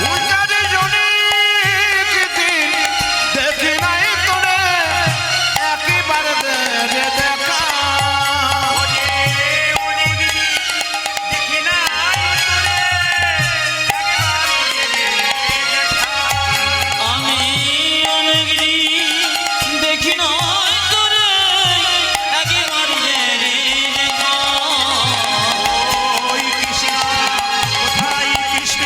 Speaker 3: উজানি জনি কদি দেখি নাই তোরে, একবার দে দেখা।
Speaker 2: আমি অনেক দিন দেখি নাই তোরে, একবার দে দেখা।
Speaker 1: ওই কৃষ্ণ কোথায়, কৃষ্ণ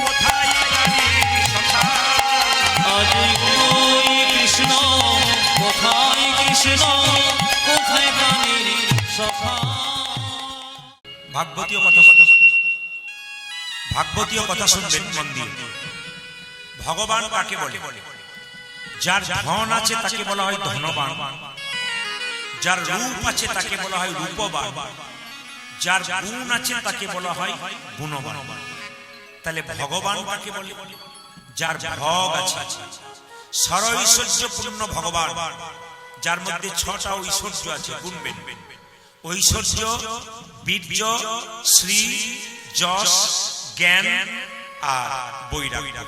Speaker 1: কোথায় প্রাণী সখা।
Speaker 2: আজি কই কৃষ্ণ কোথায়, কৃষ্ণ কোথায় প্রাণীর সখা।
Speaker 1: ভাগবতীয় কথা শুনবেন মন দিয়ে। ভগবান কাকে বলে? যার ধন আছে তাকে বলা হয় ধনবান, যার রূপ আছে তাকে বলা হয় রূপবান, যার গুণ আছে তাকে বলা হয় গুণবান। তাহলে ভগবান কাকে বলে? যার ভোগ আছে, সরৈশ্বর্যপূর্ণ ভগবান, যার মধ্যে 6টা ঐশ্বর্য আছে। গুনবেন, ঐশ্বর্য, বীর্য, শ্রী, যশ, জ্ঞান আর বৈরাগ্য।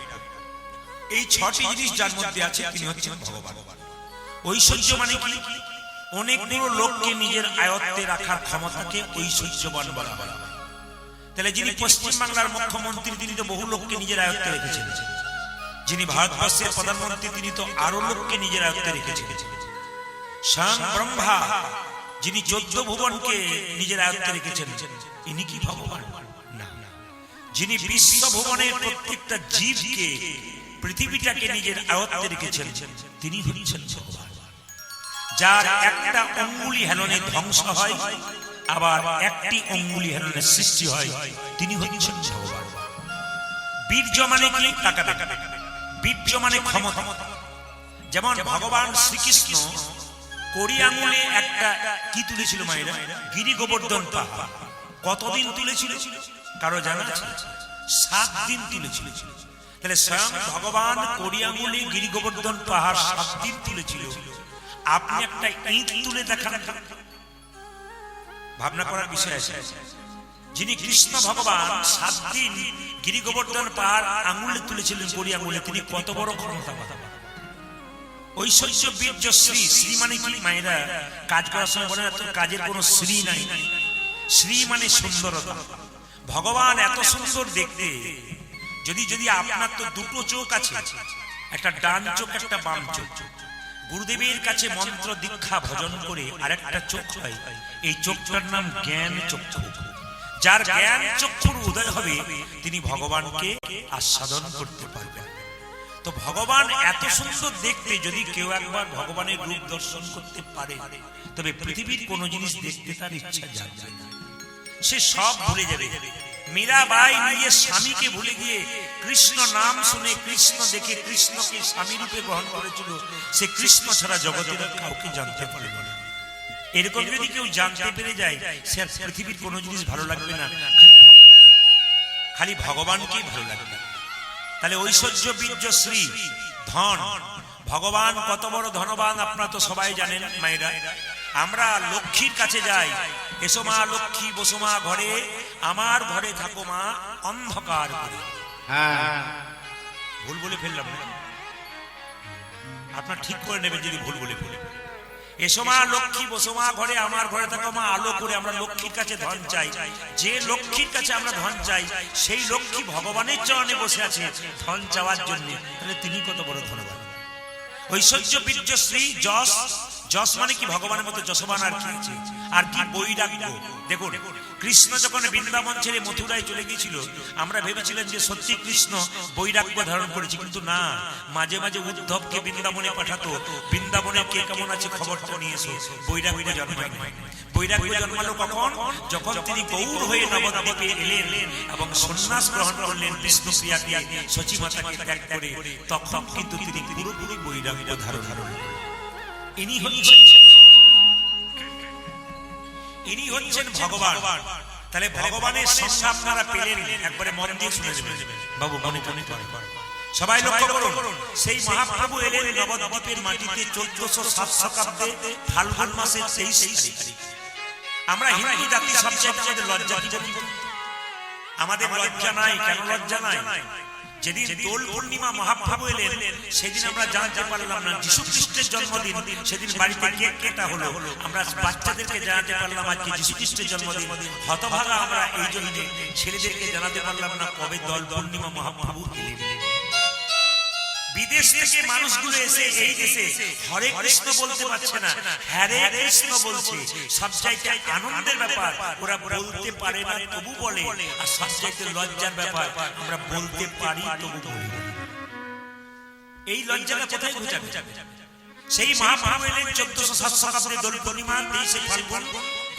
Speaker 1: এই 6টি জিনিস যার মধ্যে আছে তিনি হচ্ছেন ভগবান। ঐশ্বর্য মানে কি? অনেকগুলো লোককে নিজের আয়ত্তে রাখার ক্ষমতাকে ঐশ্বর্যবান বলা হয়। তাহলে যিনি পশ্চিম বাংলার মুখ্যমন্ত্রী, তিনি তো বহু লোককে নিজের আয়ত্তে রেখেছেন। যিনি ভারতবর্ষের প্রধানমন্ত্রী, তিনি তো আরো লোককে নিজের আয়ত্তে রেখেছেন। স্বয়ং ব্রহ্মা, যিনি 14 ভুবনকে নিজের আয়ত্তে রেখেছেন, ইনি কি ভগবান? না। যিনি বিশ্ব ভুবনের প্রত্যেকটা জীবকে, পৃথিবীটাকে নিজের আয়ত্তে রেখেছেন, তিনি হচ্ছেন ভগবান। যার একটা অঙ্গুলি হেলনে ধ্বংস হয়, আবার একটি অঙ্গুলি হেলনে সৃষ্টি হয়, তিনি হচ্ছেন ভগবান। বীর্য মানে কি? টাকা টাকা। বীর্য মানে ক্ষমতা। যেমন ভগবান শ্রীকৃষ্ণ কড়ি আঙুলে একটা কি তুলেছিল মায়েরা? গিরি গোবর্ধন পাহাড়। কতদিন তুলেছিল কারো জানা আছে? 7 দিন তুলেছিল। তাহলে স্বয়ং ভগবান কড়ি আঙুলে গিরি গোবর্ধন পাহাড় 7 দিন তুলেছিল। আপনি একটা ইট তুলে দেখান, ভাবনা করার বিষয় আছে। যিনি কৃষ্ণ ভগবান 7 দিন গিরি গোবর্ধন পাহাড় আঙুলে তুলেছিলেন, করি আঙুলে, তিনি কত বড় ক্ষমতাবান, ঐশ্বর্য বীর্য শ্রী। শ্রী মানে কি মায়েরা? কাজ করার সময় বলে না তোর কাজের কোনো শ্রী নাই, শ্রী মানে সুন্দরতা। ভগবান এত সুন্দর দেখতে, যদি আপনার তো দুটো চোখ আছে, একটা ডান চোখ একটা বাম চোখ, গুরুদেবের কাছে মন্ত্র দীক্ষা ভজন করে আরেকটা চোখ হয়, এই চোখটার নাম জ্ঞান চক্ষু। যার জ্ঞান চক্ষুর উদয় হবে তিনি ভগবানকে আস্বাদন করতে পারবেন। তো ভগবান এত সুন্দর দেখতে, যদি কেউ একবার ভগবানের রূপ দর্শন করতে পারে তবে পৃথিবীর কোন জিনিস দেখতে তার ইচ্ছা জাগবে না, সে সব ভুলে যাবে। মীরাবাই নিজের স্বামীকে ভুলে গিয়ে কৃষ্ণ নাম শুনে, কৃষ্ণ দেখে কৃষ্ণকে স্বামী রূপে গ্রহণ করেছিল। সে কৃষ্ণ ছাড়া জগতের কাউকে জানতে পারবে না। এরকম যদি কেউ জানতে পেরে যায়, সে আর পৃথিবীর কোনো জিনিস ভালো লাগবে না, খালি ভগবানকেই ভালো লাগবে। তাহলে ঐশ্বর্য বীর্য শ্রী ধন, ভগবান কত বড় ধনবান আপনারা তো সবাই জানেন মায়েরা। আমরা লক্ষ্মীর কাছে যাই, এসো মা লক্ষ্মী বসো মা ঘরে, আমার ঘরে থাকো মা অন্ধকার করে। ভুল বলে ফেললাম না, আপনার ঠিক করে নেবেন যদি ভুল বলে ফেলে। এসো মা লক্ষ্মী বসো মা ঘরে, আমার ঘরে থাকো মা আলো করে। আমরা লক্ষ্মীর কাছে ধন চাই, যে লক্ষ্মীর কাছে আমরা ধন চাই সেই লক্ষ্মী ভগবানের চরণে বসে আছে ধন চাওয়ার জন্য। তাহলে তিনি কত বড় ধনবান। ঐশ্বর্য বীর্য শ্রী যশ, যশ মানে কি? ভগবানের মতো যশবান আর কি আছে? আর কি বৈরাগ্য। দেখুন কৃষ্ণ যখন বৃন্দাবন ছেড়ে মথুরায় চলে গিয়েছিল, আমরা ভেবেছিলাম যে সত্যি কৃষ্ণ বৈরাগ্য ধারণ করেছে, কিন্তু না, মাঝে মাঝে উদ্ধবকে বৃন্দাবনে পাঠাতো, বৃন্দাবনে কে কেমন আছে খবরটা নিয়ে এসো। বৈরাগ্য জন্মায়। বৈরাগ্য জন্মালো কখন? যখন তিনি গৌর হয়ে নবদ্বীপে এলেন এবং সন্ন্যাস গ্রহণ করলেন, বিষ্ণুপ্রিয়াকে সচিমাতাকে ত্যাগ করে, তখন কিন্তু তিনি পুরোপুরি বৈরাগ্য ধারণ করলেন। ইনি হচ্ছেন ভগবান। তাহলে ভগবানের সংজ্ঞা আপনারা পেলেন, একবারে মন দিয়ে শুনে নেবেন বাবু, মনে মনে করে সবাই লক্ষ্য করুন। সেই মহাপ্রভু এলেন নবদ্বীপের মাটিতে 1407 শতাব্দে ফাল্গুন মাসের 23 তারিখ। আমরা হিন্দু জাতি সবচেয়ে আমাদের লজ্জা কি জানি? আমাদের লজ্জা নাই। কেন লজ্জা নাই? যেদিন দোল পূর্ণিমা মহাপ্রভু এলেন সেদিন আমরা জানতে পারলাম না যিশু খ্রিস্টের জন্মদিন, সেদিন বাড়িতে কেক কাটা হলো, আমরা বাচ্চাদেরকে জানাতে পারলাম আজকে যিশু খ্রিস্টের জন্মদিন। হতভাগা আমরা এই জন্য ছেলেদেরকে জানাতে পারলাম না কবে দোল পূর্ণিমা মহাপ্রভু এলেন। বিদেশ থেকে মানুষগুলো এসে এই দেশে হরে কৃষ্ণ বলতে পারছে না, হরে কৃষ্ণ বলছে। সবচাইতে আনন্দের ব্যাপার, ওরা বলতে পারে না তবু বলে, আর সবচাইতে লজ্জার ব্যাপার, আমরা বলতে পারি তবু বলি। এই লজ্জাটা কোথায় ঘুচাবে? সেই মহাপ্রভু এলেন 1407 শতাব্দে দোল পূর্ণিমা 23 ফাল্গুন,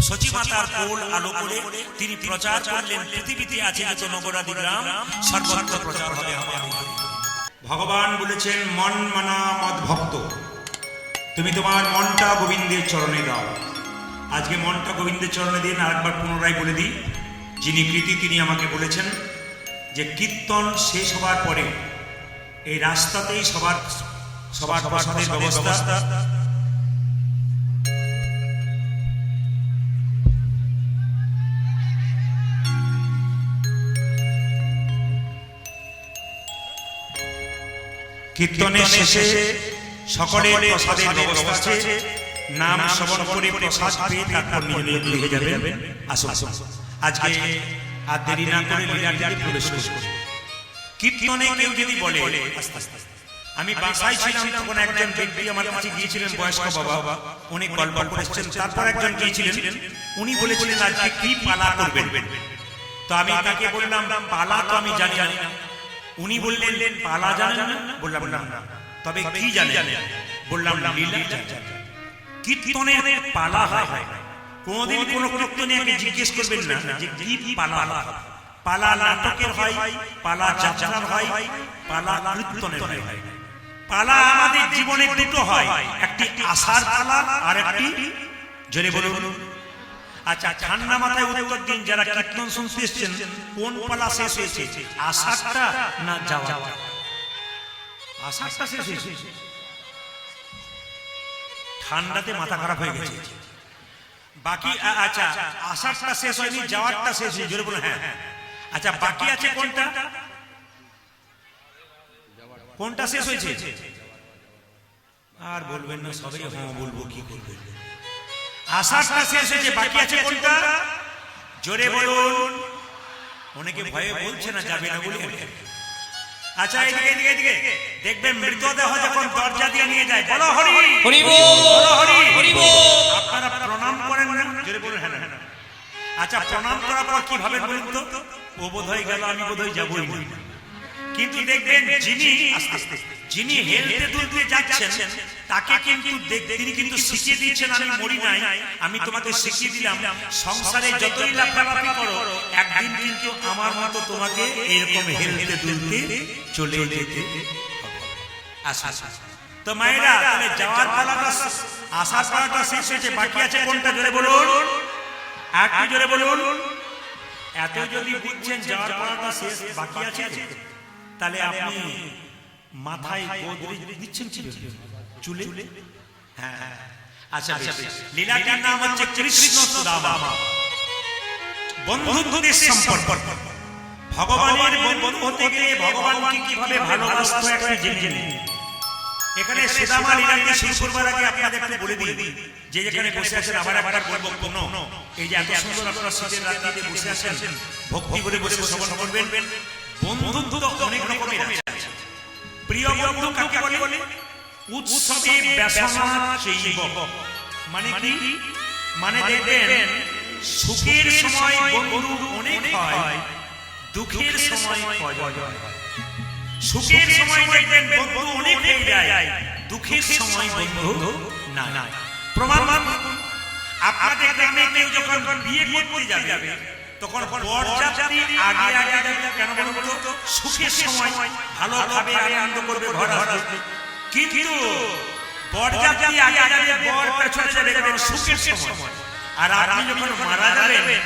Speaker 1: সচিমাতার কোল আলো করে তিনি প্রচার করলেন, পৃথিবীতে আছে যত নগরাদি গ্রাম সর্বত্র প্রচার হবে আমার। ভগবান বলেছেন মন মানা মদ ভক্ত, তুমি তোমার মনটা গোবিন্দের চরণে দাও। আজকে মনটা গোবিন্দের চরণে দিন। আরেকবার পুনরায় বলে দিই, যিনি কৃতি তিনি আমাকে বলেছেন যে কীর্তন শেষ হবার পরে এই রাস্তাতেই সবার প্রসাদের ব্যবস্থা। কীর্তনের শেষে সকলের প্রসাদের ব্যবস্থা আছে। নাম শ্রবণ করে প্রসাদ পেয়ে তারপর নিজ নিজ গৃহে যাবেন। আসুন আজকে আর দেরি না করে লীলাটিতে প্রবেশ করুন। কীর্তনে কেউ যদি বলে, আমি বাসায় ছিলাম তখন একজন ব্যক্তি আমার কাছে গিয়েছিলেন, বয়স্ক বাবা, উনি গল্প করেছেন। তারপর একজন গিয়েছিলেন, উনি বলেছিলেন আজকে কি পালা করবেন। তো আমি তাকে বললাম পালা তো আমি জানি না। উনি বললেন পালা জানেন না? বললাম না। তবে কি জানেন? বললাম লীলা জানেন। কীর্তনের পালা হয়। কোনদিন কোন কীর্তনীয়াকে জিজ্ঞেস করবেন না যে কি পালা হয়। পালা নাটকের হয়, পালা যাত্রার হয়, পালা কীর্তনের হয়। পালা আমাদের জীবনে দুটো হয়, একটি আশার পালা আর একটি জোরে বলুন। আচ্ছা, ঠান্ডা মাথায় উত্তর দিন, যারা কীর্তন শুনতে এসেছেন কোন পালা শেষ হয়েছে, আশারটা না যাওয়া? আশারটা শেষ হয়েছে। ঠান্ডাতে মাথা খারাপ হয়ে গেছে। বাকি আচ্ছা আসারটা শেষ হয়নি, যাওয়ারটা শেষ হয়নি, জোরে বলুন হ্যাঁ। আচ্ছা বাকি আছে কোনটা? কোনটা শেষ হয়েছে? আর বলবেন না, সবাই হ্যাঁ বলবো, কি করবেন? আসারটা শেষ হয়েছে, বাকি আছে কোনটা? জোরে বলুন। অনেকে ভয়ে বলছে না, যাবে না বলে। আচ্ছা এদিকে এদিকে এদিকে দেখবেন মৃতদেহ যখন দরজা দিয়ে নিয়ে যায়, বলো হরি
Speaker 2: হরি বল,
Speaker 1: বলো হরি
Speaker 2: হরি বল।
Speaker 1: আপনারা প্রণাম করেন না? জোরে বলুন হ্যাঁ হ্যাঁ। আচ্ছা প্রণাম করার পর কি ভাবেন বলুন তো? ও বোধ হয়ে গেল, আমি বোধ হয় যাবই না। কিন্তু দেখবেন যিনি হেলতে দুলতে যাচ্ছেন তাকে কিন্তু তিনি কিন্তু শিখিয়ে দিচ্ছেন, আমি মরি নাই, আমি তোমাকে শিখিয়ে দিলাম সংসারে যতই লাফালাফি করো একদিন কিন্তু আমার মতো তোমাকে এরকম হেলতে দুলতে চলে যেতে হবে। আচ্ছা তো মায়েরা, তাহলে যাওয়ার পালাটা আসার পালাটা শেষ হয়েছে, বাকি আছে কোনটা? জোরে বলুন, একটু জোরে বলুন। এত যদি বুঝছেন যাওয়ার পালাটা শেষ, বাকি আছে, তাহলে আপনি মাথায় গোদরেজ দিচ্ছেন কি চুলে? হ্যাঁ হ্যাঁ। আচ্ছা লীলাটির নাম হচ্ছে কৃষ্ণ সুদামা। বন্ধুত্বের সম্পর্ক, ভগবানের বন্ধু হতে গেলে ভগবানকে কিভাবে ভালোবাসতে একটা জেনে। এখানে সুদামা লীলাটি শুরু করবার আগে আপনাদের একটু বলে দিই যে যেখানে বসে আছেন, আবার একবার বলবো, কোন এই যে এত সুন্দর আপনারা শীতের রাত্রিতে বসে আছেন, ভক্তি করে বসে শ্রবণ করবেন। বন্ধুত্ব অনেক রকমের আছে। প্রিয় বন্ধু কাকে বলে? উৎসবে ব্যসনা চৈব। মানে কি? মানে দেখবেন সুখের সময় বন্ধু অনেক হয়, দুঃখের সময় প্রয়োজন। সুখের সময় দেখবেন বন্ধু অনেক হয়ে যায়, দুঃখের সময় বন্ধু না। প্রমাণ আপনাদের গ্রামে কেউ যখন বিয়ে করতে যাবে তখন বরযাত্রী আগে আগে যাবে, কেন বলুন তো? সুখের সময় ভালোভাবে আনন্দ করবে, ঘর আসবে। কিন্তু বরযাত্রী আগে যাবে, বর পেছনে যাবে, কারণ সুখের সময়। আর আপনি যখন মারা যাবেন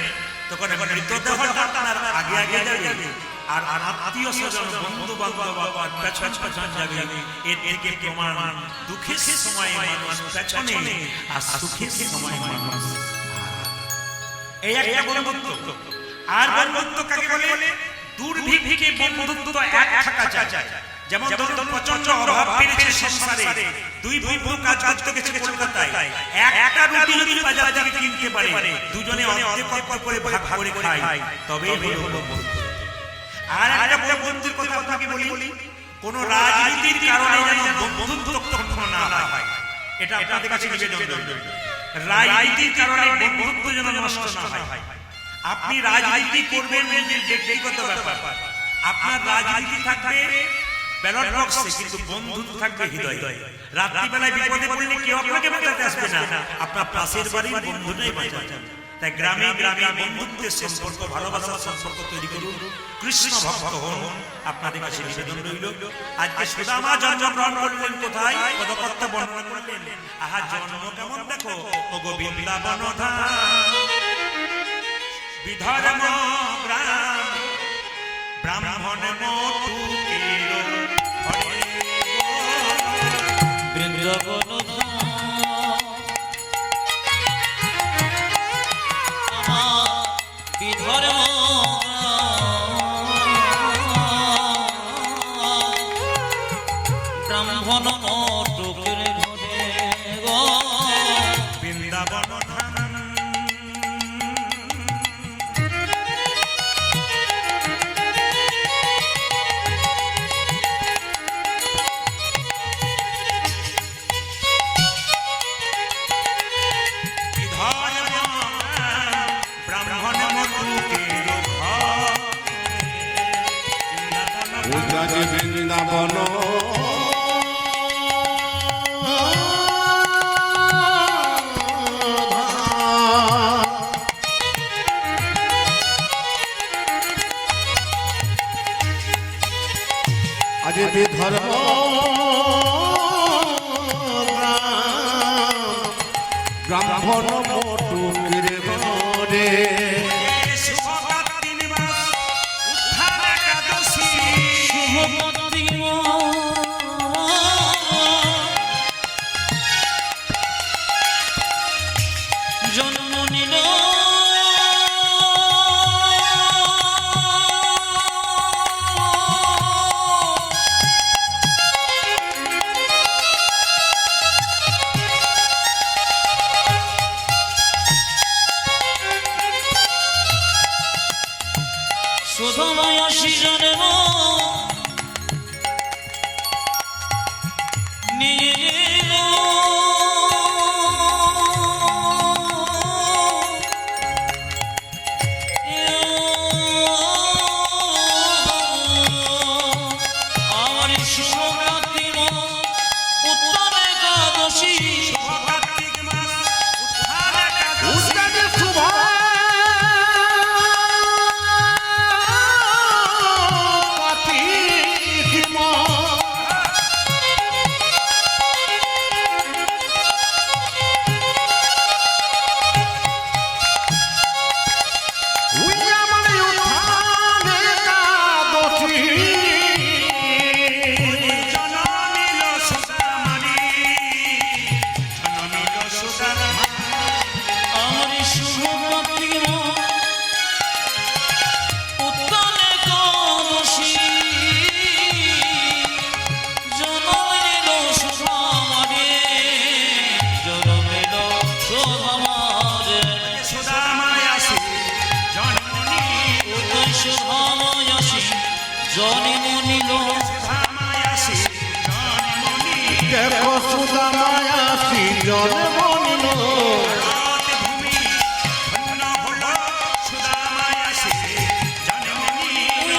Speaker 1: তখন মৃতদেহটা আপনার আগে আগে যাবে, আর আত্মীয় স্বজন বন্ধু বান্ধব পেছন পেছন যাবে। এর থেকে প্রমাণ দুঃখের সময় মানুষ পেছনে আর সুখের সময় মানুষ। এই একটা বন্ধুত্ব। আর বন্ধুত্ব কাকে বলে? দুর্ভিক্ষে বন্ধুত্ব এক থাকা যায়। যেমন ধরুন প্রচন্ড অভাব বেড়েছে সংসারে, দুই বন্ধু কাজ করতে গেছে কলকাতায়, একটা রুটি যদি বাজার থেকে কিনতে পারে, দুজনে অর্ধেক করে ভাগ করে খায়, তবেই হলো বন্ধুত্ব। আর একটা বন্ধুর কথা আপনাকে বলি, কোন রাজনীতির কারণে যেন বন্ধুত্ব ক্ষুণ্ণ না হয়, এটা আপনাদের কাছে নিবেদন। রাজনীতির কারণে বন্ধুত্ব যেন নষ্ট না হয়। আপনি রাজনীতি করবেন নিজের ব্যক্তিগত ব্যাপার, আপনার রাজনীতি থাকবে ব্যালট বক্সে, কিন্তু বন্ধুত্ব থাকবে হৃদয়ে। রাত্রিবেলায় বিপদে পড়লে কেউ আপনাকে বাঁচাতে আসবে না, আপনার পাশের বাড়ির বন্ধুটাই বাঁচাবে। তাই গ্রামে গ্রামে বন্ধুত্বের সম্পর্ক, ভালোবাসার সম্পর্ক তৈরি করুন, কৃষ্ণ ভক্ত হন। আপনাদের কাছে নিবেদন রইল। আজকে সুদামা জন্মগ্রহণ করলেন কোথায়? পদকর্তা বর্ণনা করলেন। আহা জন্ম কেমন দেখো, ও গোবিন্দাবন ধাম, বিধর্ম গ্রাম, ব্রাহ্মণ মটুকের হরে
Speaker 2: বৃন্দাবন বিধর্ম ব্রাহ্মণ মটুকের ঘরে গো
Speaker 1: বৃন্দাবন ধাম।
Speaker 3: বৃন্দাবন আজ বিধর্ম ব্রাহ্মণ মটুকের ঘরে
Speaker 2: জন্ম নিয়ে এলো আমার শিবরাত্রি উত্তর একাদশী
Speaker 1: কার্তিক মাস উত্থান একাদশী।
Speaker 3: উস্তাদে শুভ কার্তিক মাস। ওই আমার উত্থান একাদশী।
Speaker 1: জননীল সুদামানি, জননীল সুদামানি।
Speaker 2: আমার শিবরাত্রি উত্তর একাদশী জনমের শোভামারে জনমের শোভামারে
Speaker 1: সুদামায় আসে জননী,
Speaker 2: উদয় শোভাময় আসি জনি মনিল
Speaker 1: সুদামায় আসে জননী।
Speaker 3: দেখো সুদামায় আসি জনমনিল।
Speaker 1: ভারত ভূমি ধন্য হলো, সুদামায় আসে জননী।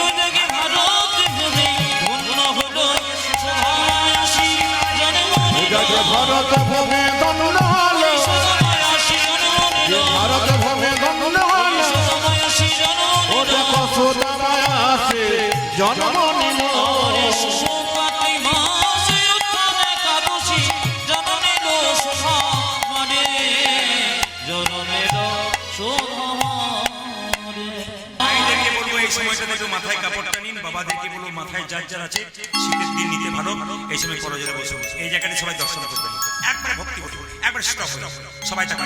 Speaker 2: উদয়কে ভারত ভূমি ধন্য হলো শোভাময় আসি জনি মনিল
Speaker 3: যাকে ভারত ভূমে দণ্ড হলো,
Speaker 2: শোভাময় আসি জনি মনিল
Speaker 3: ভারত ভূমে দণ্ড হলো।
Speaker 2: শোভাময় আসি জনি
Speaker 3: ও
Speaker 2: মনিল
Speaker 3: দেখো সুদামায় আসি জনমনিল।
Speaker 2: শিবরাত্রি মাসে উত্তর একাদশী জনমের শোভামারে জনমের শোভামারে
Speaker 1: মায়েদেরকে বলবো এই সময়টাতে একটু মাথায় কাপড়টা নিন, বাবাদেরকে বলবো মাথায় যার যার আছে শীতের দিন নিতে ভালো, এই সময় করজোরে বসে বসে এই জায়গাটা সবাই দর্শন করবেন, একবারে ভক্তি করবেন, একবারে স্টপ সবাই টাকা।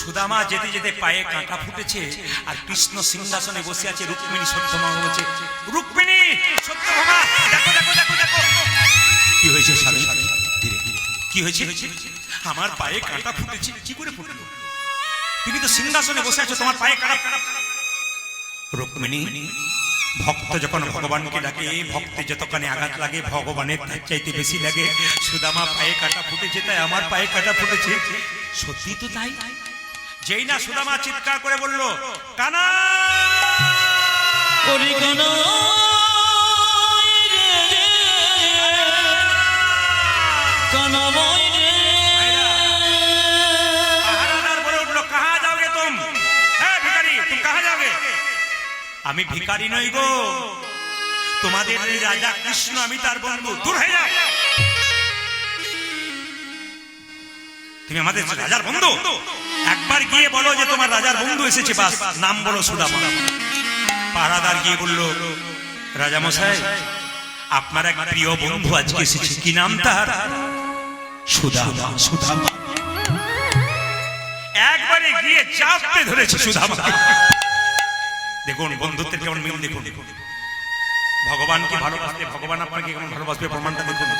Speaker 1: সুদামা যেতে যেতে পায়ে কাঁটা ফুটেছে, আর কৃষ্ণ সিংহাসনে বসে আছে, রুক্মিণী সত্যভামা বলছে, রুক্মিণী সত্যভামা দেখো দেখো দেখো দেখো। কি হয়েছে স্বামী? ধীরে ধীরে কি হয়েছে? আমার পায়ে কাঁটা ফুটেছে। কি করে ফুটলো? তুমি তো সিংহাসনে বসে আছো, তোমার পায়ে কাঁটা। রুক্মিণী, ভক্ত যখন ভগবানকে ডাকে, ভক্তে যতখানি আঘাত লাগে ভগবানের তার চাইতে বেশি লাগে। সুদামা পায়ে কাটা ফুটেছে, তাই আমার পায়ে কাটা ফুটেছে। সত্যি তো তাই। যেই না সুদামা চিৎকার করে বলল, কানা
Speaker 2: করি কানাময় রে
Speaker 1: পাহারাদার বলে উঠল, কাহা যাওগে তুম? হ্যাঁ ভিখারি, তুম কাহা যাওগে? আমি ভিখারি নই গো, তোমাদের এই রাজা কৃষ্ণ, আমি তার বন্ধু। দূর হয়ে যাও, তুমি আমাদের রাজার বন্ধু? একবার গিয়ে বলো যে তোমার রাজার বন্ধু এসেছে, বাস নাম বলো সুদামা। পাহারাদার গিয়ে বলল, রাজা মশাই, আপনার এক প্রিয় বন্ধু আজকে এসেছে। কি নাম তার? সুদামা। সুদামা একবারে গিয়ে চাপতে ধরেছে সুদামা। দেখুন বন্ধুত্বের কেমন মিল, দেখুন ভগবানকে ভালোবাসতে ভগবান আপনাকে কেমন ভালোবাসবে প্রমাণটা দেখুন।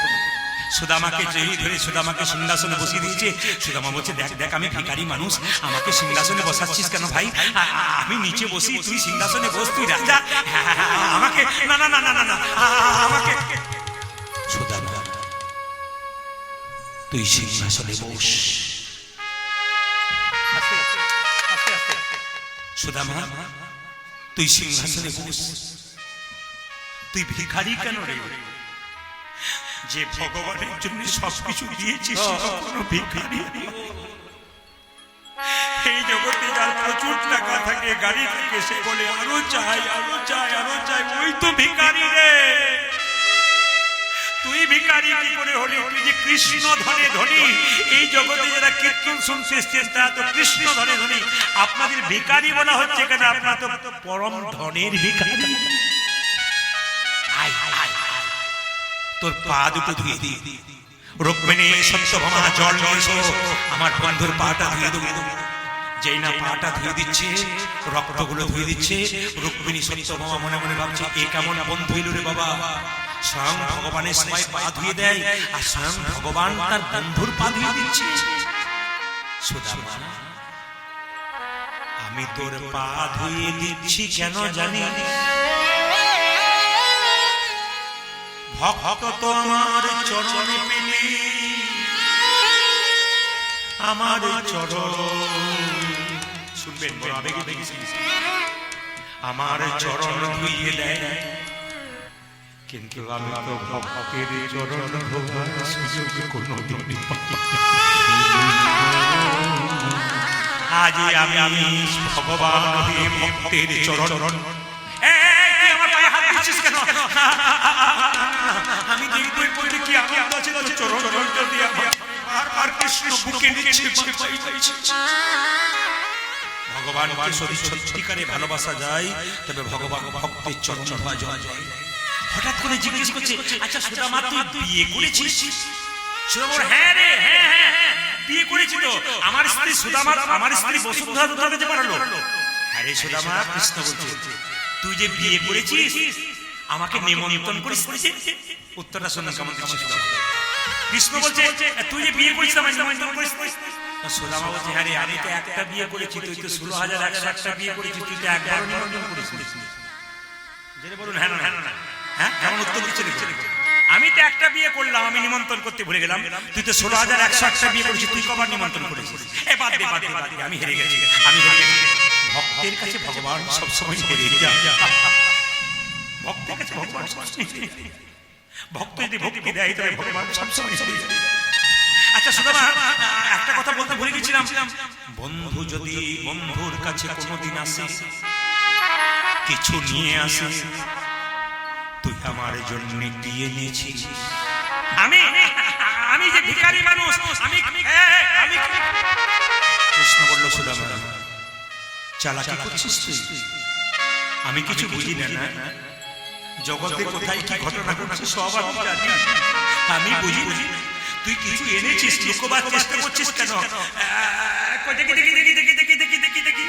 Speaker 1: সুদামাকে জড়িয়ে ধরে সুদামাকে সিংহাসনে বসিয়ে দিয়েছে। সুদামা বলছে, দেখ দেখ, আমি ভিখারি মানুষ, আমাকে সিংহাসনে বসাচ্ছিস কেন ভাই? আমি নিচে বসি, তুই সিংহাসনে বস, তুই রাজা, আমাকে না না না না না না আমাকে। সুদামা, তুই সিংহাসনে বস। সুদামা, তুই সিংহাসনে বস। তুই ভিখারি কেন রে? যে ভগবানের জন্য সবকিছু দিয়েছিস, সে কখনো ভিখারি নয়। এই জগতে যার প্রচুর টাকা থাকে, গাড়ি থাকে, সে বলে আরো চাই, আরো চাই, আরো চাই, ওই তো ভিখারি রে। তুই ভিখারি কি করে হলি? তুই যে কৃষ্ণ ধনে ধনী। এই জগতে যারা কীর্তন শুনতে এসছেন তারা তো কৃষ্ণ ধনে ধনী। আপনাদের ভিখারি বলা হচ্ছে কেন? আপনারা তো পরম ধনের ভিখারি। আয় আয় আয়, তোর পা দুটো ধুয়ে দি। রুক্মিণী সত্যভামা, জল নিয়ে এসো, আমার বন্ধুর পাটা ধুয়ে দেবো। যেই না পাটা ধুয়ে দিচ্ছে, রক্তগুলো ধুয়ে দিচ্ছে, রুক্মিণী সত্যভামা মনে মনে ভাবছে, এ কেমন বন্ধু এলো রে বাবা। স্বয়ং ভগবানের সবাই পা ধুয়ে দেয়, আর স্বয়ং ভগবান তার বন্ধুর পা ধুয়ে দিচ্ছে। সুদামা, আমি তোর পা ধুয়ে দিচ্ছি কেন জানি? ভক্ত তো আমার চরণে পেলে, আমার চরণ শুনবেন, বড় আবেগে দেখেছি, আমার চরণ ধুইয়ে দেয়, কিন্তু আমি তো ভক্তের চরণ ধোবার সুযোগ কোনোদিন পাইনি। আজ আমি ভগবান হয়ে ভক্তের চরণ, আমার পায়ে হাত দিচ্ছিস কেন? আমি দেখবই বলে কি আনন্দ আছে তোর চরণ যদি আর কৃষ্ণ বুকে নিচ্ছে। ভগবানকে যদি সত্যিকারে ভালোবাসা যায় তবে ভগবান ভক্তের চরণ ধোয়া যায়। হঠাৎ করে জিজ্ঞেস করছে, আচ্ছা সুদামা তুই বিয়ে করেছিস? সুদামা বলে, হ্যাঁ রে, হ্যাঁ বিয়ে করেছি তো। আমার স্ত্রী সুদামা, আমার স্ত্রী বসুন্ধরা তোকে যেতে পারলো। আরে সুদামা, কৃষ্ণ বলছে, তুই যে বিয়ে করেছিস আমাকে নিমন্ত্রণ করিস? উত্তরটা শোনা কেমন দিচ্ছে সুদামা। কৃষ্ণ বলছে, তুই যে বিয়ে করেছিস আমাকে নিমন্ত্রণ করিস? সুদামা বলছে, হ্যাঁ রে, আমি তো একটা বিয়ে করেছি, তুই তো 16,101টা বিয়ে করেছিস, তুই তো একবার নিমন্ত্রণ করিস। জেনে বলুন, হ্যাঁ না, হ্যাঁ কেমন উত্তর দিচ্ছে দেখো। আমি তো একটা বিয়ে করলাম, আমি নিমন্ত্রণ করতে ভুলে গেলাম। তুই তো 16,101টা বিয়ে করেছিস, তুই কবার নিমন্ত্রণ করেছিস? বাদ দে, আমি হেরে গেছি। ভক্তের কাছে ভগবান সবসময় হেরে যায়। ভক্তের কাছে ভগবান সবসময় হেরে যায়। ভক্ত যদি ভক্তি দেয় তবে ভগবান সবসময় হেরে যায়। আচ্ছা সুদামা, একটা কথা বলতে ভুলে গেছিলাম, বন্ধু যদি বন্ধুর কাছে কোনোদিন আসে, কিছু নিয়ে আসে, তুই আমার জন্য কি এনেছিস? আমি যে ভিখারি মানুষ, আমি কৃষ্ণ বলল, সুদামা চালাকি করছিস তুই? আমি কিছু বুঝি না, জগতে কোথায় কি ঘটনা ঘটছে সব আমি জানি। আমি বুঝি তুই কিছু এনেছিস, লুকোবার চেষ্টা করছিস কেন? দেখি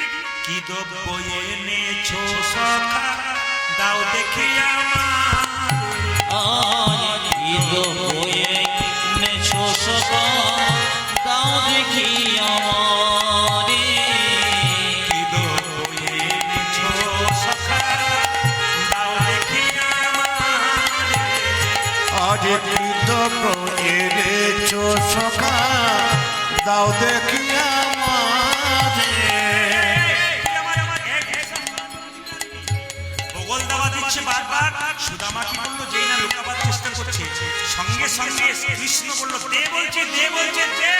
Speaker 1: কি দ্রব্য এনেছো সখা, দাও দেখি আমার।
Speaker 2: ঈদ হয়ে নেছো সখা, দাও দেখি আমারে।
Speaker 1: কি দ্রব্য এনেছো সখা, দাও দেখি আমারে।
Speaker 3: আজ কৃত এনেছো সখা, দাও দেখি আমারে।
Speaker 1: ভূগোল দেওয়া দিচ্ছে বারবার। সুদামা কি বললো, যেই না লুকাবার চেষ্টা করছে, সঙ্গে সঙ্গে কৃষ্ণ বললো, দে বলছে, দে বলছে, দে।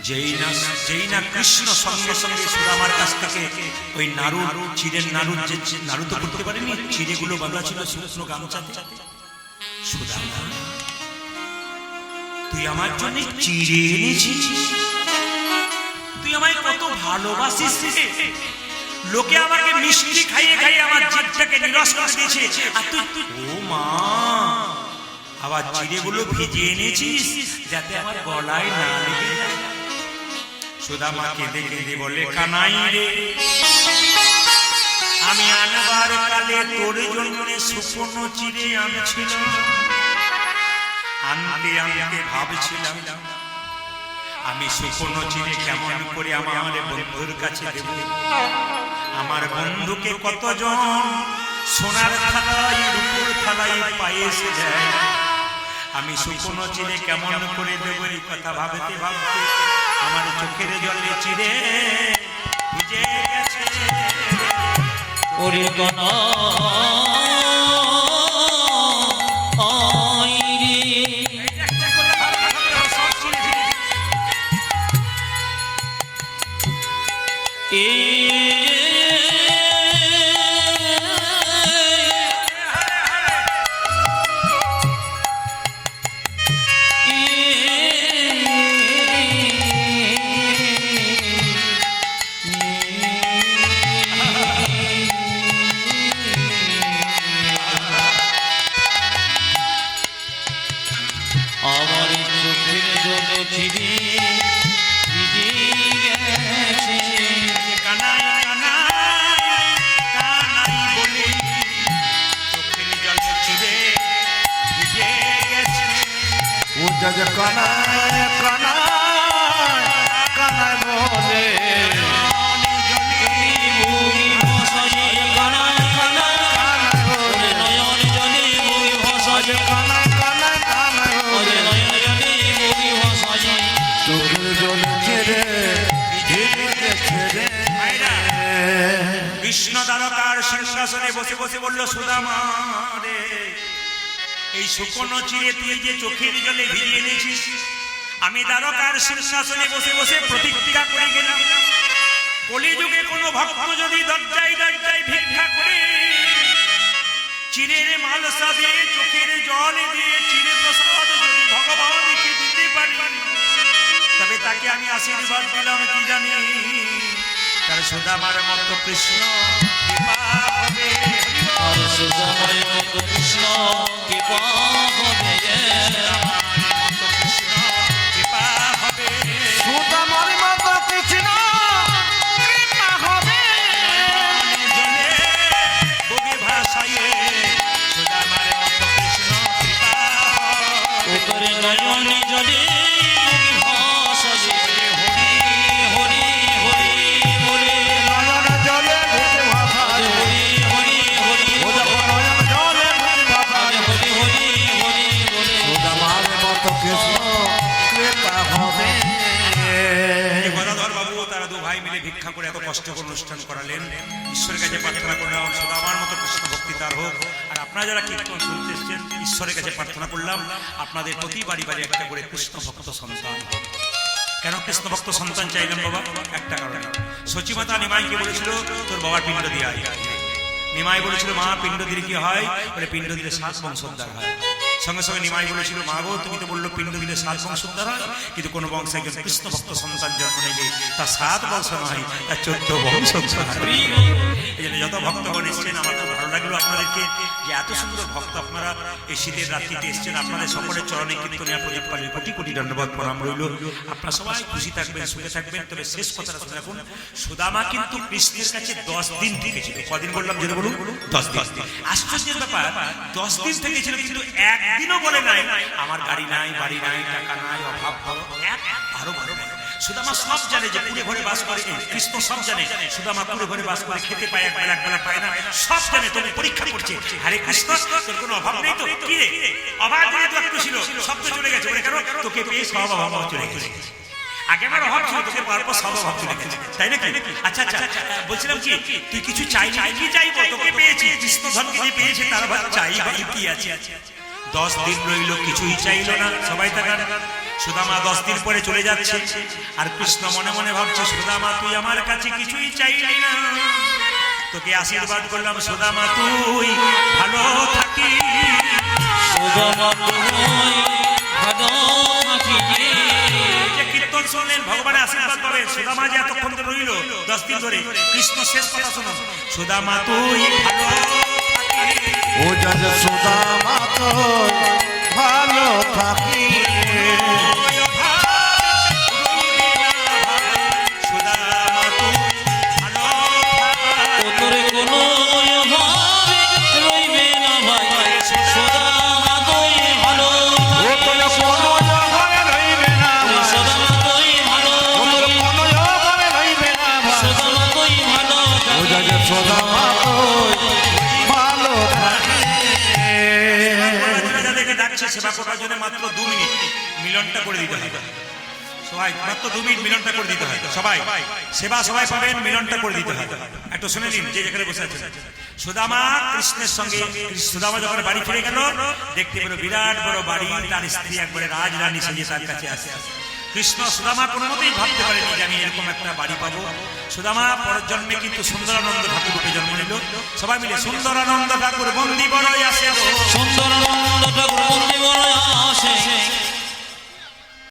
Speaker 1: যেই না কৃষ্ণ সঙ্গে সঙ্গে সুদামার কাছ থেকে ওই নাড়ু, চিড়ের নাড়ু, যে নাড়ু তো করতে পারেনি, চিড়েগুলো বাঁধা ছিল শুকনো গামছাতে। সুদামা, তুই আমার জন্য চিড়ে এনেছিস? তুই আমায় কত ভালোবাসিস রে। লোকে আমাকে মিষ্টি খাইয়ে খাইয়ে আমার জিভটাকে নিরস করে দিয়েছে, আর তুই ও মা আবার চিড়েগুলো ভিজিয়ে এনেছিস যাতে আমার গলায় না লেগে যায়। সুদামা কেঁদে কেঁদে বলে, কানাই রে, আমি আনবার কালে তোর জন্য শুকনো চিড়ে আনছিলাম। আনতে আনতে ভাবছিলাম আমি শুকনো চিড়ে কেমন করে আমার বন্ধুর কাছে দেব। আমার বন্ধুকে কতজন সোনার থালায়, রূপোর থালায় পায়েস দেয়, আমি শুকনো চিড়ে কেমন করে দেব? এই কথা ভাবতে ভাবতে আমার চোখের জলে চিড়ে ভিজে গেছে।
Speaker 2: ওরে গনা আমার চোখের জলে চিড়ে ভিজে গেছে।
Speaker 1: কানাই কানাই কানাই বলে চোখের জলে চিড়ে ভিজে গেছে।
Speaker 3: ও যে কানায় কানায় কানায় বলে,
Speaker 2: বুড়ি মশাই কানায় কানায়
Speaker 3: আজ কানায় কানায় কানায়
Speaker 2: ওরে নয়ন জলে বগি ভাসাই
Speaker 3: চোখের জলে ছেড়ে ধীরে ছেড়ে
Speaker 1: মায়েরা, কৃষ্ণ দ্বারকার সিংহাসনে বসে বসে বলল, সুদামা রে, এই শুকনো চিড়ে তুই যে চোখের জলে ভিজিয়ে এনেছিস, আমি দ্বারকার সিংহাসনে বসে বসে প্রতিজ্ঞা করে গেলাম, কলিযুগে কোনো ভক্ত যদি দরজায় দরজায় ভিক্ষা করে চিড়ের মালসা দিয়ে চোখের জল দিয়ে চিড়ে প্রসাদ যদি ভগবানকে দিতে পারি, তবে তাকে আমি আশীর্বাদ দিলাম কি জানি, তার সুদামার মতো কৃষ্ণ কৃপা হবে।
Speaker 2: আর সুদামার মতো কৃষ্ণ কৃপা হবে
Speaker 1: কৃষ্ণ কৃপা হবে।
Speaker 3: সুদামার মতো কৃষ্ণ কৃপা হবে
Speaker 1: জলে বগে ভাসাইয়ে সুদামার মতো কৃষ্ণ কৃপা হবে।
Speaker 2: তোরে নয়ন জলে বগি ভাসাই হরি হরি হরি বলে
Speaker 3: নয়ন জলে ভিজে ভাসায়
Speaker 2: হরি হরি হরি
Speaker 3: ও দেখো নয়ন জলে ভিজে ভাসায়
Speaker 2: হরি হরি হরি বলে
Speaker 3: সুদামার মতো কৃষ্ণ কৃপা হবে
Speaker 1: এই গদাধর বাবু তারা দু ভাই মিলে ভিক্ষা করে এত কষ্ট করে অনুষ্ঠান করালেন, ঈশ্বরের কাছে প্রার্থনা করলাম সুদামার মতো কৃষ্ণ ভক্তি তার হোক। আর আপনারা যারা কীর্তন শুনতে এসছেন, ঈশ্বরের কাছে প্রার্থনা করলাম আপনাদের প্রতি বাড়ি বাড়ি একটা করে কৃষ্ণ ভক্ত সন্তান। কেন কৃষ্ণ ভক্ত সন্তান চাইলেন বাবা? একটা কারণে, সচিমাতা নিমাইকে বলেছিল তোর বাবার পিণ্ড দিয়ে আয়। নিমাই বলেছিল মা পিণ্ড দিলে কি হয়? বলে পিণ্ড দিলে 7 বংশোদ্ধার হয়। সঙ্গে সঙ্গে নিমাই বলেছিল মা গো তুমি তো বললো পিণ্ড দিলে 7 বংশোদ্ধার হয়, কিন্তু কোন বংশে একজন কৃষ্ণ ভক্ত সন্তান জন্ম নিলে তার 7 বংশ নয়, তার 14 বংশোদ্ধার হয়। এই জন্য যত ভক্তগণ এসছেন আমার খুব ভালো লাগলো আপনাদেরকে যে এত সুন্দর ভক্ত আপনারা এই শীতের রাত্রিতে এসছেন। আপনাদের সকলের চরণে কীর্তনিয়া প্রদীপ পালে কোটি কোটি দণ্ডবোধ প্রণাম রইল। আপনারা সবাই খুশি থাকবেন, সুখে থাকবেন। তবে শেষ কথাটা শুনে রাখুন, সুদামা কিন্তু কৃষ্ণের কাছে 10 দিন থেকেছিল। কদিন বললাম যেটা বলুন? 10 দিন। আশ্চর্যের ব্যাপার, 10 দিন থেকেছিল কিন্তু একদিনও বলে নাই আমার গাড়ি নাই, বাড়ি নাই, টাকা নাই, অভাব ভালো একবারও বলে নাই। সুদামা সব জানে যে কুড়ে ঘরে বাস করে, কৃষ্ণ সব জানে সুদামা কুড়ে ঘরে বাস করে, খেতে পায় একবেলা একবেলা পায় না, সব জানে। তুমি পরীক্ষা করছে, আরে কৃষ্ণ তোর কোনো অভাব নেই তো? কি রে অভাব নেই তো? একটু ছিল, সব তো চলে গেছে। বলে কেন? তোকে পেয়ে সব অভাব চলে গেছে। আগে আমার অভাব ছিল, তোকে পাওয়ার পর সব অভাব চলে গেছে, তাই নাকি? আচ্ছা আচ্ছা, বলছিলাম কি তুই কিছু চাই না? কি চাইবো? তোকে পেয়েছি, কৃষ্ণ ধনকে যে পেয়েছে তার চাই কি আছে? 10 দিন রইল, কিছুই চাইল না। সবাই তাকান, সুদামা 10 দিন পরে চলে যাচ্ছে, আর কৃষ্ণ মনে মনে ভাবছে সুদামা তুই আমার কাছে কিছুই চাইলি না, তোকে আশীর্বাদ করলাম সুদামা তুই ভালো থাকিস।
Speaker 2: সুদামা তুই ভালো থাকিস।
Speaker 1: যে কীর্তন শুনলেন ভগবানের আশীর্বাদ পাবেন। সুদামা যে এতক্ষণ ধরে রইল 10 দিন ধরে, কৃষ্ণ শেষ কথা শুনুন, সুদামা তুই ভালো থাকিস।
Speaker 3: ও যাতে সুদামা তো ভালো থাকি
Speaker 2: তোরে কোনো অভাবে রইবে না ভাই, সুদামা তুই ভালো
Speaker 3: ও তোর কোনো ঘরে রইবে না ভাই।
Speaker 2: সুদামা তুই ভালো
Speaker 3: ও তোর কোনো ঘরে রইবে না ভাই।
Speaker 2: সুদামা তুই ভালো
Speaker 3: ও যাতে সুদামা তো ভালো থাকি
Speaker 1: যাদেরকে ডাকছে সেবা করার জন্য মাত্র 2 মিনিট মিলনটা করে দিতে হবে। সবাই মাত্র 2 মিনিট মিলনটা করে দিতে হয়। সবাই সেবা সবাই পাবেন, মিলনটা করে দিতে হয়। একটু শুনে নিন যে যেখানে বসে আছেন। সুদামা কৃষ্ণের সঙ্গে, সুদামা যখন বাড়ি ফিরে গেল দেখতে পেল বিরাট বড় বাড়ি, তার স্ত্রী একবারে রাজরানী সেজে তার কাছে আসে। কৃষ্ণ সুদামা কোনো মতেই ভাবতে পারেনি যে আমি এরকম একটা বাড়ি পাবো। সুদামা পরের জন্মে কিন্তু সুন্দরানন্দ ঠাকুর রূপে জন্ম নিল। সবাই মিলে সুন্দরানন্দ ঠাকুর বন্দি বড়ই আসে,
Speaker 2: সুন্দর